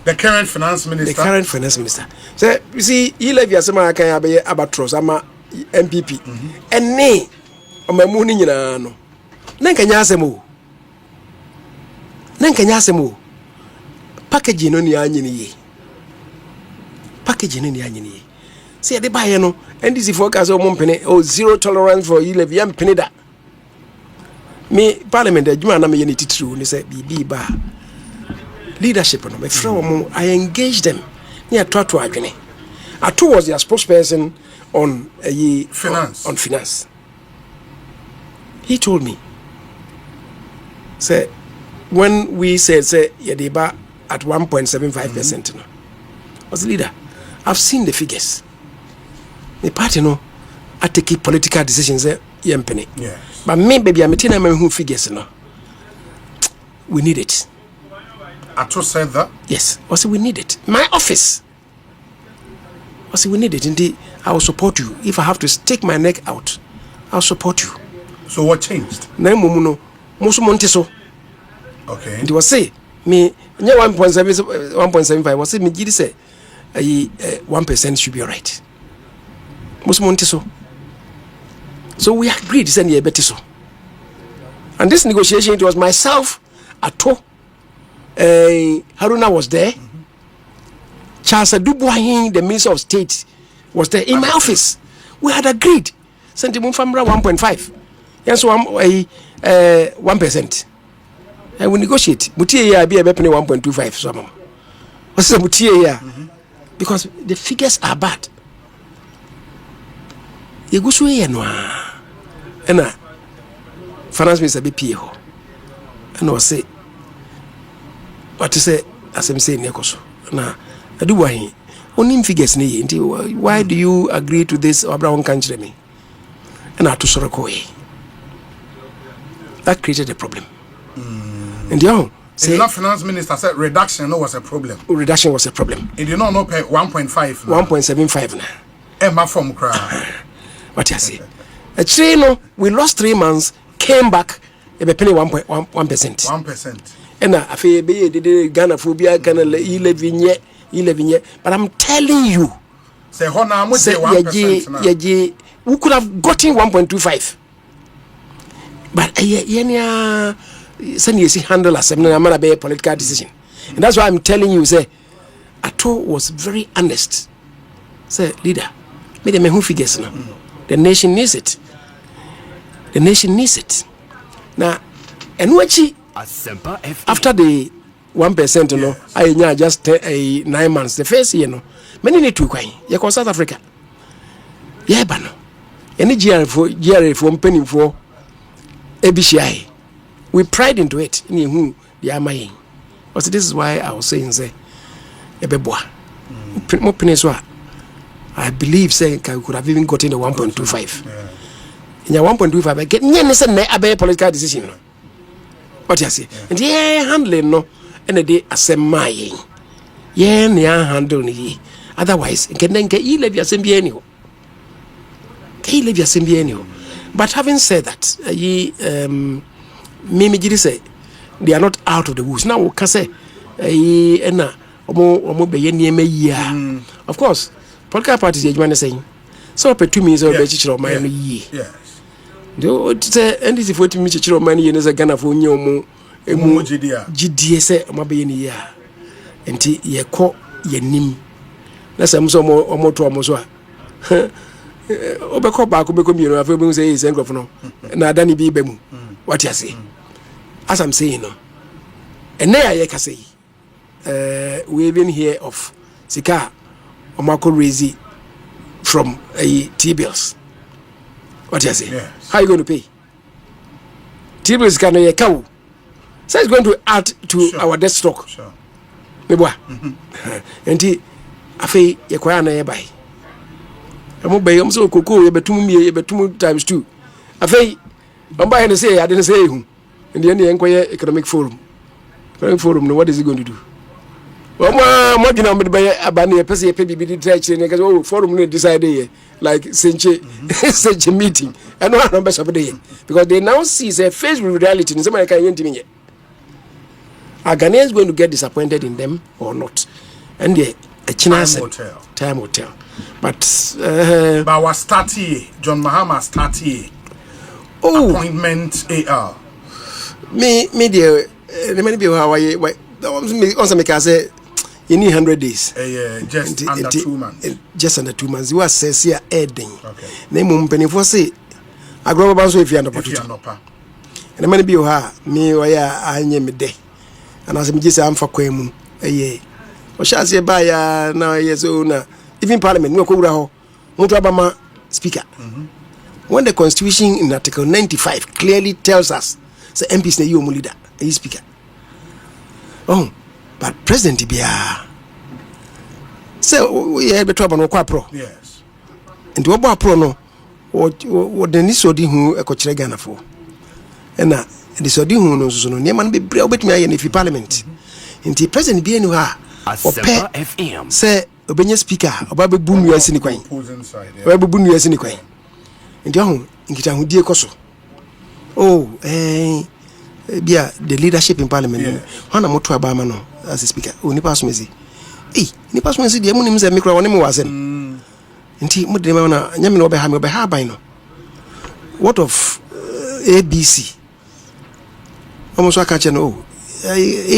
The current finance minister. So, you see, he left Yasama Kayabe Abatros, ama MPP. And nay, on my mooning in a no. Nankanyasemo. Packaging on the onion. Packaging in the onion. See, they buy no, and this is focus on 1 penny or zero tolerance for you, young penny that. Me, Parliament, the Juma, I'm unity true, and they say, be bar. Leadership on my friend, I engaged them near Tratu Agony. Atu was their spokesperson on finance. On finance. He told me, say, when we said, say, Yadiba at 1.75%, no, was the leader. I've seen the figures. The party, no, I take political decisions, penny. Yes. But me, baby, I'm telling you who figures, no. We need it. Ato said that? Yes. I said, we need it. My office. I said, we need it. Indeed, I will support you. If I have to stick my neck out, I'll support you. So what changed? No, Musu okay. And he was say, me, 1.75, was say, me, did say, 1% should be all right. Musu So we agreed to send you a better so. And this negotiation, it was myself, Ato, Haruna was there. Charles Adubuahin, the Minister of State, was there in my office. We had agreed. Sentiment from 1.5. Yes, 1%. And we negotiate. Mutia be a bepenny 1.25. Some. What's the Mutia? Because the figures are bad. You go so here no. And finance minister be PO. And I say what to say as I'm saying Nekoso. Na Adubuahin. Only figures ni. Why do you agree to this? Abraham can't tell me. And I to Sorokoi. That created a problem. And the finance minister said reduction was a problem. Reduction was a problem. And you don't know pay 1.5. 1.75 now. Emma from cry. What you say? A train, we lost 3 months, came back, a penny 1%. 1%. And I feel be Ghana phobia, Ghana 11 yet. But I'm telling you, say, 1%. We could have gotten 1.25. But send you see handle as a political decision. And that's why I'm telling you, say, Ato was very honest. Say, leader, made them who figures now. The nation needs it. The nation needs it. Now, and what after the 1%, you know, I just 9 months. The first year, no, many need to quay. You call South Africa. Yeah, but no. Any GRA for penny for ABCI. We pride into it. Who the Amay. But this is why I was saying, say, Ebeboa. More pennies. I believe, say, we could have even gotten the 1.25. In your 1.25, I get a political decision. What you say? And handling no, and a day as a mying. Handle ni. Otherwise, can then get you live your symbianio. But having said that, Mimi say they are not out of the woods. Now, can say, of course, political parties, you saying, so per 2 minutes or better of my year. Yes. And this is 40 minutes of money in a Ghana for Nyomo, GDS, Mabiania, and ye call ye nim. That's a so more to almost. Obeko back obeko mi no afa be say is engrofo no na adani bi bemu what you say as I'm saying no ene ya ka say we even hear of sika omako raise from T-bills. What you say? Yes. How are you going to pay? T-bills can ye cow. So it's going to add to our debt stock. Sure. Meboa. Enti afi ye kwa na ye buy. I'm so cocoa, betum times 2. I say, I'm buying to say, I didn't say who. In the end, the Inquiry Economic Forum. What is he going to do? More than I'm by a banner, a person, a baby, and forum decided like such a meeting. And no numbers of the day. Because they now see a face with reality in some kind of intimate. Are Ghanaians going to get disappointed in them or not? And the time will tell. But our start here, John Mahama start here. Appointment AR. Me dear, the many people how I also make us say you need 100 days. Just under 2 months. Just under 2 months. You are says here adding. Okay. Name penny for say I grow about so if you are not. And the many people me or I name me day. And as I'm just am for Kwemu. Or shall say by now years old. Even Parliament, no Kobraho, Mutabama Speaker. When the Constitution in Article 95 clearly tells us, the MPs na you leader, a Speaker. Oh, but President Ibia. So we have a trouble no pro. Yes. And to about pro no, what the Nisodi who a coach Ghana for. And the Sodi who knows no, Neman be bread with me in if Parliament. And the President Bien who are or FM. Say, Obenya speaker obabe bunu ya sini kwan obabe bunu ya sini kwan ndi ho nkita ho die koso bia the leadership in parliament hana moto abama no as a speaker nipa asomezi nipa asomezi de mu nim se mikro woni mu wase nti mu de na nyame no obe ha ban no what of ABC almost aka che no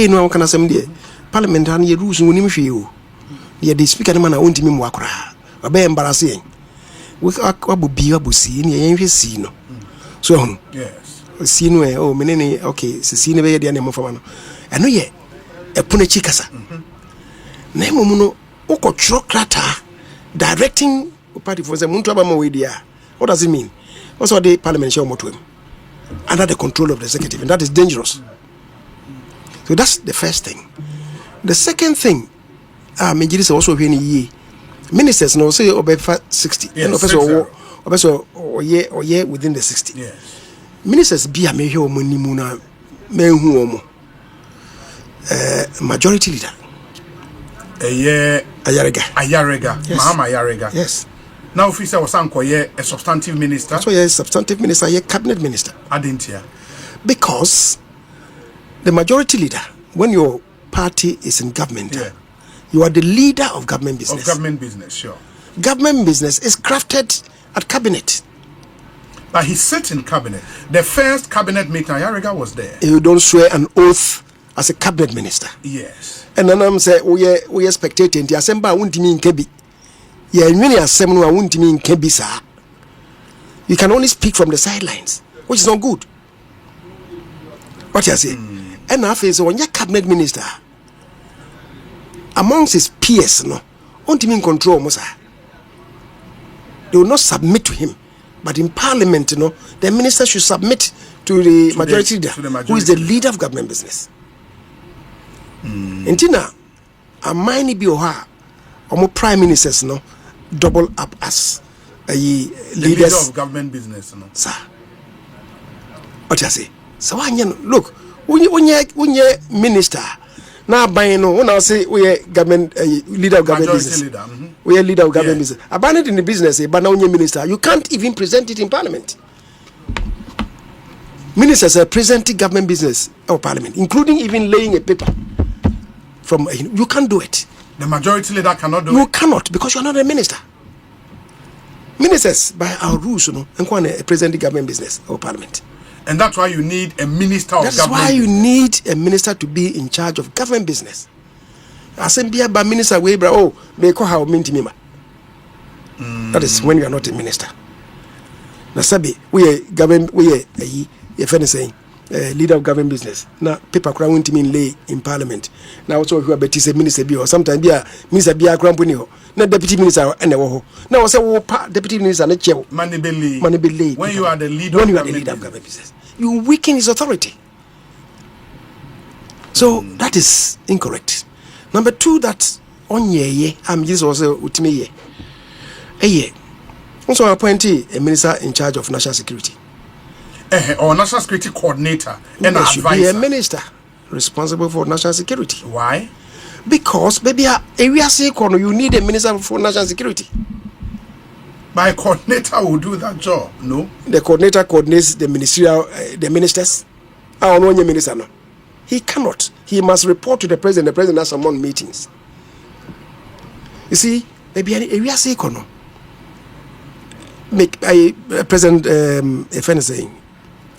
no can assembly parliament and ye rules when you ye the speaker man won't me mwakra obe embarrassing we abubi abusi ni ye see no so yes see no oh menene okay see ne be de na mfama no eno ye epono chikasa na emu no ukotro krata directing party for the muntu aba we dia. What does it mean? Also the parliament share moto under the control of the executive, and that is dangerous. So that's the first thing. The second thing, Majlis also when ye ministers no say over 60 yes, and also or year within the 60. Yes. Ministers be a mehe omo ni mu na menhu omo majority leader Ayarega yes. Mahama Ayarega. Yes. Now officer was a substantive minister. So yeah, substantive minister, yeah, cabinet minister. I didn't hear. Because the majority leader, when your party is in government, you are the leader of government business. Of government business, sure. Government business is crafted at cabinet. But he sat in cabinet. The first cabinet meeting, Ayarega was there. You don't swear an oath as a cabinet minister. Yes. And then I'm saying, we are spectating. The assembly won't mean kebi. Yeah, really assembly won't mean kebi, sir. You can only speak from the sidelines, which is not good. What you say? And after so when you're cabinet minister, amongst his peers, no, won't mean control, Musa. They will not submit to him. But in parliament, you know, the minister should submit to the majority leader, who is the leader of government business. Intina, a mine be oha, or prime ministers, no, double up as a leader of government business, no. Sir, what you say? So look, when you minister, now by no, when I say we are government leader of government business, leader, we are leader of government business. Abandoned in the business, but now when you minister, you can't even present it in parliament. Ministers are presenting government business or parliament, including even laying a paper. From you can't do it. The majority leader cannot do it. You cannot because you are not a minister. Ministers, by our rules, you know, and present the government business or parliament. And that's why you need a minister of government. That's why you need a minister to be in charge of government business. Asembia ba minister Webra, oh, they call how minti mima. That is when you are not a minister. Nasabi, we are government, we are a saying. Leader of government business. Now, paper crown won't mean lay in parliament. Now, also, who are better say minister be or sometimes be a minister be a crown punio. Not deputy minister and a woho. Now, also, deputy minister and a chair. Money be lay. When you are the leader of government business, you weaken his authority. So, that is incorrect. Number two, that on ye, I'm just also with me. Also, appointee a minister in charge of national security. Or national security coordinator and there should be a minister responsible for national security. Why? Because maybe area say you need a minister for national security. My coordinator will do that job. No, the coordinator coordinates the ministerial, the ministers. I don't know any minister. No, he cannot. He must report to the president. The president has some meetings. You see, maybe area say make President Afenyo saying.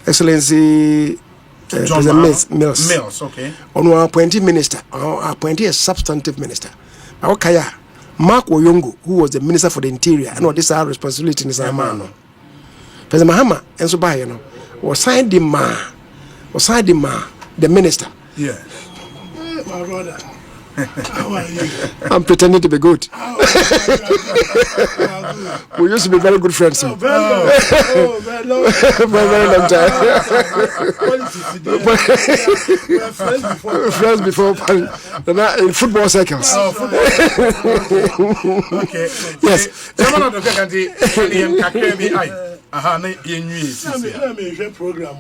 Excellency President Mills, okay. On our appointed minister, appointed a substantive minister. Our Kaya, Mark Oyongo, who was the minister for the interior, and what this our responsibility in this man. President Mahama, and so by was signed the minister. Yeah. My brother. How are you? I'm pretending to be good. We used to be very good friends. Very long time. We are friends before in football circles. Okay. Yes.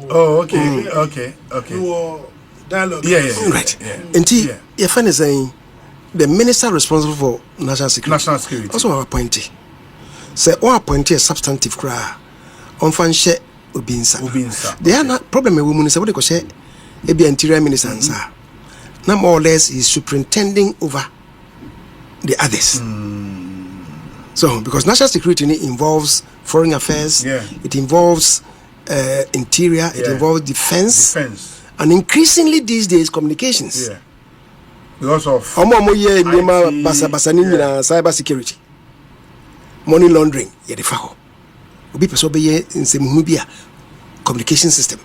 Oh, okay. Dialogue. Yeah. Right. And Afenyo is saying the minister responsible for national security. Also our appointee. Say or appointee a substantive cry on fanche Obinsa. They are not problem with women say what they call say be interior minister answer. Now more or less is superintending over the others. So because national security involves foreign affairs, it involves interior, it involves defense. And increasingly these days, communications. Yeah. Because of cyber security, money laundering, communication system.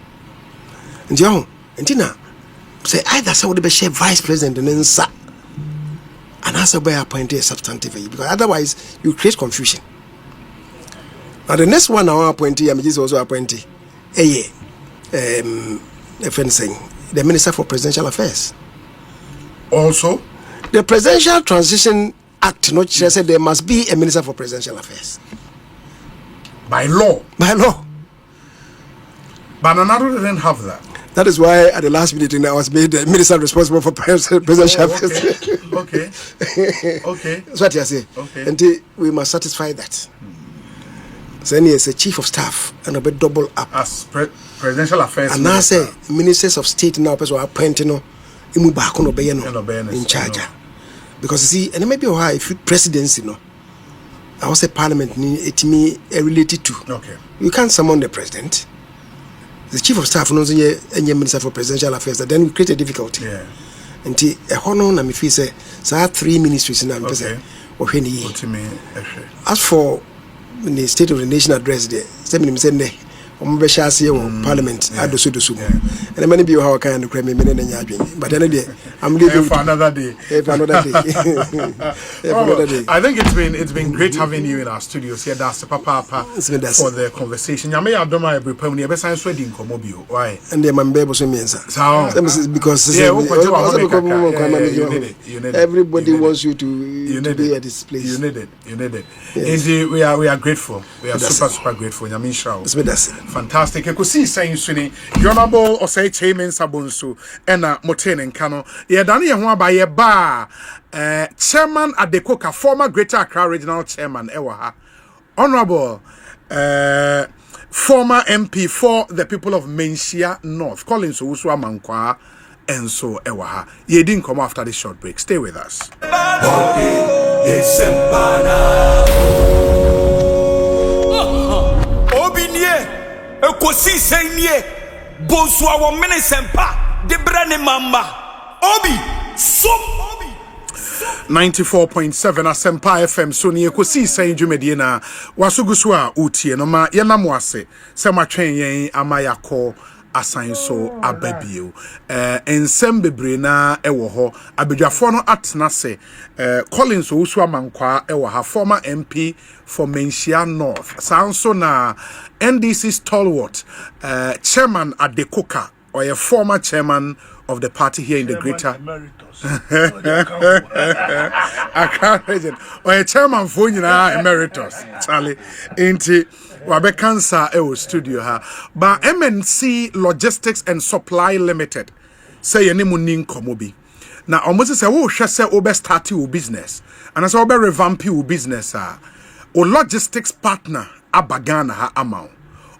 And say either so would be share vice president and then sir. And also by appointed substantively, because otherwise you create confusion. Now the next one our appointee, I'm just also appointee. The Minister for Presidential Affairs. Also, the Presidential Transition Act not just said there must be a Minister for Presidential Affairs. By law. By law. But another didn't have that. That is why at the last meeting I was made the minister responsible for presidential affairs. Okay. That's what I say. Okay. And we must satisfy that. So he is a chief of staff and a bit double up. As presidential affairs. And now say ministers of state now person are appointing in charge. Because you see, and maybe if presidency I was a parliament it me related to. Okay. You can't summon the president. The chief of staff knows any minister for presidential affairs, then we create a difficulty. Yeah. And a honor na me feel say so 3 ministries in Okay. As for the State of the Nation address there, say Parliament do so. And many people how can but then I'm leaving for another day. For another day. I think it's been great having you in our studios here. That's Papa for the conversation. You may have done my permanent best science wedding comobio. Why? And the man baby so because everybody wants you to be at this place. You need it. Yes. We are grateful. We are super grateful. Fantastic. Ekosiisen suni Honorable Osei Kyei-Mensah-Bonsu ena Motene Nkano. Ye dani ye ho aba ye ba chairman Adekoka, former Greater Accra Regional Chairman ewa ha. Honorable former MP for the people of Menchia North, Collins Owusu Amankwa enso ewa ha. Ye din come after this short break. Stay with us. Ekosiisen nie Bonsu awo menesempa de brane mamba obi som 94.7 Asempa FM so ni Ekosiisen dwumedie na wasugusu a utie no ma ye nam wase se matwen yen amayako asan so ababio ensem bebre na ewo ho abedwafo no atena se Collins Owusu Amankwa ewo ha, former MP for Menchia North, sanso na NDC stalwart chairman Adekoka, or a former chairman of the party here in the Greater Accra region, or a chairman for emeritus Charlie inti wabe cancer studio ha ba MNC Logistics and Supply Limited say ye nemu nin komobi na almost say wo hwe say obe start your business and say obe revamp your business o logistics partner abagana ha amount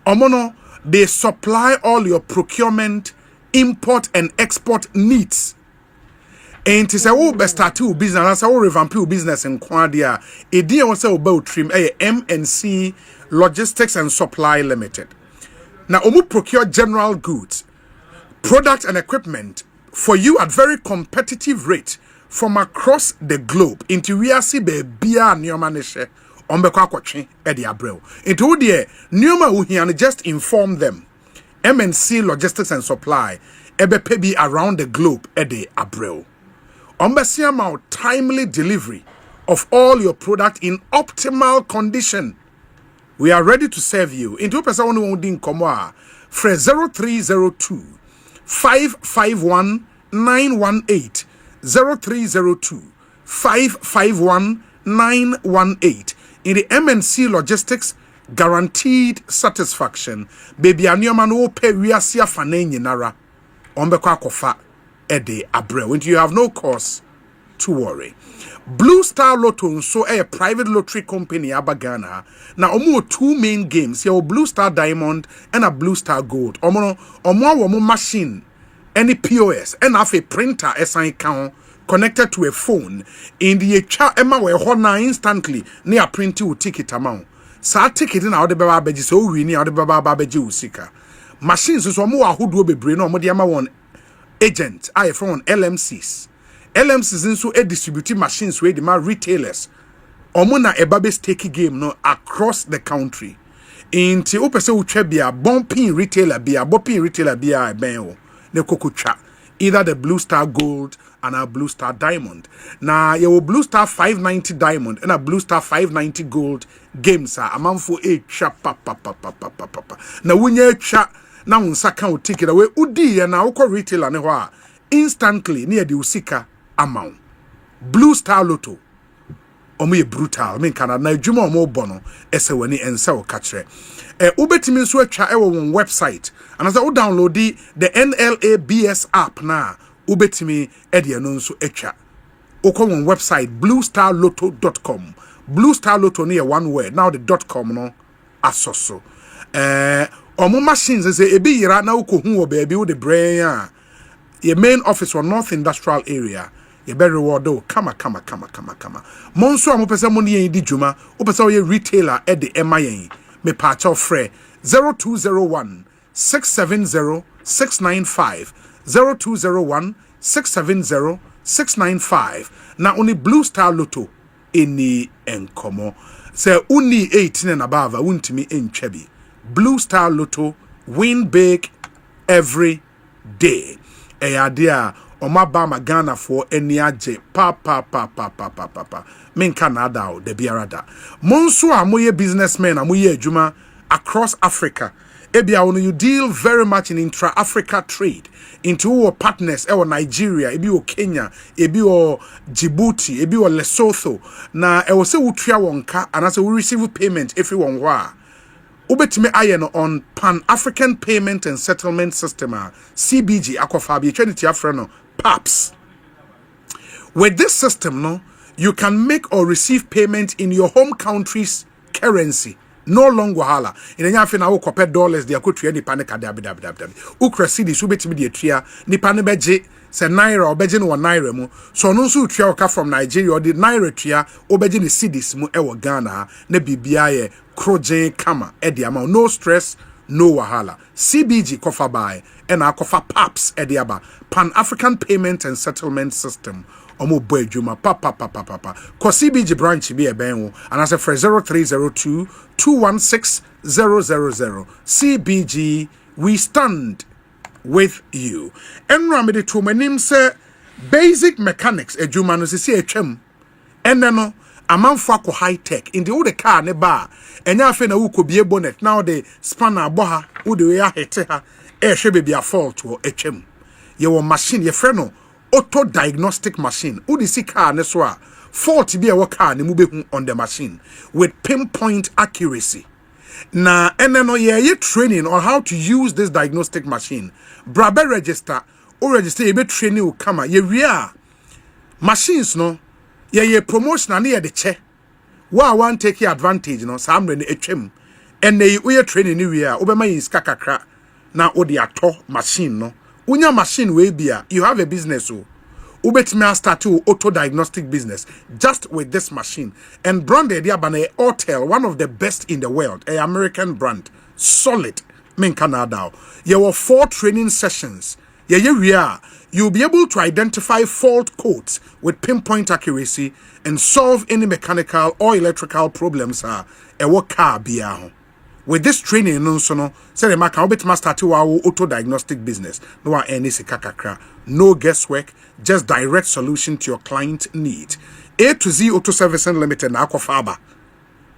omono they supply all your procurement, import and export needs. And to say oh best start your business and say oh revamp your business in Kwadia e dia won say about trim MNC Logistics and Supply Limited. Now omu procure general goods, products and equipment for you at very competitive rate from across the globe into we see be bia nyoma ne hye ombekwa kwotwe e de abrel into wo de nyoma wo hia just inform them. MNC Logistics and Supply ebepe bi around the globe e de abrel ombesiama timely delivery of all your product in optimal condition. We are ready to serve you. Into person one din komo a fre 0302 551 918 0302 551 918. In the MNC Logistics, guaranteed satisfaction. Baby anyoma no pay wiasia fane nyinara. Ombekwa kofa ede abrel. And you have no cause to worry. Blue Star Lotto so a private lottery company abagana. Now omo 2 main games. Here Blue Star Diamond and a Blue Star Gold. Omo machine, any POS, and have a printer SI count connected to a phone. In the Emma we hona instantly near printing with ticket amount. Sa ticket in out the baba beji so we near the baba beji usika. Machines so omo ahudu be brain no mo de ama won agent I from LMCs nso distribute machines wey the ma retailers omuna ebabe stake game no across the country inti opese utwa bia bumping retailer bia bopin retailer bia ben wo ne kokotwa either the Blue Star Gold and a Blue Star Diamond. Na your Blue Star 590 Diamond and a Blue Star 590 Gold games are amanfo e twa pa. Na wunye twa na unsa kan ticket away udi ya na ukọ retailer ne ho a instantly near the usika amount. Blue Star Lotto omo brutal men kana na adwuma omo bono ese wani ensa o kachre ubetimi nso atwa ewo won website and as I download the NLABS app na ubetimi ede no nso atwa ukọ won website bluestarlotto.com. Blue Star Lotto near one word now the .com no asoso omo machines say ebi yira na ukọ hu oba ebi wo the brain a your main office or North Industrial Area you better reward do kama monso am pese mo ne di djuma o pese o ye retailer e de emayen me patch of free 0201 670 695 0201 670 695 na only Blue Star Lotto eni enkomo say uni 18 and above wuntimi entwabi Blue Star Lotto win big every day idea Omaba Magana for any aje pa men Canada o de biarada monso amoye businessmen amoye adwuma across Africa ebia when you deal very much in intra-Africa trade into our partners ewo Nigeria ebi o Kenya ebi o Djibouti ebi o Lesotho na ewo se wutua wonka anase we receive payment every one wa ubetime aye no on Pan-African Payment and Settlement System CBG akofa bi twenty afra no PAPS. With this system, no, you can make or receive payment in your home country's currency. No longer wahala. In any after now, $1 dollars they are going to panic at Ukra cedis ubetimi de tria ni panebeje se naira obeje no naira mu so no so tria oka from Nigeria or the naira tria obeje ni cedis mu ewo Ghana na bibia ye kroje kama e de amount no stress no wahala. CBG kofa by and akofa PAPS ediaba Pan-African Payment and Settlement System omo boy juma pa ko CBG branch bi e ben and as a 0302 216 000 CBG we stand with you enra me de to manim say basic mechanics ejuma no se etwam enne no amanfo akọ high tech in the old car ne ba enya afa na wuko bie bonnet now the spanner aboha wo de we ahete ha hwe be bia fault wo etwam ye wo machine ye frɛ no auto diagnostic machine wo de si car ne so a fault bi e wo car ne mu behu on the machine with pinpoint accuracy na ene no ye training on how to use this diagnostic machine brabe register o register ye be training o kama ye wie a machines no ye promotion na ye de che wa wan take advantage no samre ne etwam ene ye training ni wie a obema yin ska kakra na odi ato machine no unya machine we bia you have a business o ubetime start to auto diagnostic business just with this machine and branded yabana Hotel one of the best in the world a American brand solid men Canada there were 4 training sessions you'll be able to identify fault codes with pinpoint accuracy and solve any mechanical or electrical problems a work car bia with this training no say the maka obetma start our auto diagnostic business no one any kakakra no guesswork just direct solution to your client need A to Z Auto Servicing Limited na akofaba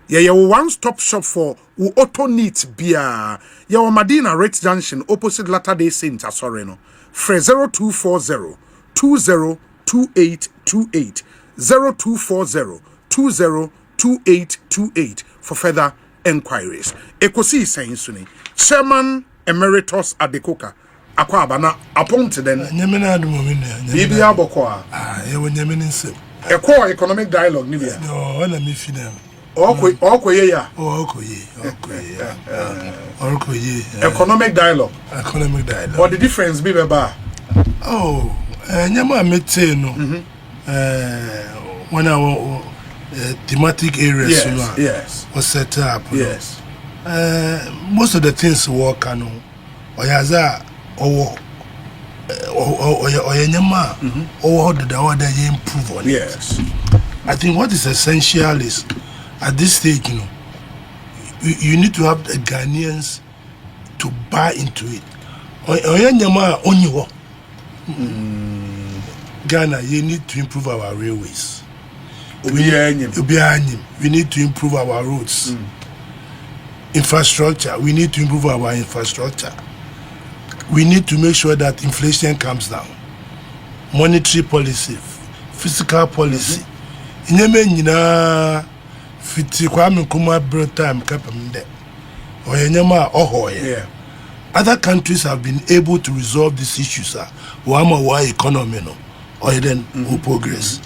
ye one stop shop for auto needs bia ye Madina Rate Junction opposite Latter Day Saint asore no 0240 202828 0240 202828 for further enquiries. Ekosiisen suni Chairman Emeritus Adekoka akwa abana appointed then nyamena adumomina bibia abokwa ye wonyamena nsem ekọ economic dialogue ni bia no na me fi dem okoye ya okoye economic dialogue what the difference be ba nyama mete no when our thematic areas yes was set up yes most of the things work oyaza owo or nyama or the order you improve on Yes. it. I think what is essential is at this stage, you need to have the Ghanaians to buy into it. Ghana, you need to improve our railways. We need to improve our roads. Infrastructure, we need to improve our infrastructure. We need to make sure that inflation comes down. Monetary policy, fiscal policy. Fiti Kwame Nkrumah brought time kapamde. Yeah. Other countries have been able to resolve these issues. Why economy no, or then progress.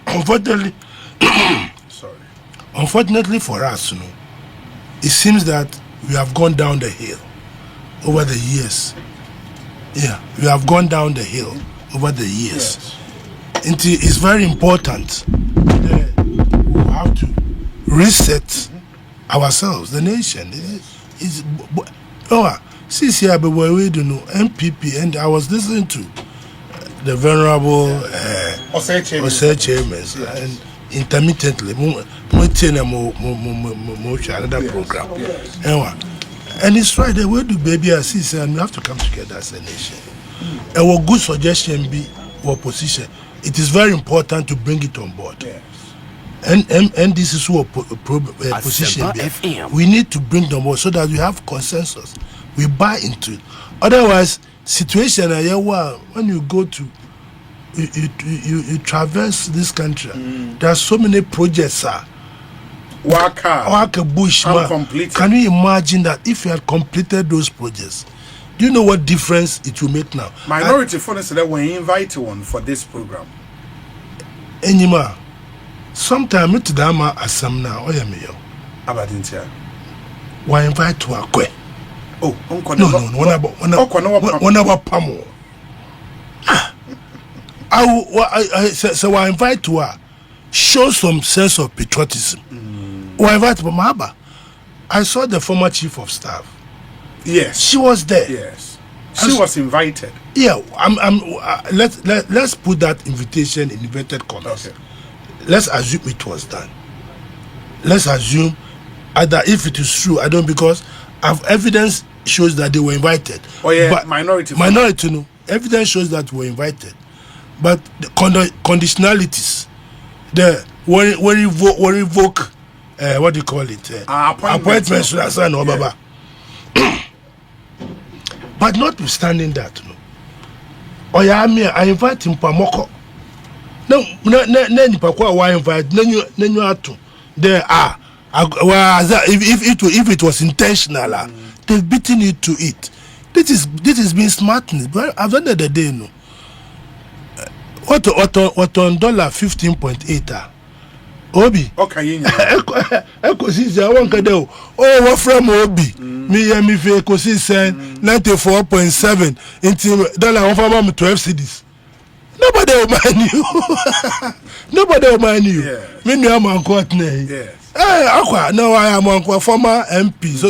Unfortunately, unfortunately for us, it seems that we have gone down the hill over the years. Yeah, we have gone down the hill over the years. Yes. It's very important. We have to reset ourselves, the nation. Since here, but we do know MPP, and I was listening to the venerable Osei Kyei-Mensah, and intermittently, another program. And it's right, the way do baby I see, and we have to come together as a nation. And what good suggestion be our position? It is very important to bring it on board. Yes. And this is what position be. We need to bring them on so that we have consensus. We buy into it. Otherwise, situation when you go to you traverse this country, there are so many projects. Waka Bush, can you imagine that if you had completed those projects? Do you know what difference it will make now? Minority foreigners that were invited one for this program. Enima, sometime to Dama Assam now, or Yamayo. Abadintia. Why invite to a que? Oh, no, one about Pamo. So I invite to her, show some sense of patriotism. Why invite to Mahaba? I saw the former chief of staff. Yes, she was there. Yes, she was invited. Yeah, let's put that invitation in inverted commas. Okay. Let's assume it was done. Let's assume either if it is true, I don't, because evidence shows that they were invited. Oh yeah, but minority. No. Evidence shows that we were invited, but the conditionalities, the when revoke, what do you call it? Appointments. Yeah. But notwithstanding that, I invite him Pamoko. No, I invite there are. If it was intentional, they've beaten it to it. This is being smartened. But at the end of the day, no. What on $15.8? Obi. Okay, Ekosiisen, I want to do. Oh, what from Obi? Me for Ekosiisen 94.7 into $1 12 cedis. Nobody will mind you. Nobody will mind you. Yes. Me no am unquote name. Yes. No, I am unquote former MP. So.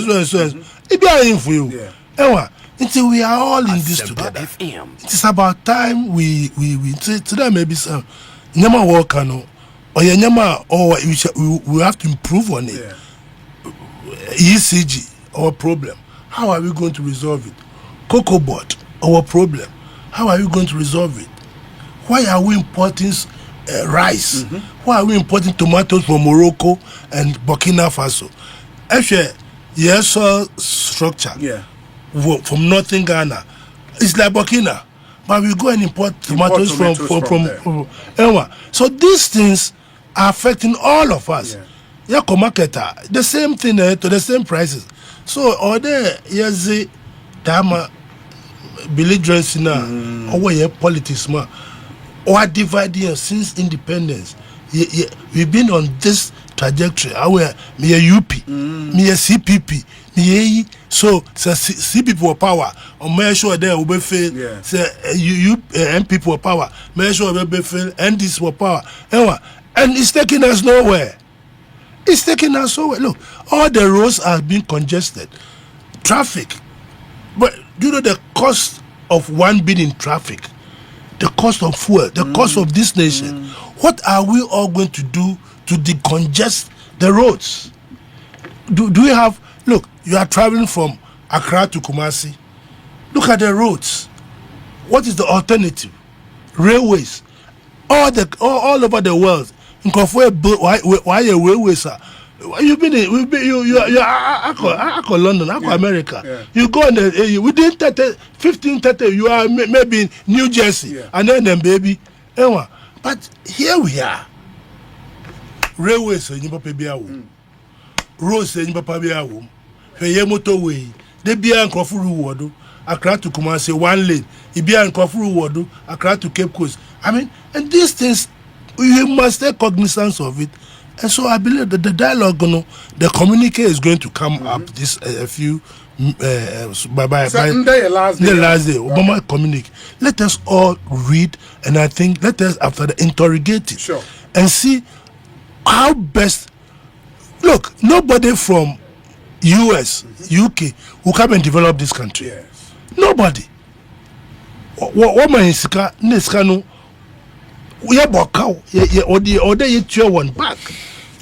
It be a for you. Yeah. Until we are all in this together. It is about time we today maybe some nyama work no. Or nyama or we have to improve on it. Yeah. ECG, our problem. How are we going to resolve it? Cocoa board, our problem. How are we going to resolve it? Why are we importing rice? Why are we importing tomatoes from Morocco and Burkina Faso? Actually, yes, structure. Yeah. From northern Ghana, it's like Burkina, but we go and import tomatoes from so these things are affecting all of us. Yeah, marketer, the same thing to the same prices. So all there, yes, the dama belligerence now, or yeah, politics ma, or dividing since independence. We've been on this trajectory. Where me a UP, me a CPP, me a so CPP for power. Or make sure there will be fail. Yeah. Say MP for power. Make sure will be fail. And this for power. And it's taking us nowhere. It's taking us nowhere. Look, all the roads are being congested. Traffic. But do you know the cost of one being in traffic, the cost of fuel, the cost of this nation. What are we all going to do to decongest the roads? Do we have, look, you are traveling from Accra to Kumasi. Look at the roads. What is the alternative? Railways. All over the world. Why railways are? You are London, America. You go in within 15-30, you are maybe in New Jersey, and then baby. But here we are. Railways in Papa roads in Papa Biawu. Motorway. They be an Kofuru Wadu. Accra to Kumasi, one lane. It be an Kofuru Wadu. Accra to Cape Coast. I mean, and these things, we must take cognizance of it. And so I believe that the dialogue, the communique is going to come up this a few by the last day. Obama communique. Let us all read, and I think let us after the interrogate it and see how best. Look, nobody from US, UK will come and develop this country. Yes. Nobody. What my no. We are bokaw or the year one back.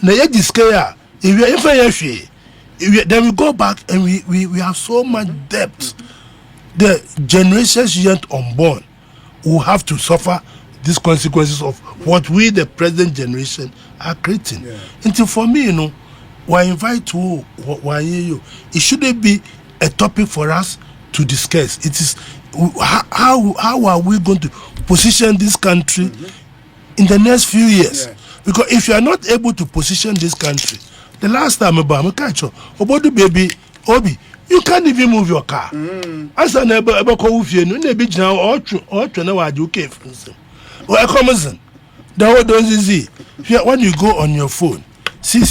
Now you discare if then we go back and we have so much debt. The generations yet unborn will have to suffer these consequences of what we the present generation are creating. Until for me, why invite you? It shouldn't be a topic for us to discuss. It is how are we going to position this country in the next few years? Because if you are not able to position this country, the last time about baby Obi, you can't even move your car. As an ever call with you, no be now or you came from some. Well, Ekosiisen, the whole don't see. When you go on your phone, see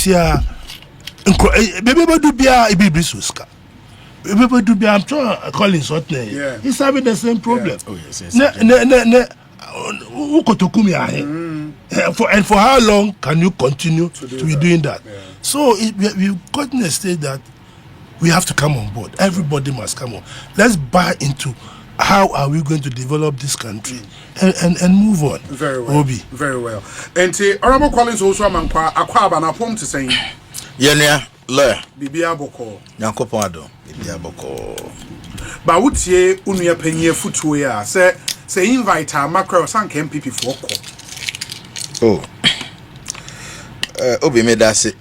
baby do be a baby suska. Baby do be I'm calling something. He's having the same problem. Oh yes. And for how long can you continue to be doing that? So we've gotten a state that we have to come on board. Everybody must come on. Let's buy into how are we going to develop this country and move on. Very well. Obi. Very well. And Honorable Collins also amankwa akwaba na pom to say Yenya lawyer Bibia Boko. Yankopon ado Bibia Boko. Ba wutie unua panyie futuo ya say invite our macro sanke MPP for ko. Oh. Obi me da se.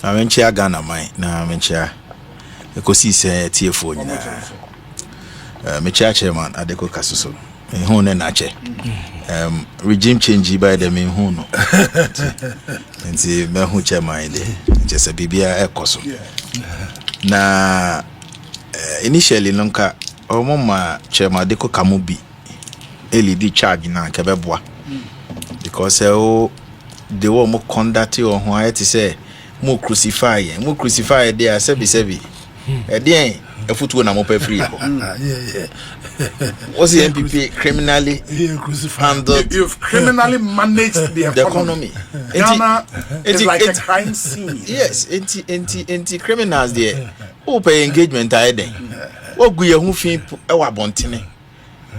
Amenchia Ghana mai na amenchia Ekosiisen TFO nyina. Me chairman Adeko Kasuso. Hu ne na che. Regime change by the me hu no. Nti me hu chairman de. Just bibia ekoso. Na initially nonka omoma chairman Adeko Kamubi elidi charge na kebeboa. Because they were more conduct or who I to say more crucify there sebi then a foot when I'm up free. Was the MPP criminally handled? You've criminally managed the economy. Ghana is like a crime scene. Yes, anti criminals there. Open engagement I then. What go you who feel our bontine?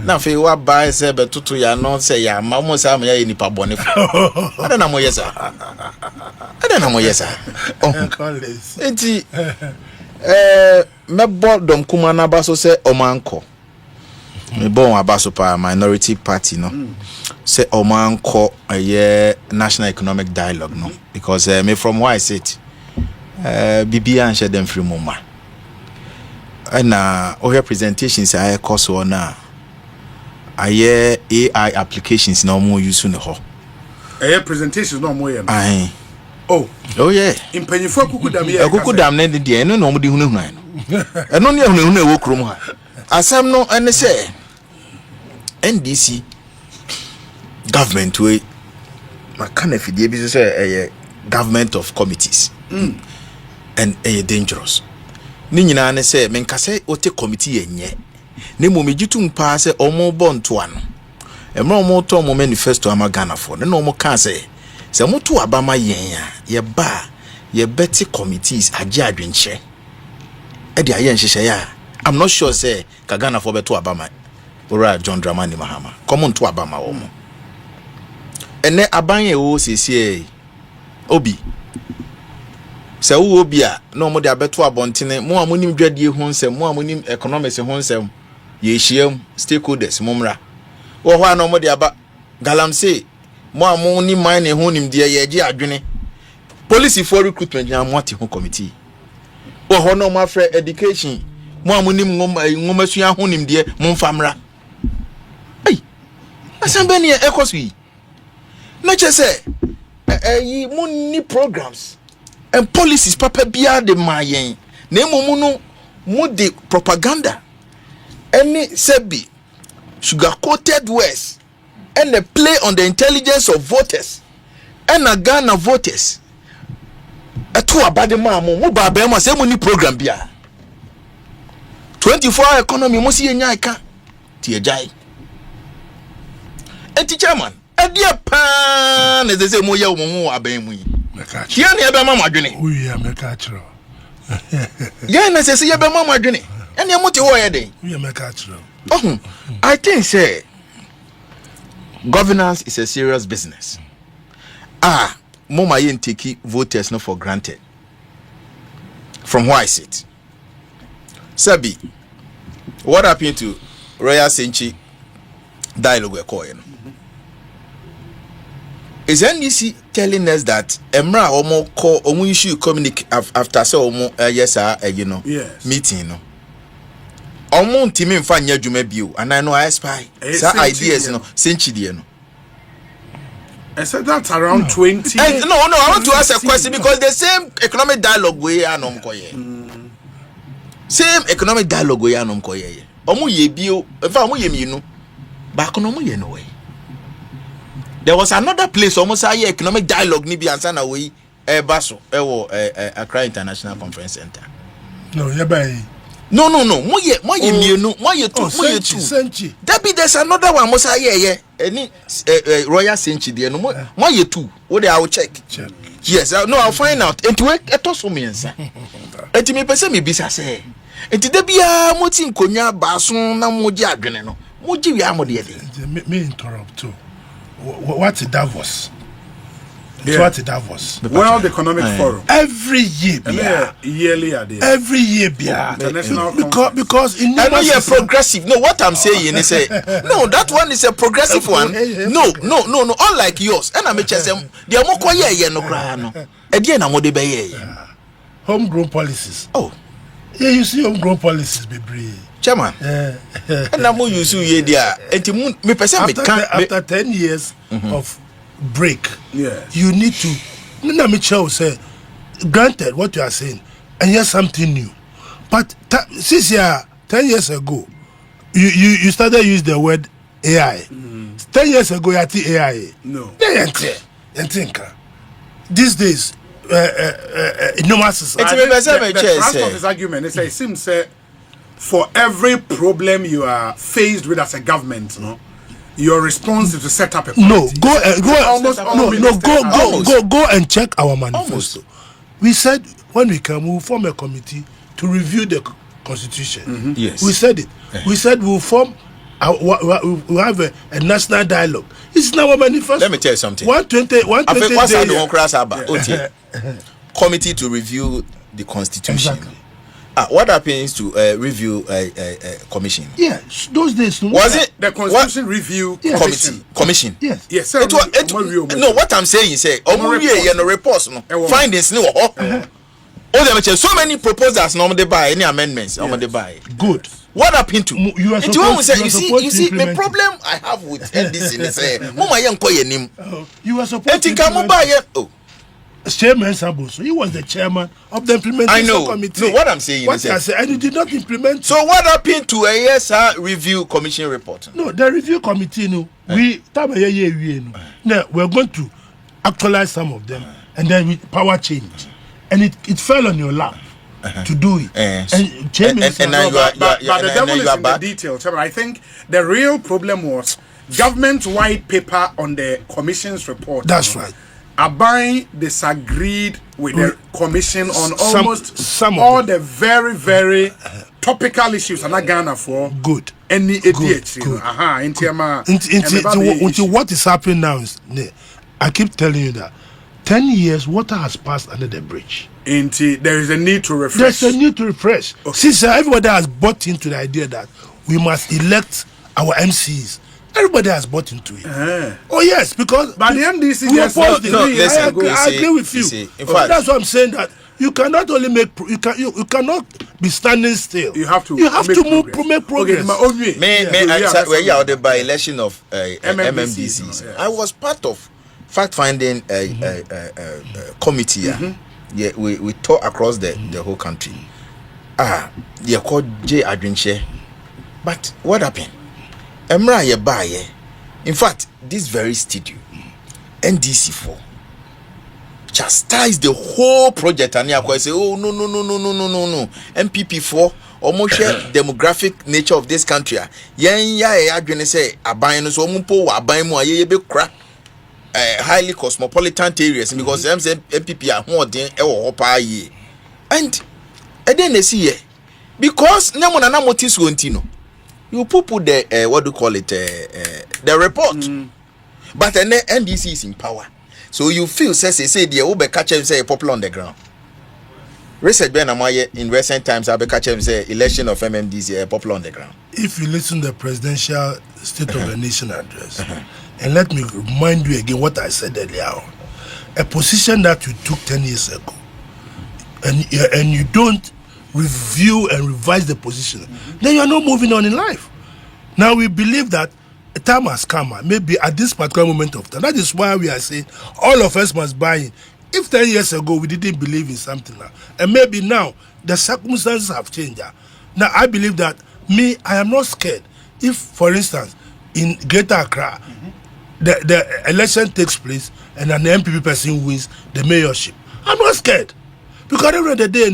Na fe wa buy say betutu ya no say ya mamo say am ya ni pa bone fo ada na mo yesa enti me boredom kuma na baso say omanko me bon abaso pa minority party no say omanko national economic dialogue no because me from why I said bibia and share them free mama na o presentations I course on na AI applications no more use no ho. Presentations no more. Aye. Oh yeah. In Penifo Kukudam ya. Kukudam ne de no no de hunu hunu. E no ne hunu e wo krom ha. Asem no ene say NDC government we makana fidie bi say government of committees. And dangerous. Ni nyina ne say menka say o te committee yenye. Ne mo mejitu mpa se omo bonto ano emra omo to omo manifesto ama Ghana for ne no omo kan se moto abama yen ya ye ba ye beti committees age adwenche e de aye nhehye ya I'm not sure say ka Ghana for beto abama ora John Dramani Mahama common to abama wo mo ene abanye wo siesie obi se wo obi a no mo de abeto abontene mo amonim dwadie ho nsem mo amonim economics ho nsem ye hiem stakeholders momra wo ho ana mo de aba galamsey mo amonim mine ho nim de ye gi adwene policy for recruitment ya mo ate ho committee wo ho no mo afre education mo amonim ngomasua ho nim de mo mfamra ai asambe ne ekosu no che say yi mo ni programs and policies papa bia de mayen na emu no mo de propaganda any sebi sugar coated words and the play on the intelligence of voters and a Ghana voters eto abade ma mo ba ba ma say mo ni program bia 24-hour economy mo si enya ika ti ejai enti chairman adia pa na ze mo ya mo ho aban mu yi kia na ebe ma adwene uya meka chiro ya na se ebe ma adwene ene mo te wo ye den uya meka chiro I think say governance is a serious business. Moma yen take voters no for granted. From where I sit. Sabi, what happened to Royal Senchi dialogue we're calling? Is NDC telling us that Emra Omo call Omo issue communicate after so Omo yes. meeting no? Omo ntimi mfa nya dwuma bio and I know I spy sa ideas no Senchi die no. I said that's around 20. No, I want to ask a question because the same economic dialogue we anom koye. Same economic dialogue we anom koye. Omo ye bio, mfa omo ye mienu. Ba kono omo ye no way. There was another place almost a economic dialogue ni bi ansa na we baso Accra International Conference Center. No, yeah by No. Mo ye mienu, mo ye two. Senchi. There's another one mo say any Royal Senchi there no mo ye two. What I will check. Yes, I'll find out. And to eto so me nsa. Enti me pese me bisa say. Enti da bia mo ti nkonya baaso na mo gi adwene no. Mo gi wi amode de. Me interrupt too. What's Davos? Yeah. What's Davos? World Economic Forum. Every year, yearly are there. Every year, International because in I know you're progressive. No, what I'm saying is no, that one is a progressive one. No. Unlike yours. And I'm just saying, they are more quiet. No, again, I'm more homegrown policies. Oh, yeah, you see homegrown policies, baby. Chairman, and I'm more used to ye there. After 10 years of break, yes, you need to. Nina Mitchell say, granted what you are saying, and here's something new. But since 10 years ago, you started use the word AI. 10 years ago, you had AI. No. These days, normal society. The thrust of his argument is it seems for every problem you are faced with as a government, no, your response is to set up a committee. Go and check our manifesto. We said when we can, we'll form a committee to review the constitution. Yes, we said it. We said we'll form. We'll have a national dialogue. It's in our manifesto. Let me tell you something. 120 committee to review the constitution. Exactly. What happens to review commission? Yeah, those days. Was it the constitution review commission? Yes. Yes. No, what I'm saying is, reports, findings, so many proposals, no they buy any amendments, no they buy. Good. What happened to you? Are supposed, you see, the problem I have with NDC is, you are supposed to. Kyei-Mensah-Bonsu, he was the chairman of the implementation committee. No, what I'm saying is, and he did not implement. So what happened to a ASR review commission report? No, the review committee, no, we're going to actualize some of them, and then with power change, and it fell on your lap to do it. But the devil is in the details. I think the real problem was government white paper on the commission's report. That's right. Abai disagreed with the commission on almost all the very, very topical issues and Ghana for good. Any idiot. Good. Into what is happening now is, I keep telling you that 10 years water has passed under the bridge. There is a need to refresh. There's a need to refresh. Okay. Since everybody has bought into the idea that we must elect our MCs. Everybody has bought into it. Oh yes, because but the MDC I agree with you. In fact, that's what I'm saying, that you cannot only make you cannot be standing still. You have to make progress. Okay, may I by election of MMDCs. Yeah. I was part of fact-finding committee. Yeah, we talk across the whole country. They called J. Adrinche. But what happened? Emra ye buy. In fact, this very studio, NDC4, chastised the whole project, and I say, oh no, MPP4 almost demographic nature of this country. Adwene say aban so mumpo aban mu ayebe kra highly cosmopolitan areas because them say MPP are hoden e wo pa ye. And then they see because nyamona na motis wontino. You put the what do you call it the report, but then NDC is in power, so you feel say the Uber catch him say popular on the ground. Research Ben Amaye in recent times I be catch him say election of MMDC popular on the ground. If you listen to the presidential State of the Nation address, and let me remind you again what I said earlier on, a position that you took 10 years ago, and you don't review and revise the position, then you are not moving on in life. Now we believe that a time has come, maybe at this particular moment of time. That is why we are saying all of us must buy in. If 10 years ago we didn't believe in something now, and maybe now the circumstances have changed. Now I believe that I am not scared. If, for instance, in Greater Accra, the election takes place and an MPP person wins the mayorship, I'm not scared, because at the end of the day,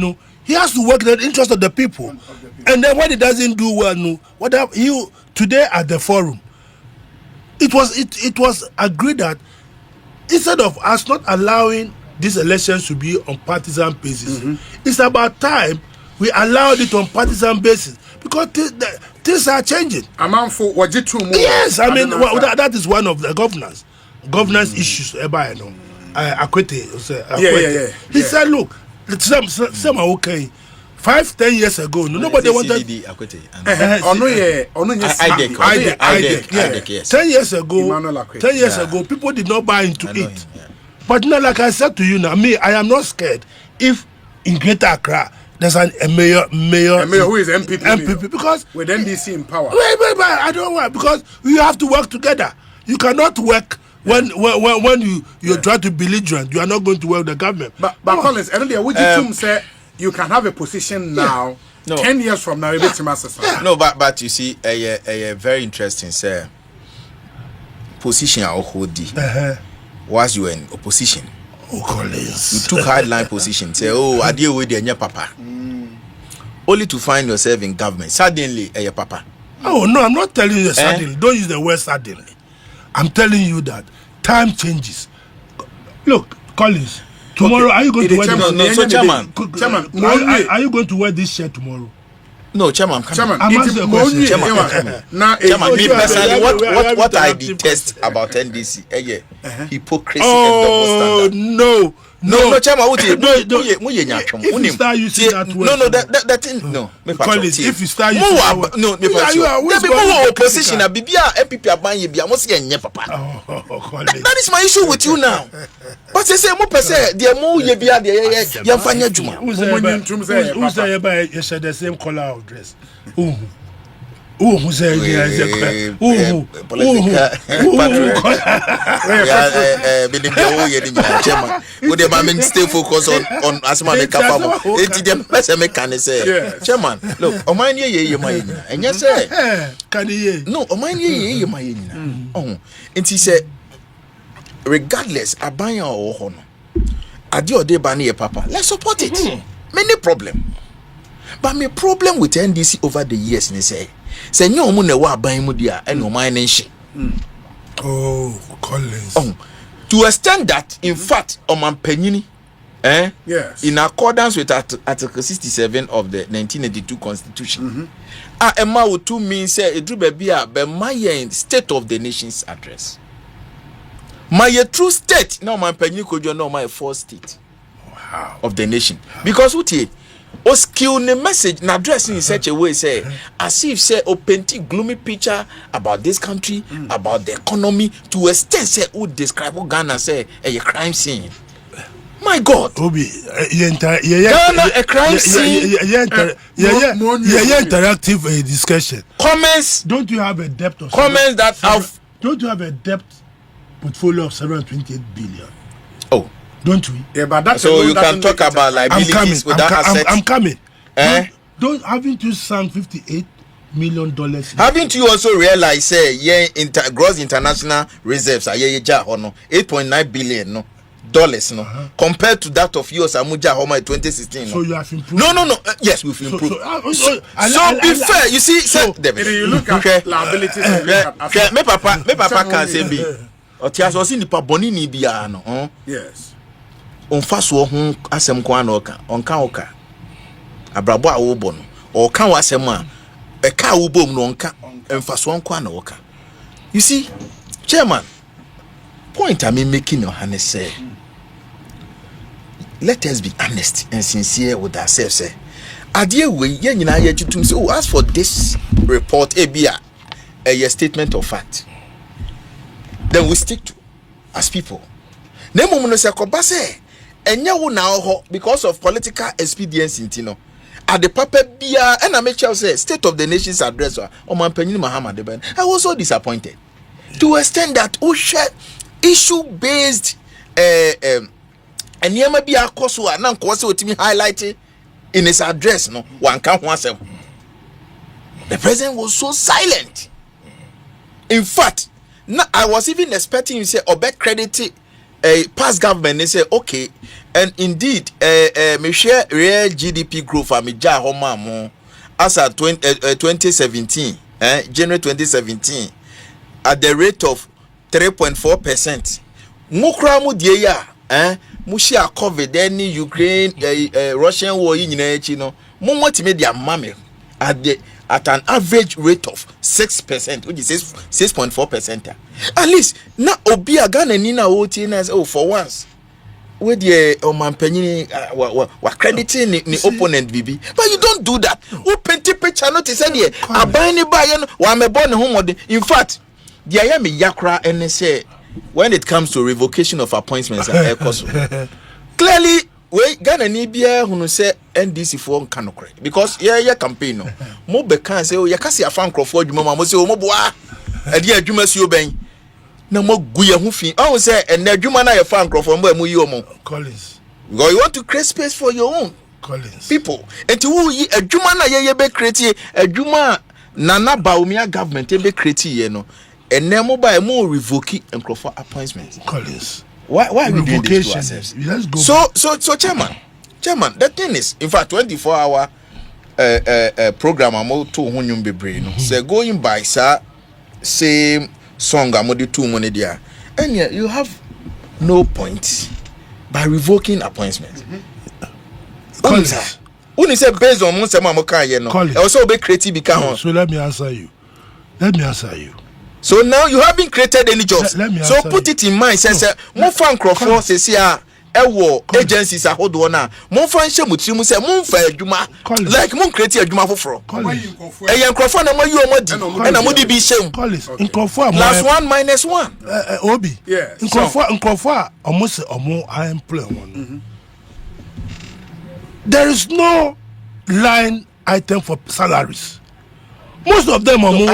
he has to work in the interest of the people. And then when he doesn't do well, today at the forum, it was agreed that instead of us not allowing these elections to be on partisan basis, it's about time we allowed it on partisan basis, because things are changing. Yes, I mean that is one of the governance issues. He said, look, some are okay. 5-10 years ago, nobody wanted. 10 years ago, people did not buy into it. But now, like I said to you now, I am not scared if in Greater Accra there's a mayor who is MPP because with NDC in power. I don't want, because we have to work together. You cannot work. When you try to be belligerent, you are not going to work with the government. But Collins, would you say you can have a position now, 10 years from now, No, but you see, a very interesting position I hold was you in opposition. Collins, you took hardline position. Say, I deal with your papa. Only to find yourself in government. Suddenly, papa. Oh no, I'm not telling you suddenly. Don't use the word suddenly. I'm telling you that time changes. Look, Collins, tomorrow are you going to wear this? Chairman, are you going to wear this shirt tomorrow? No, Chairman. I'm asking a question. Chairman, me personally, what I detest about NDC, hypocrisy and double standard. No, Chairman, if you start using that word, that thing, no. Collins, if you start using that word, no, opposition, MPP, papa. That is my issue with you now. But they say, who's the same color of dress? Who said stay focused on Asma say, Chairman, look, Omani ye and yes, no, Omani ye and he said, regardless, Abaya or Hono, Adio de Bani papa, let's support it. Many problem. But my problem with NDC over the years, they say no one wa buy mudia and no mining shit. Oh, Collins. To extend that, in fact, on my penny, Yes. In accordance with Article 67 of the 1982 Constitution. Emma would to mean say it be my state of the nation's address. My true state, now my penny no my first state of the nation. Because what ye o skill the message na addressing in such a way say as if say o painting gloomy picture about this country, about the economy to extent say who describe what Ghana say a crime scene. My God, Obi, Ghana a crime scene. Interactive discussion. Comments. Don't you have a debt of Comments that have. Don't you have a debt portfolio of 728 billion? Oh, don't we? Yeah, but that's so you can talk about liabilities without assets. I'm coming. Haven't you sunk $58 million? Haven't you also realized say gross international reserves are 8.9 billion no dollars no compared to that of yours Amuja Homa in 2016. So you have improved. No. Yes, we've improved. So be fair. You see, you look at liabilities. Me papa can say be. Otias was in the paboni ni bia no. Yes. On faso ho asem kwa na oka. Onka oka. Abrabo a wo bono. Oka wasem a e ka wo bom no onka. Emfaso kwa na oka. You see, chairman, point I'm making on Hannah say, let us be honest and sincere with ourselves. Adie we ye nyina ye tutum say, oh, as for this report, ebia a statement of fact, then we stick to as people. Nemo no say koba say enya wo na ho because of political expediency intino. At the papa bia and I make sure say state of the nation's address or man penny Muhammad Deben. I was so disappointed to extend that issue based and yama be a course who are non course with me highlighted in his address. No one can't the president was so silent. In fact, I was even expecting you say or back credit past government. They say okay, and indeed me share real GDP growth for me ja homa mo as at 2017 January 2017 at the rate of 3.4%. Mukra mu die ya mu share COVID any Ukraine Russian war in echi no mo want me dia mame at an average rate of 6%, which is 6.4%. At least na obi agana ni na woti na oh for once we the omanpanyi wa crediting ni opponent bibi, but you don't do that. Who penti picture not say there abani ba ye no wa me born homode. In fact there ya me yakra and say when it comes to revocation of appointments at Ekosiisen, clearly we Ghana ni bia hunu say NDC for nkanokre because yeah campaign no mo be kan say o yakase afan crofo adwuma mo say o mo boa ade adwuma si oben na mo guye hu fi o say en adwuma na ye fan crofo mo emu yi o mo Collins, because you want to create space for your own Collins people enti wo yi adwuma na ye be create adwuma nana baumia government be create ye no enne mo ba mo revoke crofo appointments. Collins, why we doing this to ourselves? Let's go. So chairman, the thing is, in fact, 24-hour program amo to hunyum bebre no. Say going by same song amo di 2 money there, and yet you have no point by revoking appointments. Collins, Uni say based on monse amo kan ye no. Also be creative become. So let me answer you. So now you haven't created any jobs. So put it in mind. Say mo fan crofo say sia ewo agencies ahodo na mo fan hye mutiri mu say mo fa adwuma like mo create adwuma foforo. Yen crofo na mo yi o mo di na mo di bi hye. Last 1 minus 1. Obi. Yeah. Nkofo almost omo I employ one. There is no line item for salaries. Most of them are more.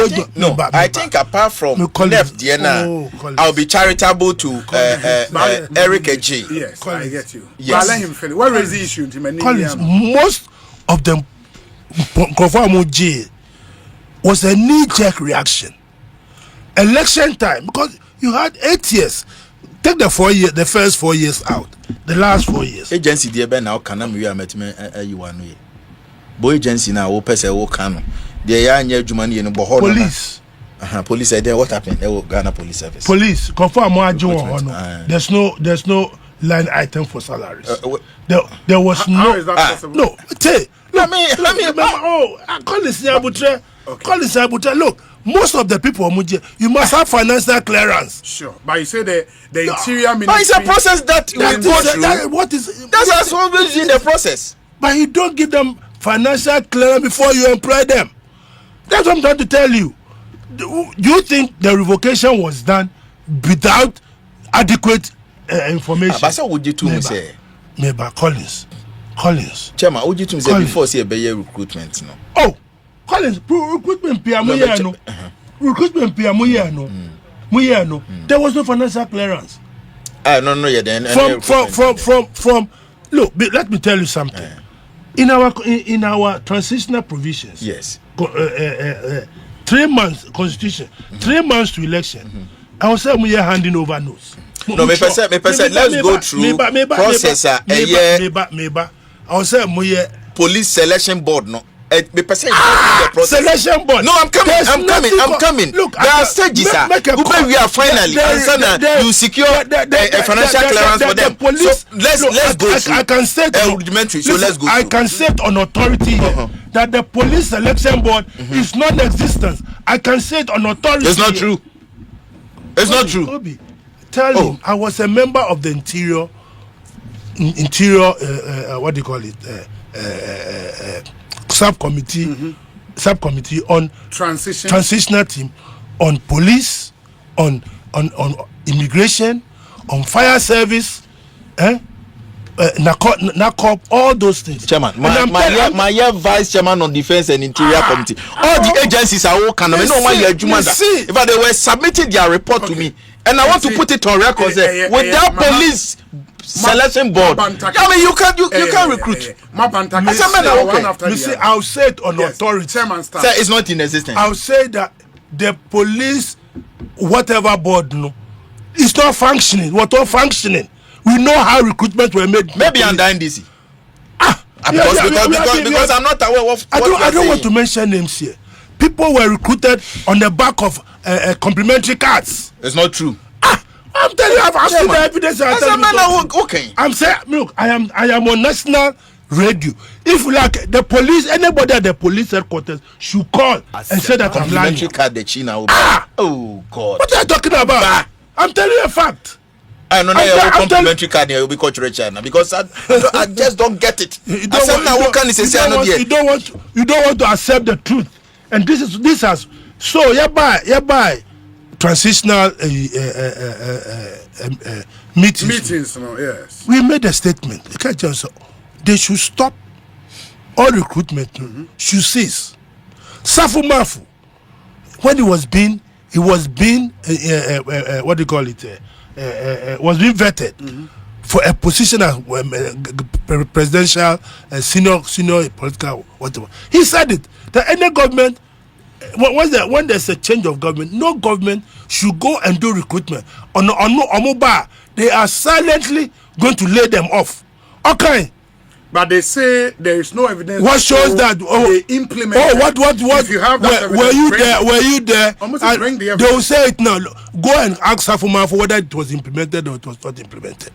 I think apart from left Diana, I'll be charitable to Eric G. Yes, I get you. Yes. Let him finish. What is the issue? Collins, most of them was a knee-jerk reaction. Election time, because you had 8 years. Take the 4 years, the first 4 years out. The last 4 years. Agency there now can you met me you one way. Boy agency now o pese o kanu. They are near Jumani and Bohol. Police. Police said, what happened? Ghana Police Service. Police. Confirm more. There's no line item for salaries. There was how is that possible? No, look, most of the people, you must have financial clearance. Sure, but you say the interior ministry. But it's a process that we go through. That's always in the process. But you don't give them financial clearance before you employ them. That's what I'm trying to tell you. Do you think the revocation was done without adequate information? But so would you to say? Maybe Collins. Chairman, would you to say before say a recruitment? No. Oh, Collins, recruitment PMU no. Recruitment PMU no. There was no financial clearance. No, yeah. Then from. Look, let me tell you something. In our transitional provisions, yes, 3 months constitution, 3 months to election. I was saying we are handing over notes. No, me percent. Let's go through process. I was saying we police selection board. No, me percent. Selection board. No, I'm coming. Look, there are stages. We are finally. You secure a financial clearance for them. Police, so let's go. I can say rudimentary. So let's go. I can say on authority here that the police selection board is non-existent. I can say it on authority. It's not true. It's not true. Obi, tell him I was a member of the interior. What do you call it? Subcommittee on transitional team on police, on immigration, on fire service, NACOP, all those things. Chairman, my vice chairman on defense and interior committee. All the agencies are all kind of. If they were submitting their report to me, and I want to put it on record, without police selection board, I mean you can't recruit. I'll say it on authority. Sir, it's not in existence. I'll say that the police, whatever board, no, it's not functioning. What all functioning? We know how recruitment were made. Maybe under NDC. Because I'm not aware of. I don't want to mention names here. People were recruited on the back of complimentary cards. It's not true. I'm telling you, I've seen the evidence. Okay. I'm saying, look, I am on national radio. If like the police, anybody at the police headquarters should call and say that I'm lying. Card the China. Oh God. What are you talking about? I'm telling you a fact. I know complimentary card here will be cultural China because I just don't get it. You don't want to accept the truth, and this has so hereby transitional meetings. No, yes. We made a statement. They should stop all recruitment. Should cease. Safu Mafu, when he was being what do you call it? Was being vetted for a position as presidential senior political whatever. He said it that any government when there's a change of government, no government should go and do recruitment on mobile. They are silently going to lay them off. Okay. But they say there is no evidence. What shows that? They implement. What? If you have that were you there? Bring the they will say it now. Go and ask Safuma for whether it was implemented or it was not implemented.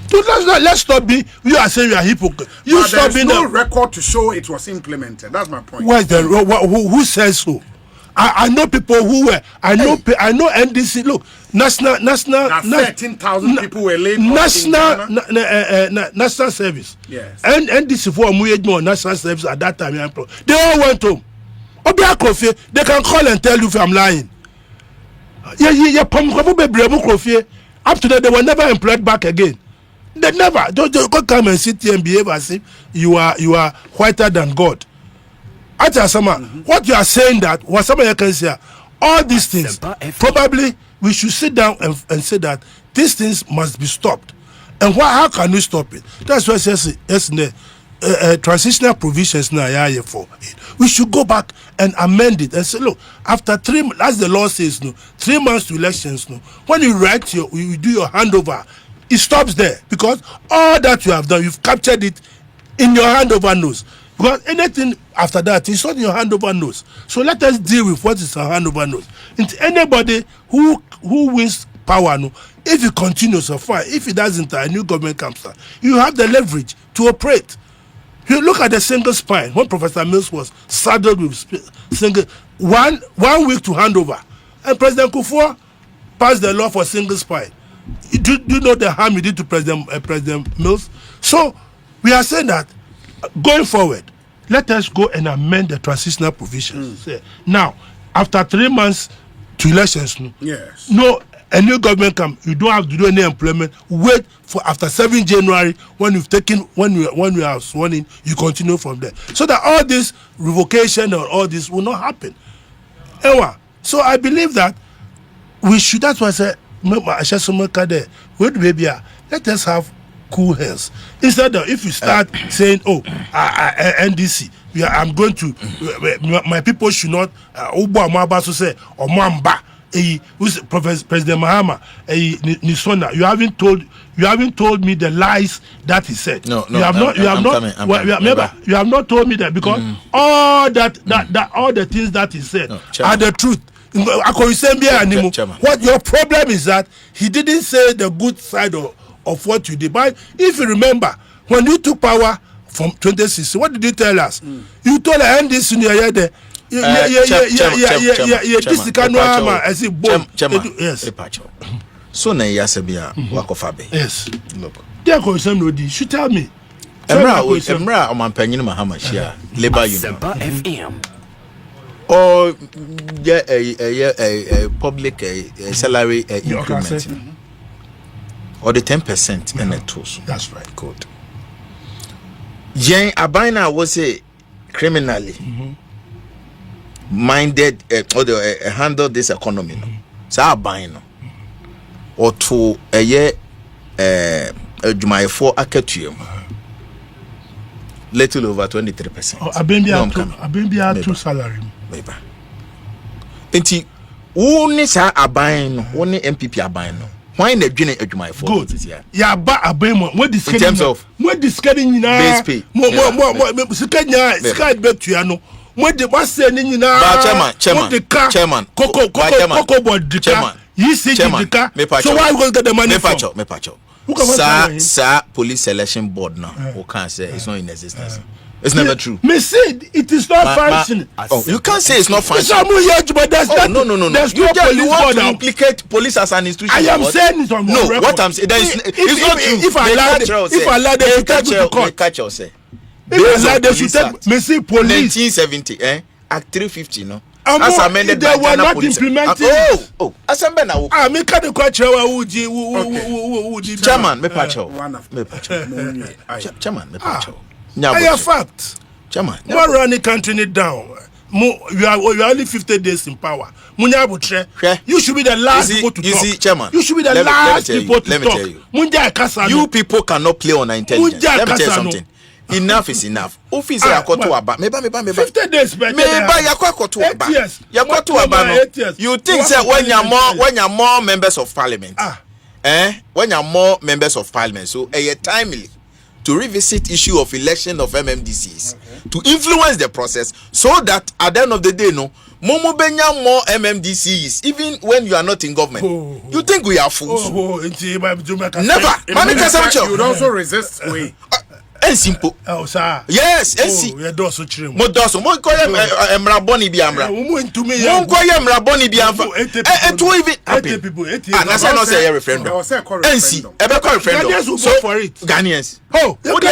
So let's stop being. You are saying you are hypocrite. You stop being. There's no record to show it was implemented. That's my point. Why then? Who says so? I know people who were. I know NDC. Look, national. 13,000 people were laid off. National service. Yes. And NDC for more national service at that time. They all went home. They can call and tell you if I'm lying. Up to that, they were never employed back again. They never. Don't come and sit here and behave as if you are whiter than God. What you are saying that what somebody can say, all these things probably we should sit down and say that these things must be stopped. And how can we stop it? That's why it says transitional provisions now for it. We should go back and amend it and say, look, after 3 months, as the law says, 3 months to elections, when you you do your handover, it stops there because all that you have done, you've captured it in your handover notes. Because anything after that is not in your handover notes. So let us deal with what is our handover notes. And anybody who wins power, no, if it continues so far, if it doesn't, a new government comes, you have the leverage to operate. You look at the single spine. When Professor Mills was saddled with single, one week to hand over, and President Kufuor passed the law for single spine. Do you know the harm he did to President Mills? So we are saying that going forward, let us go and amend the transitional provisions. Now, after 3 months to elections, yes, no, a new government come, you don't have to do any employment. Wait for after 7 January when you've taken, when you are sworn in, you continue from there. So that all this revocation or all this will not happen. So I believe that we should, that's why I said, let us have cool heads. Instead of, if you start saying, NDC, I'm going to, my people should not, say, or Mwamba. President Mahama, Nisona, you haven't told me the lies that he said. No, you have not told me that, because all all the things that he said are the truth. What your problem is that he didn't say the good side of what you did. But if you remember, when you took power from 2016, what did you tell us? You told the NDC there. So na yasebia wakofabe. Yes. Look. There go some no di. Should tell me. Emra omanpanyin Mahama Shia Labor Union. FM. Or a public salary increment. Or the 10% in the tools. That's right. Good. Jen Abina was a criminally minded or handle this economy. So Abina or to a year July 4 Akatuum. Little over 23%. I've been two salary. Maybe. Enti woni sa aban no woni MPP aban no why na dwene adwuma for good ya ba aban mo what this in terms of what this getting base pay mo sika betua no mo de what say ni nyina chairman koko board dika yi say dika so why we go get the money me pacho sa police selection board now who can say it's not in existence. It's never true. Me said it is not functioning. You can't say it's not functioning. No. There's You want to implicate police as an institution. I am saying it on record. What I'm saying it's not true. If I allow them to catch you, catch you say. If I allow them to take, me say police. 1970, Act 350, no. As amended by Ghana police. Assemble now. Me can't catch you. Chairman, me pacho. Chairman, me pacho. A fact. Chairman. More running country it down. You are only 50 days in power. You should be the last people to talk. You see, Chairman. You should be the last people to talk. Let me tell you. You people cannot play on intelligence. Let me tell you something. Enough is enough. Officer yakoto aba. Meba. 50 days better. Meba yakoto aba. Yakoto aba no. You think say when you are more members of parliament. When you are more members of parliament, so timely to revisit issue of election of MMDCs, to influence the process, so that at the end of the day, no, Momo Benya more MMDCs, even when you are not in government. You think we are fools? Never. You would also resist way. And simple. Oh, sir. Yes, we are also trim. Modoso, Mraboni Biamra. To me, Mraboni Biamra. And to even 80 people, 80. And that's not say a referendum. NC, a referendum. Ghanaians will go for it. Ghanaians. Oh, would you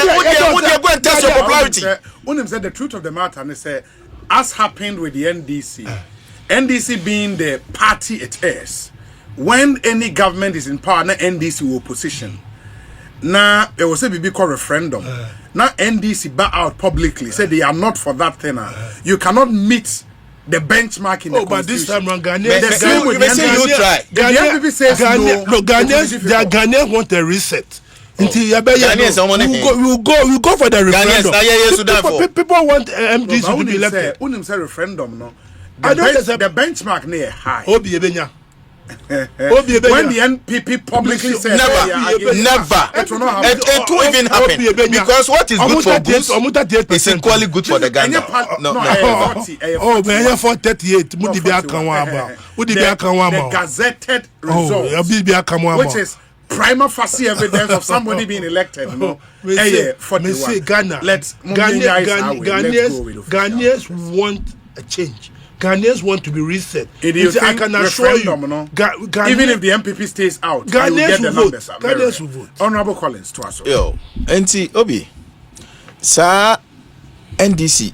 go and test your popularity? One said the truth of the matter, and they say, as happened with the NDC, NDC being the party it is, when any government is in power, na NDC will opposition. Now it was a big referendum. Now NDC back out publicly, said they are not for that thing. You cannot meet the benchmark in the but this time around you try. The NPP says no. Ghanaians want a reset. Until we go for the referendum. People want MDC to be elected. Unim say referendum no. The benchmark near high. When the NPP publicly said never, it won't even happen because what is good for Goose is equally good for the Ghana. Oh, man, 438. The gazetted result, which is prima facie evidence of somebody being elected. Ghanaians want a change. Ghanaians want to be reset. I can assure you, even if the MPP stays out, Ghanaians will vote. Ghanaians will vote. Honorable Collins to us. Yo, enti Obi, sa NDC,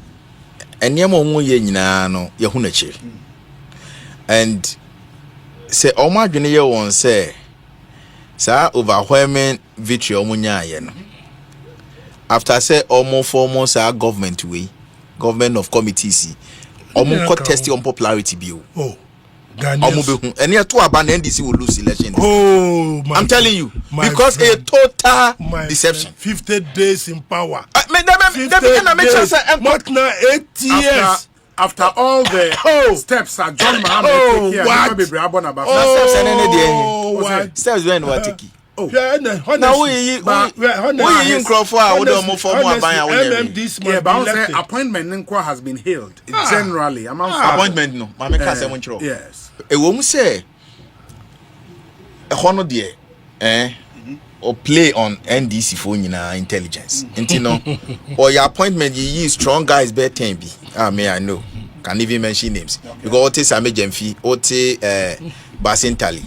enyama omo ye nyina no ye hu na chiri. And say omo adwene ye won say sa overwhelming victory omo nyaaye no. After say omo formal sa government of committees. Omo testing on popularity bill. Oh, Omo and here to abandon NDC will lose election. Oh, I'm telling you, because a total deception. 50 days in power. 50 days. What now? 8 years. After all the steps that John Mahama took here, steps when we take. Oh, now we in Crawford. Appointment has been hailed generally among appointment. No, yes. A woman say a honor dear, or play on NDC for intelligence. Or your appointment you use strong guys better than be. I know. Can even mention names because Ote Samejemfi, Ote Basintali.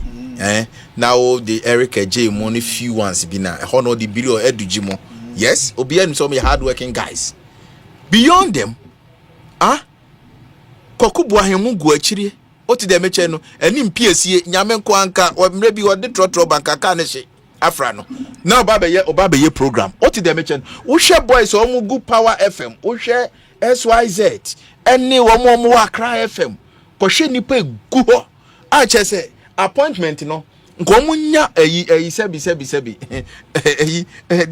Now the Eric J money few ones be now honor the billion edujimo. Yes, Obian some hardworking guys. Beyond them, Kokubwa hemu guachiri, Oti de mecheno, and in PSC, Yamenko anka, or maybe what the trotro banka kaneshi, Afrano. Now Babaye program. Oti de mechen, Usha boys or good power FM, Usha SYZ, any one more cry FM, Koshe nipe guho. I just say appointment no ngomunya sebi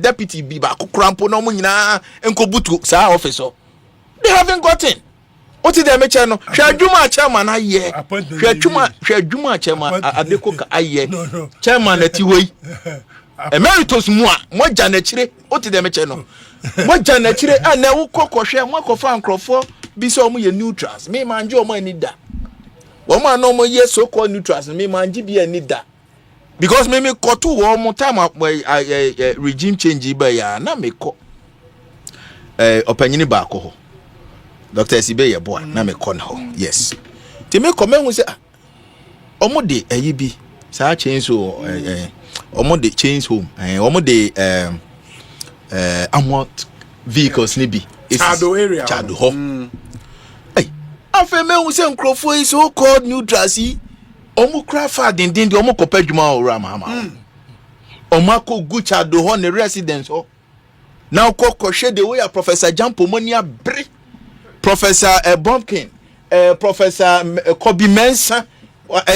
deputy bi ba kokrampo no munyina enkobutu sa officer they haven't gotten what did they mention no hwadwuma chairman aye hwadwuma chairman adeko ka aye chairman ati wei emeritus mu a moja na chire what did they mention no moja na chire ana wo kokohwe mo kofa ankrofo bi so mo ye neutrals me manje o mo ani da woman no more yes so called neutrals me manji be any da because me kotu one more time regime change ba ya na me ko opanyini ba ko ho Dr. Sibe ye boy na me ko no yes ti me come hu say omo de ayi bi sa change so omo de change home omo de amount vehicles ni bi Chado area Chado ho Afenyo say nkrofo is so called neutrals omo crafa den omo kopedwuma ora mama omo akọ gucha do ho ne residence ho now kokoshe the way Professor Jampo Monia Bre Professor Bonkin Professor Ekosiisen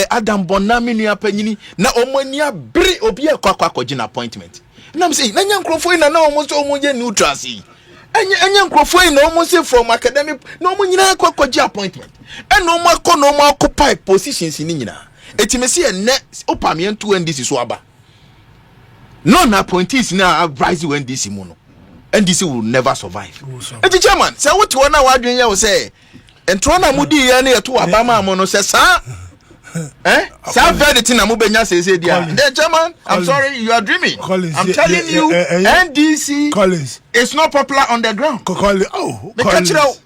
Adam Bonami ni apanyini na omonia Bre obi akọ gina appointment na me say na nkrofo na omo so omo ye neutrals Anya nkrofo na omo say from academic na omo nyina kwaji appointment and no more no more occupy positions ni nyina etimesi ene opamien to NDC so aba no na appointees na advise when NDC mu no NDC will never survive eti chairman say what one na wadwen ya wo say entro na mudi ya na yeto abama mo no say sa Sa verdict na mubenya say dia. The German, I'm sorry, you are dreaming. Collins, I'm telling you, NDC Collins. It's not popular on the ground. Collins.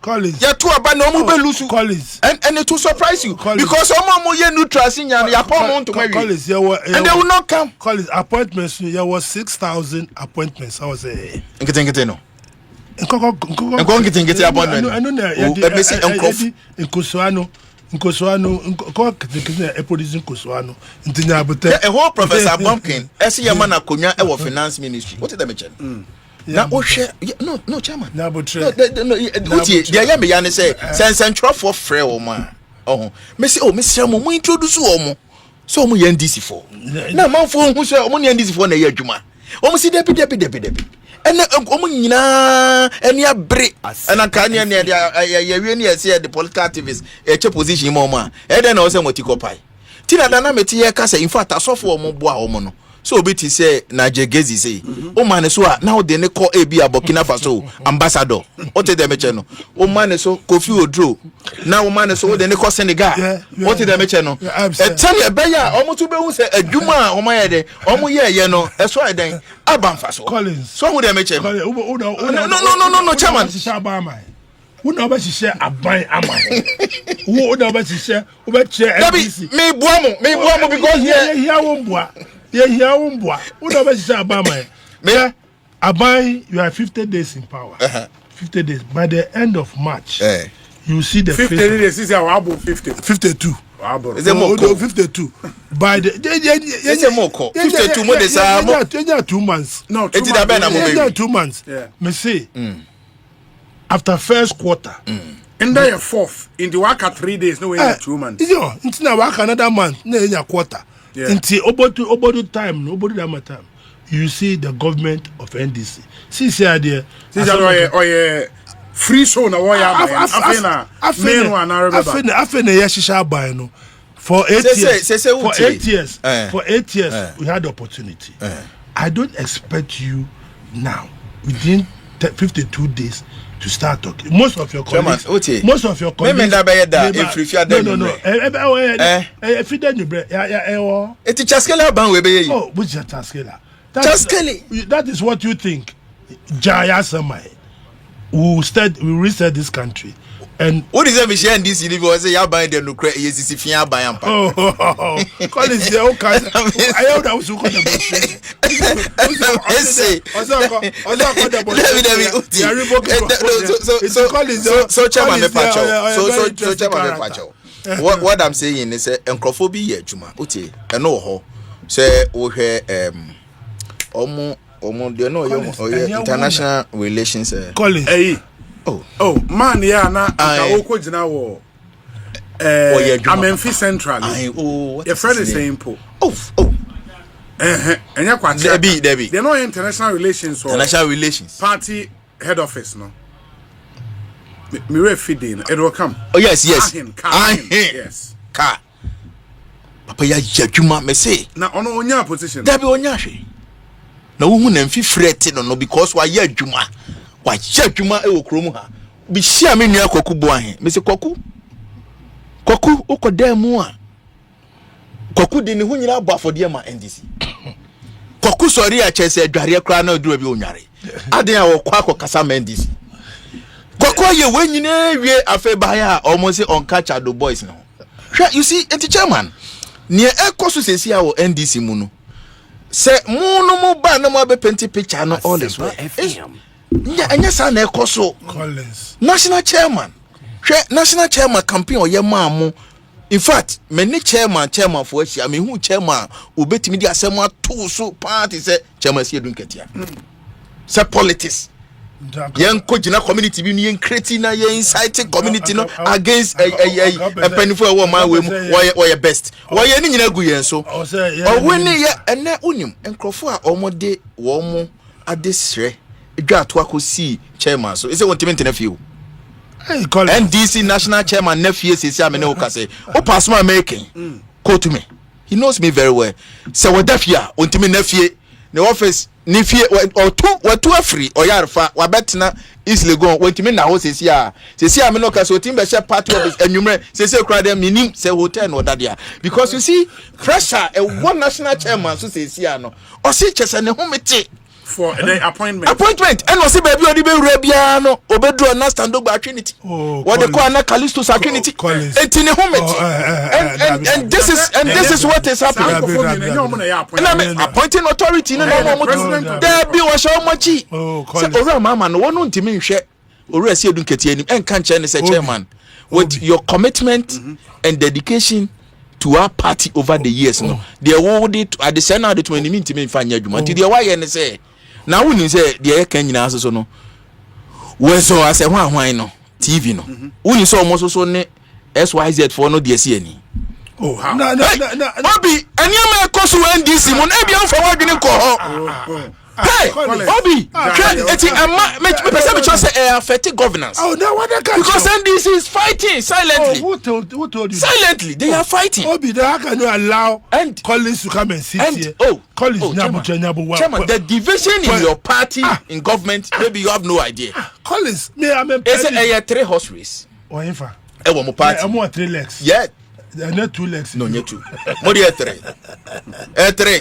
Collins. You two about no mube lusu. Collins. And it will surprise you because some more ye neutral senior ya to Collins, and they will not come. Collins appointments. There was 6,000 appointments. I was saying. Nkete no. Nkete appointment. I know. Nkoswano. Ntinya bote. A whole Professor Bumpkin, SCM na konya e finance ministry. What did they mention? Na o share no chairman. Na botre. No, dia ya me ya ne say sensentro for frɛ o ma. Oh. Me say mo introduce o mo. So o mo ye NDC for. Na manfo hu say o mo NDC for na ye adwuma. O mo si debi. And omo nyina eni abre and kan ne ya we ne say the political activists e che position mo ma e den na o say motikopai tina dana meti ye ka say in fact asofo omo boa omo no so obi ti say na jegezi say o man so a now de ne call ebi Burkina Faso ambassador o te dem eche no o man so Kofi Odro now o man so de ne call Senegal o te dem eche no e tell e be ya omo to be hu say adwuma omo ye de omo ye no e so eden aban Faso so hu dem eche no chairman Who be share aban amai who be share NDC me boamo because here won't who be share aban me aban you are 50 days in power 50 days by the end of March you see the 50 days is our 52 is it more 52 by the is it more 52 more days 2 months no 2 months me say after first quarter in the fourth in the work at 3 days no way 2 months it's now work another month no in quarter until obodo time nobody that time you see the government of NDC since there free show na why Afenyo yeshisha buy no for 8 years for 8 years we had the opportunity I don't expect you now within 52 days to start talking. Most of your colleagues, no. If you don't know, it's Chaskela ban we be. Oh, which is Chaskela? That is what you think. Jaya Samai will reset this country. And what is every share in this universe? Say you buy them no create ECC fia buy am. Oh, call it the old kind. I heard that was so called the what I'm saying is enkrofobia ye adwuma uti eno ho say wo hwe omo de no yo international relations Collins. Oh man, yeah, na oko jina wo Amenfi Central. Your friend is saying po. Enya kwa Debbie. They know international relations or international relations. Party head office no. Me re feeding it will come. Oh yes. Yes. Car. Papa ya jadwuma me say. Na ono onya position. Debbie onya hwe. Na wo hu na mfi frete no because wa ya adwuma. Wa jadwuma e okrom ha bi hia me nua kwaku bo ahe me se kwaku ukodam mu a kwaku de ne hu nyina abo afode ma NDC kwaku sori a chese adware kra na oduro bi onware aden a wo kwa kasa ma NDC kwaku ye wanyina wie afa ba ya almost on catch the boys no you see enti chairman ne ekoso sesi a wo NDC mu no se mu no mu ba na mo be penti picture no all is well anya sa na ekoso Collins national chairman campaign oyema amu in fact many chairman for us I mean who chairman obetimi di asem ato so party say chairman si edunketia say politics yen ko gina community bi yen creating na yen inciting community no against a penifo e wo man we mu wo best wo ye ni nyina gu yen so o woni ye ene unim enkrofo a omode wo mu adesre edwa to akosi chairman so is it want to maintain a few NDC national chairman nephew says I'm no say o pass my making quote me he knows me very well say we dafia ontimi nephew the office nephew or two free or yarfa wa betina easily go ontimi na ho says I'm no say otim be share party office enumere say kra dem minim say hotel no dadia because you see pressure a one national chairman so says no o see chese ne humete for the appointment and was baby odi be wura no obedu na stand up trinity what they call na Callisto trinity etini humeti and this is what is happening and appointing authority no no there be was so much so ora mama no wonu ntimi nhwe ora si edunketi anim enka nche ne say chairman with your commitment and dedication to our party over the years no they would it at the Senate 20 minutes ntimi mfanya adwuma nti dey why ne say na woni say dey kan nyina aso no we so ase hwan no TV no woni so omo so ne SYZ for no dey see ani na obi aniama ekoso NDC mo na bia mfa wadwene ko ho Hey, Obi, me person say affect governance. Oh, no, what because NDC is fighting silently. Who told you? Silently, they are fighting. Obi, how can you allow and Collins to come and sit here? Collins, Chairman, the division in your party in government, maybe you have no idea. Collins, me, I'm a it's a 3-horse race. Or in fact, I'm party. I'm on 3 legs. Yeah. Not 2 legs. No, not 2. What do you 3? 3.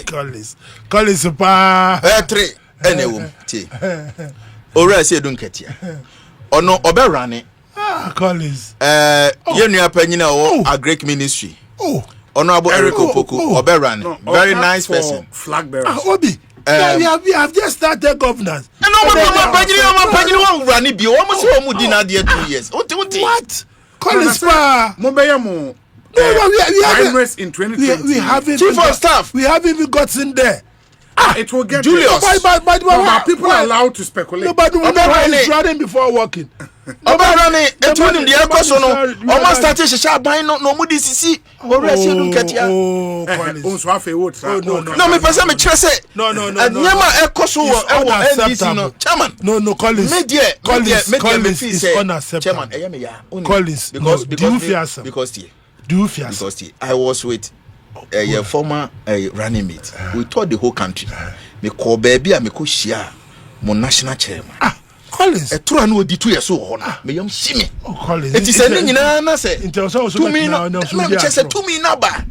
Collins, pa. 3. Anyway, Ora say don't get here. Ono obe rane. Collins. You apanyina o Agric Ministry. Honorable Eric Opoku obe rane. Very nice person. Flagbearer. Obi. We have just started governance. No, panyina rane bi. Almost we mu di na there 2 years. What? Collins pa. Mobeya mo. No, we haven't in 2020. We haven't. Chief of staff. We haven't even gotten there. It will get Julius. But people are allowed to speculate. No, but is running before working. Running. And told him the Ekoso no. Almost started to buy no mudi sisi. Already don't get here. No, me person me chere say. No. Nyama Ekoso NDC no. Chairman. No, Collins. Collins is unacceptable. Chairman, Collins. Because I was with a former running mate. We toured the whole country. Me call baby and me ko share mon national chairman. Collins. A true no di 2 years old. Me yam see me. Collins. It is a nyina na say. To me no. Me say to me na ba.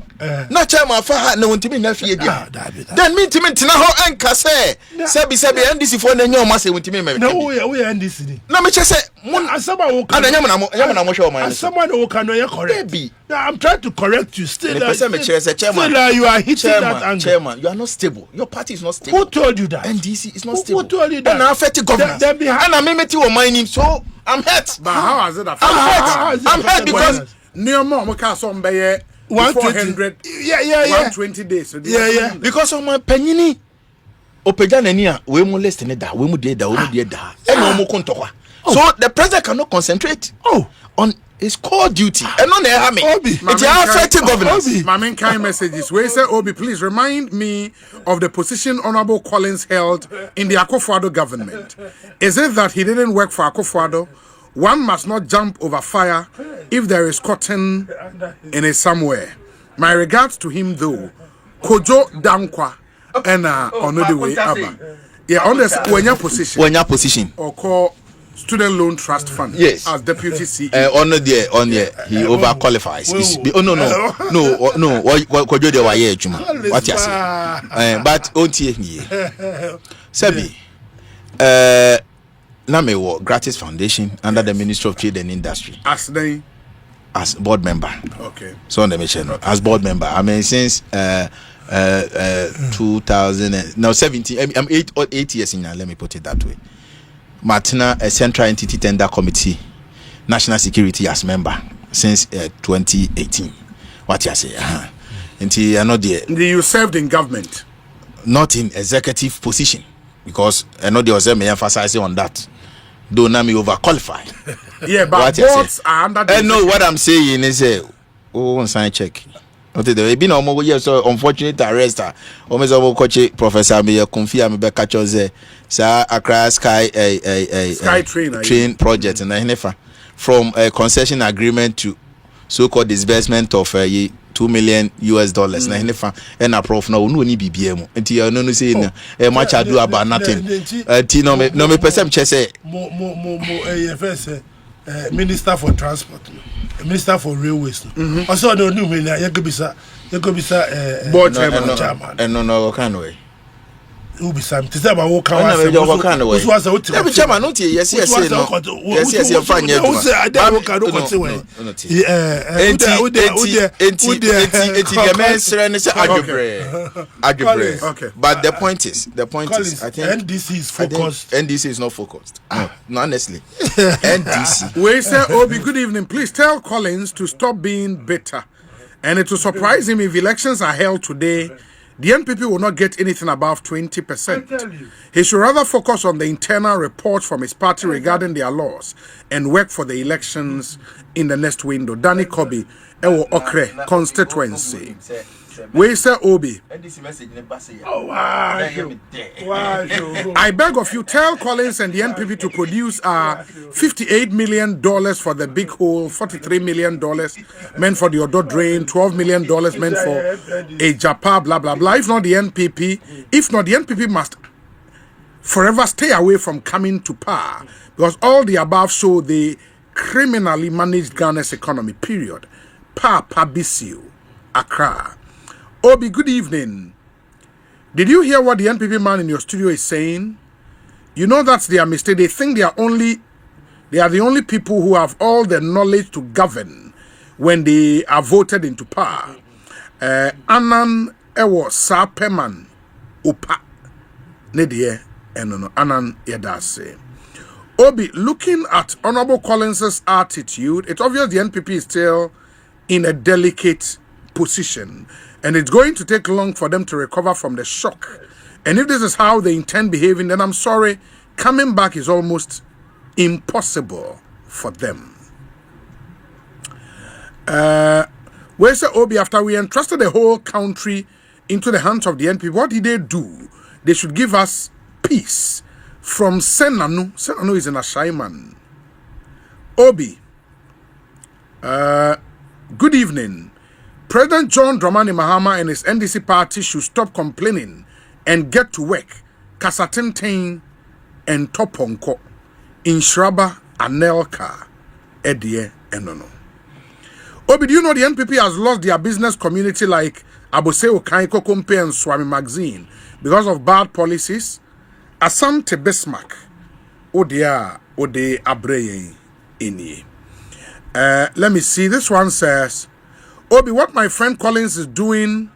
Na chairman fa ha na wontimi na fie dia. Then me ntimi ntena ho enka say. Sebi NDC for na nyoma say wontimi me. Na we NDC ni. Na me say mon asaba wo kan. Ana nyama na mo hwe o man. Asaba na wo kan no ye correct. Baby. I'm trying to correct you still. Chairman, you are hitting that angle. Chairman, you are not stable. Your party is not stable. Who told you that? NDC is not stable. Who told you that? And I affect governance. And I'm meeting on my name, so I'm hurt. But how has it affected? I'm hurt because near more we can some by 100. Yeah. 120 days. So yeah. Because of my penny. Opejana we mu list ne da, we mu de da. And no mo kontokwa. So the president cannot concentrate on his core duty and on the it affects governance. Mamin kind messages. We say, Obi, please remind me of the position Honorable Collins held in the Akufo-Addo government. Is it that he didn't work for Akufo-Addo? One must not jump over fire if there is cotton in it somewhere. My regards to him, though. Kojo Dankwa and on the way Abba. Yeah, on this when your position. Or call Student Loan Trust Fund. Yes. As Deputy CEO. On he overqualifies. No. What you do why Juma? What you say? But ontie here. Sebi. Na me wo Gratis Foundation under the Ministry of Trade and Industry. As board member. Okay. So on the mission as board member. I mean since 2017. I'm 8 years in now. Let me put it that way. Martina, a Central Entity Tender Committee, National Security as member since 2018. What you say? Until you're not there. You served in government, not in executive position, because I know there was me emphasizing on that. Don't me overqualified. Yeah, but boards are under. I know what I'm saying is sign check. There been almost years so unfortunate arrest. Almost over coach Professor me confirm me catch us sir Accra Sky train project and from a concession agreement to so-called disbursement of $2 million and a prof now no ni BBM until no say much ado about nothing. No me person say Minister for Transport, Minister for Railways. Also, no new man. You could be board chairman. No kind of way. Who be some? This about what kind of way. Every chairman, not yes. Fine. But the point is, I think NDC is focused. NDC is not focused. No, honestly. NDC. We say, Obi, good evening. Please tell Collins to stop being bitter. And it will surprise him if elections are held today. The NPP will not get anything above 20%. He should rather focus on the internal report from his party regarding their laws and work for the elections in the next window. Danny Kobe, Ewo Okre, Constituency. We say Obi. Oh, wow. I beg of you, tell Collins and the NPP to produce $58 million for the big hole, $43 million meant for the Odo drain, $12 million meant for a Japa, blah, blah, blah. If not the NPP must forever stay away from coming to power, because all the above show they criminally managed Ghana's economy, period. Pabisiu, Accra. Obi, good evening. Did you hear what the NPP man in your studio is saying? You know that's their mistake. They think they are the only people who have all the knowledge to govern when they are voted into power. Anan ewo sapeman upa nedie enono anan yedase. Obi, looking at Honorable Collins's attitude, it's obvious the NPP is still in a delicate position, and it's going to take long for them to recover from the shock. And if this is how they intend behaving, then I'm sorry, coming back is almost impossible for them. Where's the Obi? After we entrusted the whole country into the hands of the NPP, what did they do? They should give us peace. From Senanu is in Ashaiman. Obi, good evening. President John Dramani Mahama and his NDC party should stop complaining and get to work. Kasatenten and Toponko in Shraba Anelka Edie Enono. Obi, do you know the NPP has lost their business community like Aboseo Kaiko Kompe and Swami Magazine because of bad policies? Asante Bismarck Ode Abreye Ini. Let me see. This one says, Obi, what my friend Collins is doing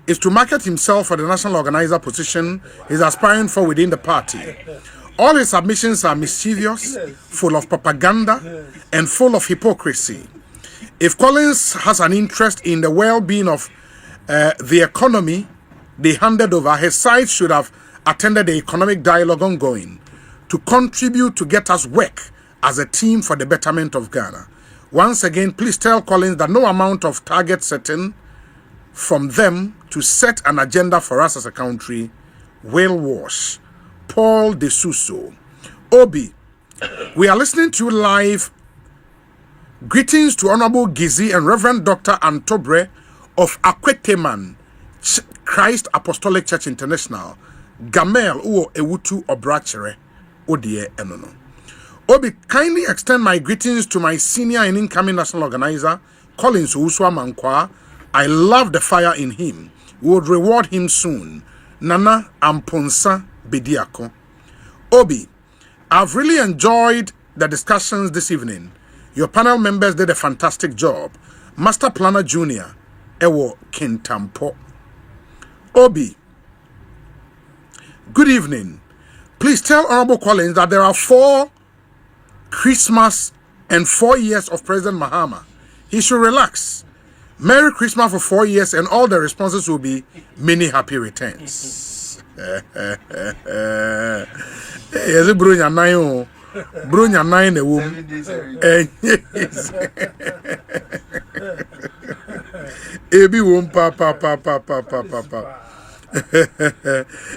is to market himself for the national organizer position he's aspiring for within the party. All his submissions are mischievous, full of propaganda, and full of hypocrisy. If Collins has an interest in the well-being of the economy they handed over, his side should have attended the economic dialogue ongoing to contribute to get us work as a team for the betterment of Ghana. Once again, please tell Collins that no amount of target setting from them to set an agenda for us as a country will wash. Paul De Suso. Obi, we are listening to you live. Greetings to Honorable Gizi and Reverend Dr. Antobre of Akweteman Christ Apostolic Church International. Gamel uo ewutu obrachere odie enono. Obi, kindly extend my greetings to my senior and incoming national organizer, Collins Uswa Mankwa. I love the fire in him. We would reward him soon. Nana Amponsa Bediako. Obi, I've really enjoyed the discussions this evening. Your panel members did a fantastic job. Master Planner Junior, Ewo Kintampo. Obi, good evening. Please tell Honorable Collins that there are 4 Christmas and 4 years of President Mahama. He should relax. Merry Christmas for 4 years and all the responses will be many happy returns. Yes, Brunya Nayo. Brunya Nine a woman. Ebi won papa.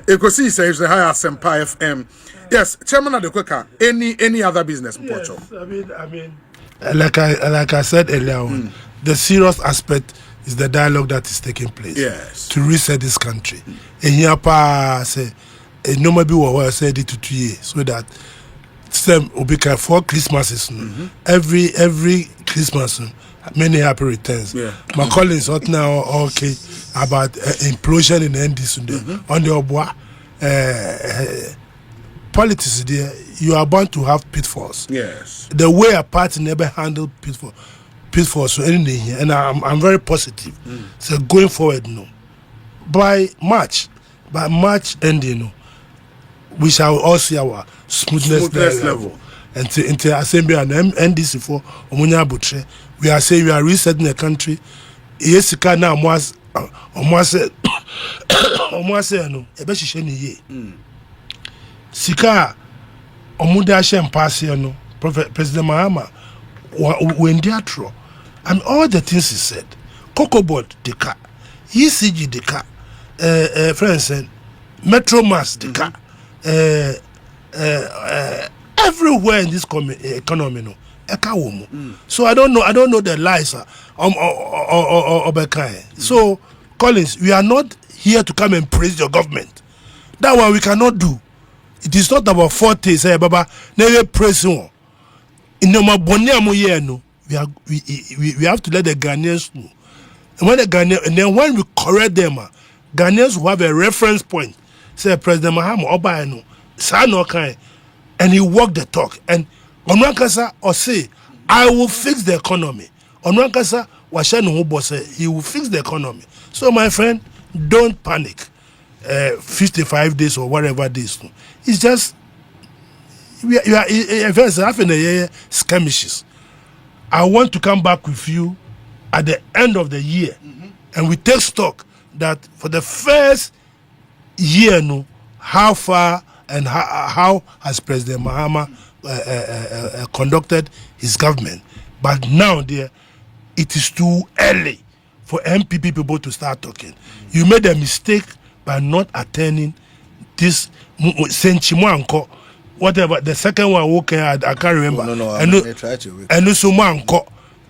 Ekosiisen is the higher Sempa FM. Yes, Chairman of the Quaker. Any other business, yes, I mean, like I said earlier on, the serious aspect is the dialogue that is taking place. Yes. To reset this country. And here, say, no maybe what said it to 2 years, so that same will be 4 Christmases. Every Christmas. Many happy returns. Yeah. My Collins out now okay about implosion in the NDC on the Obwa. Politics there, you are bound to have pitfalls. Yes. The way a party never handled pitfalls so anything here, and I'm very positive. So going forward, by March ending, we shall all see our smoothness level. Into assembly and NDC for Omunya Butre. We are saying we are resetting the country. Yes, you can now almost no. Ebeshishe ni ye. Sika omuda shem pass no. President Mahama when they are true. And all the things he said. Cocoa board deka. ECG the car, friends, Metro Mass the car, everywhere in this economy, no. So I don't know the lies So Collins, we are not here to come and praise your government. That one we cannot do. It is not about 40 say baba never praise one. In no we have to let the Ghanaians know. And when and then when we correct them, Ghanaians will have a reference point. Say President Mahama Obaino, Sano Kai, and he walk the talk. And Onwankasa or say, I will fix the economy. Onwankasa Washanu Hubo say he will fix the economy. So my friend, don't panic. 55 days or whatever days. It's just we are having a skirmishes. I want to come back with you at the end of the year, and we take stock that for the first year, how far and how has President Mahama conducted his government. But now, dear, it is too early for MPP people to start talking. You made a mistake by not attending this Senchimanko, whatever the second one. Okay, I can't remember. And also Manko.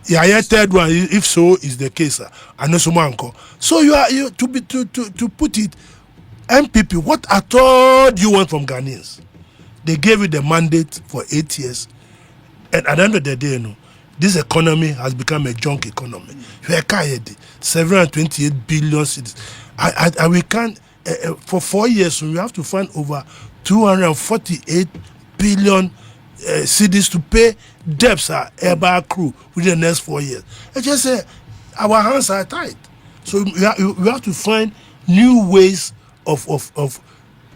Yeah, third one. If so is the case, and also Manko. So you to put it, MPP. What at all do you want from Ghanaians? They gave you the mandate for 8 years, and at the end of the day, this economy has become a junk economy. 728 billion citizens. We can't. For 4 years, we have to find over 248 billion cedis to pay debts are ever accrue within the next 4 years. I just say our hands are tied. So we have to find new ways of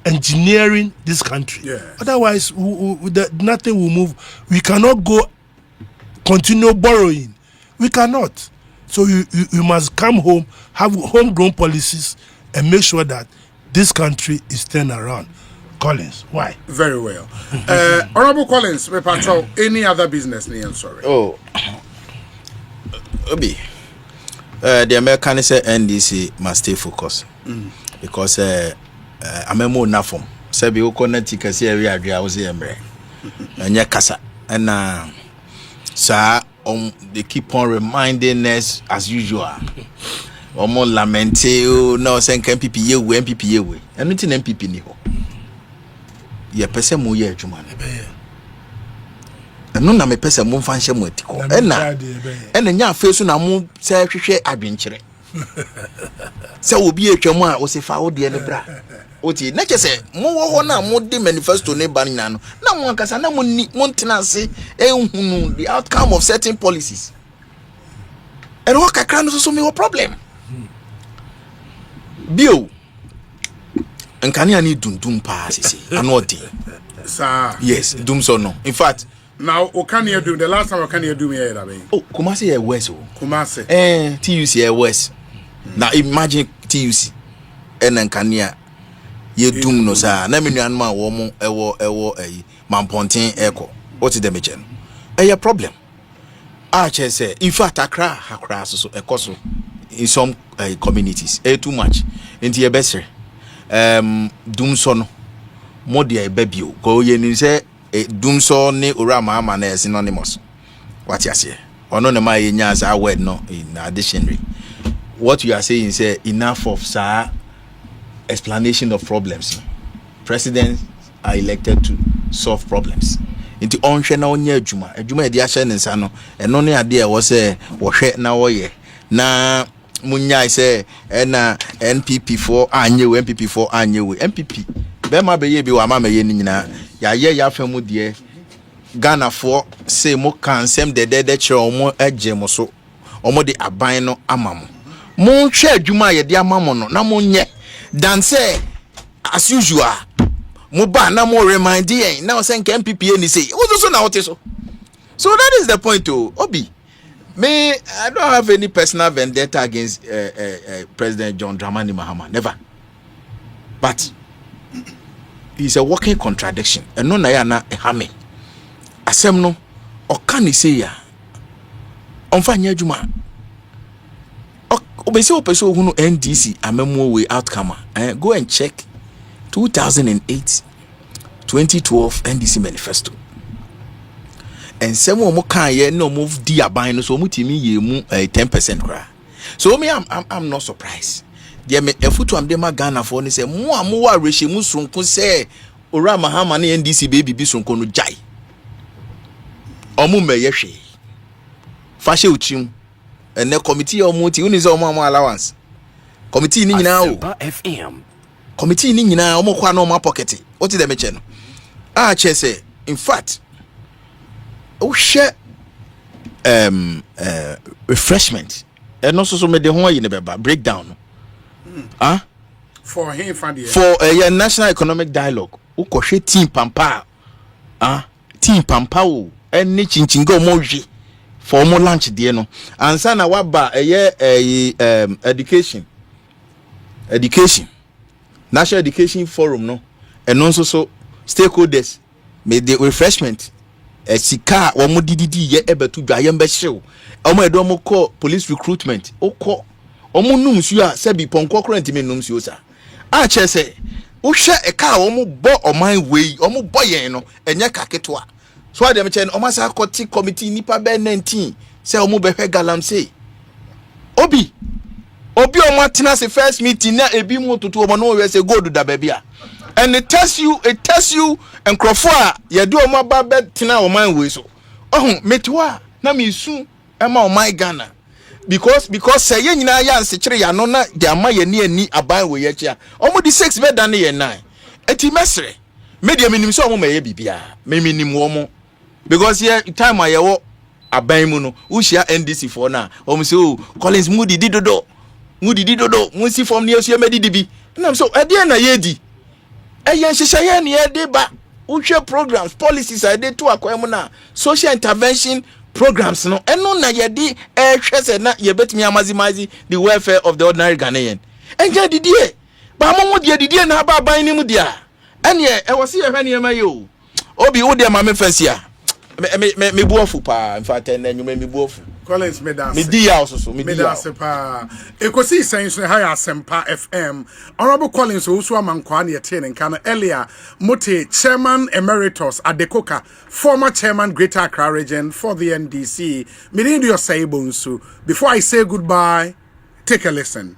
engineering this country. Yes. Otherwise, nothing will move. We cannot continue borrowing. We cannot. So you must come home, have homegrown policies, and make sure that this country is turned around. Collins, why? Very well. Honorable Collins, patrol, any other business name, sorry. Oh, Obi, the American say NDC must stay focused because I'm a more nafum. Sabi ukonati kasi area area was emre. Anya kasa and they keep on reminding us as usual. Omo lamente no sen kan MPP ye we MPP ye we. Enu ti na MPP ni ho. Ye pese mo ye adwuma na be ye. Enu na me pese mo mfa nhye mo atiko. Ena nya afa so na mo se hwehwe adwenkyere. Se obi atwam a o se fa wo de ne bra. Oti na kese mo wo ho na mo de manifesto ne ban nya no. Na mo akasa na mo ni mo ntena ase ehunu the outcome of certain policies. And what kakra no so me wo problem. Bio nkani ani dundum pa sisi anoti Sir. Yes, dum so no. In fact, now what can you do? The last time what can you do me here? oh, Kumasi e west o. Kumasi. TUC e west. Now imagine TUC nkani ye dum no sa na me nuan ma wo mo ewo Mamponten eko. What is the mechen? A problem. Say, in fact, Accra so ekoso in some communities. Too much. Into your best. Dum so more dia baby go ye say dum so ne ora ma na synonymous. What you say? Ono ne ma ye nya as word no in additionary. What you are saying is enough of sir explanation of problems. Presidents are elected to solve problems. Into onhwe na onye adwuma edi ahye ne nsa no eno ne ade e wo se wo hwe na wo ye na munya se na NPP4 anyewe NPP4 anyewe NPP be ma be ye bi wa ma ye ni nyina ya ye ya fa mu de Ghana for say mo kan sem de chere omo agye mo so omo de aban no amamo mo hwe adwuma ye de amamo no na mo nye dan say as usual Muba na more remind you now saying MPP and say also now so that is the point to Obi. Me, I don't have any personal vendetta against President John Dramani Mahama, never. But he's a walking contradiction. And no na hame. Asem no or can he say ya? On fanya juma. obese opeso hunu NDC amemo way outcome. Go and check 2008 2012 NDC manifesto. And some more can ye no move di aban no so mutimi ye mu 10% cry. So me I'm not surprised. There me efutu am dem Ghana for ni say mo wa reshi mu sonko say ora mahama na NDC baby bi sonko no jai. Omu meye hwe. Fashe uchim. Ene committee omuti uni say omu allowance. Committee ni nyina o. Committee ni nyina omu kwa na omu pocket. What dem eche no. Che say in fact oh share refreshment. And also so me de ho yi ne beba breakdown. For him for national economic dialogue. Who kohwe team pampa. Team pampa o. Any chinchinga omoji for more lunch there no. Ansa na waba education. National Education Forum no. And also so stakeholders made the refreshment. Sika wo mo dididi ye ebetu dwaye mbehyew. Omo edo mo call police recruitment. Okọ omo num su a se bi ponko current me num su sa. Che se wo hwe eka omo bo oman wei omo bo yen no enye kaketoa. So adem che no omo sa akoti committee nipa be 19 se omo be hwe galamsey. Obi omo atena se first meeting na ebi mo tutu omo no we se go do da babia. And it tells you and crofua ye do omo ba be tena oman wei so. Metwa na me su ema oman Ghana. Because say ye nyina ya nsechire ya no na de ama ye ne ani aban we ye chia omo di 6 be dan ye 9 eti mesre media minim so omo ma ye bibia me minim omo because here time aye wo aban mu no ushia NDC for na omo say oh Collins mudi didodo munsi form ne asu medidi bi na so e de na ye di eye nhyehyɛ ye ne ye de ba uhwe programs policies I dey to akwam na social intervention programs no eno na yedi hwese na yebetimi amazimazi the welfare of the ordinary Ghanaian enja didie ba mo de didie na ba ban ni mu dia ene e wo se ye hwane ma yo obi wo de ma me fansia me buofu pa in fact na nyuma me buofu Collins Medas me di ya so me di ya pa Ekosiisen so high Asempa FM Honorable Collins Osu amankwa na yete nka no earlier Mote Chairman Emeritus Adekoka former Chairman Greater Accra Region for the NDC. Me need your say Bonsu. Before I say goodbye, take a listen.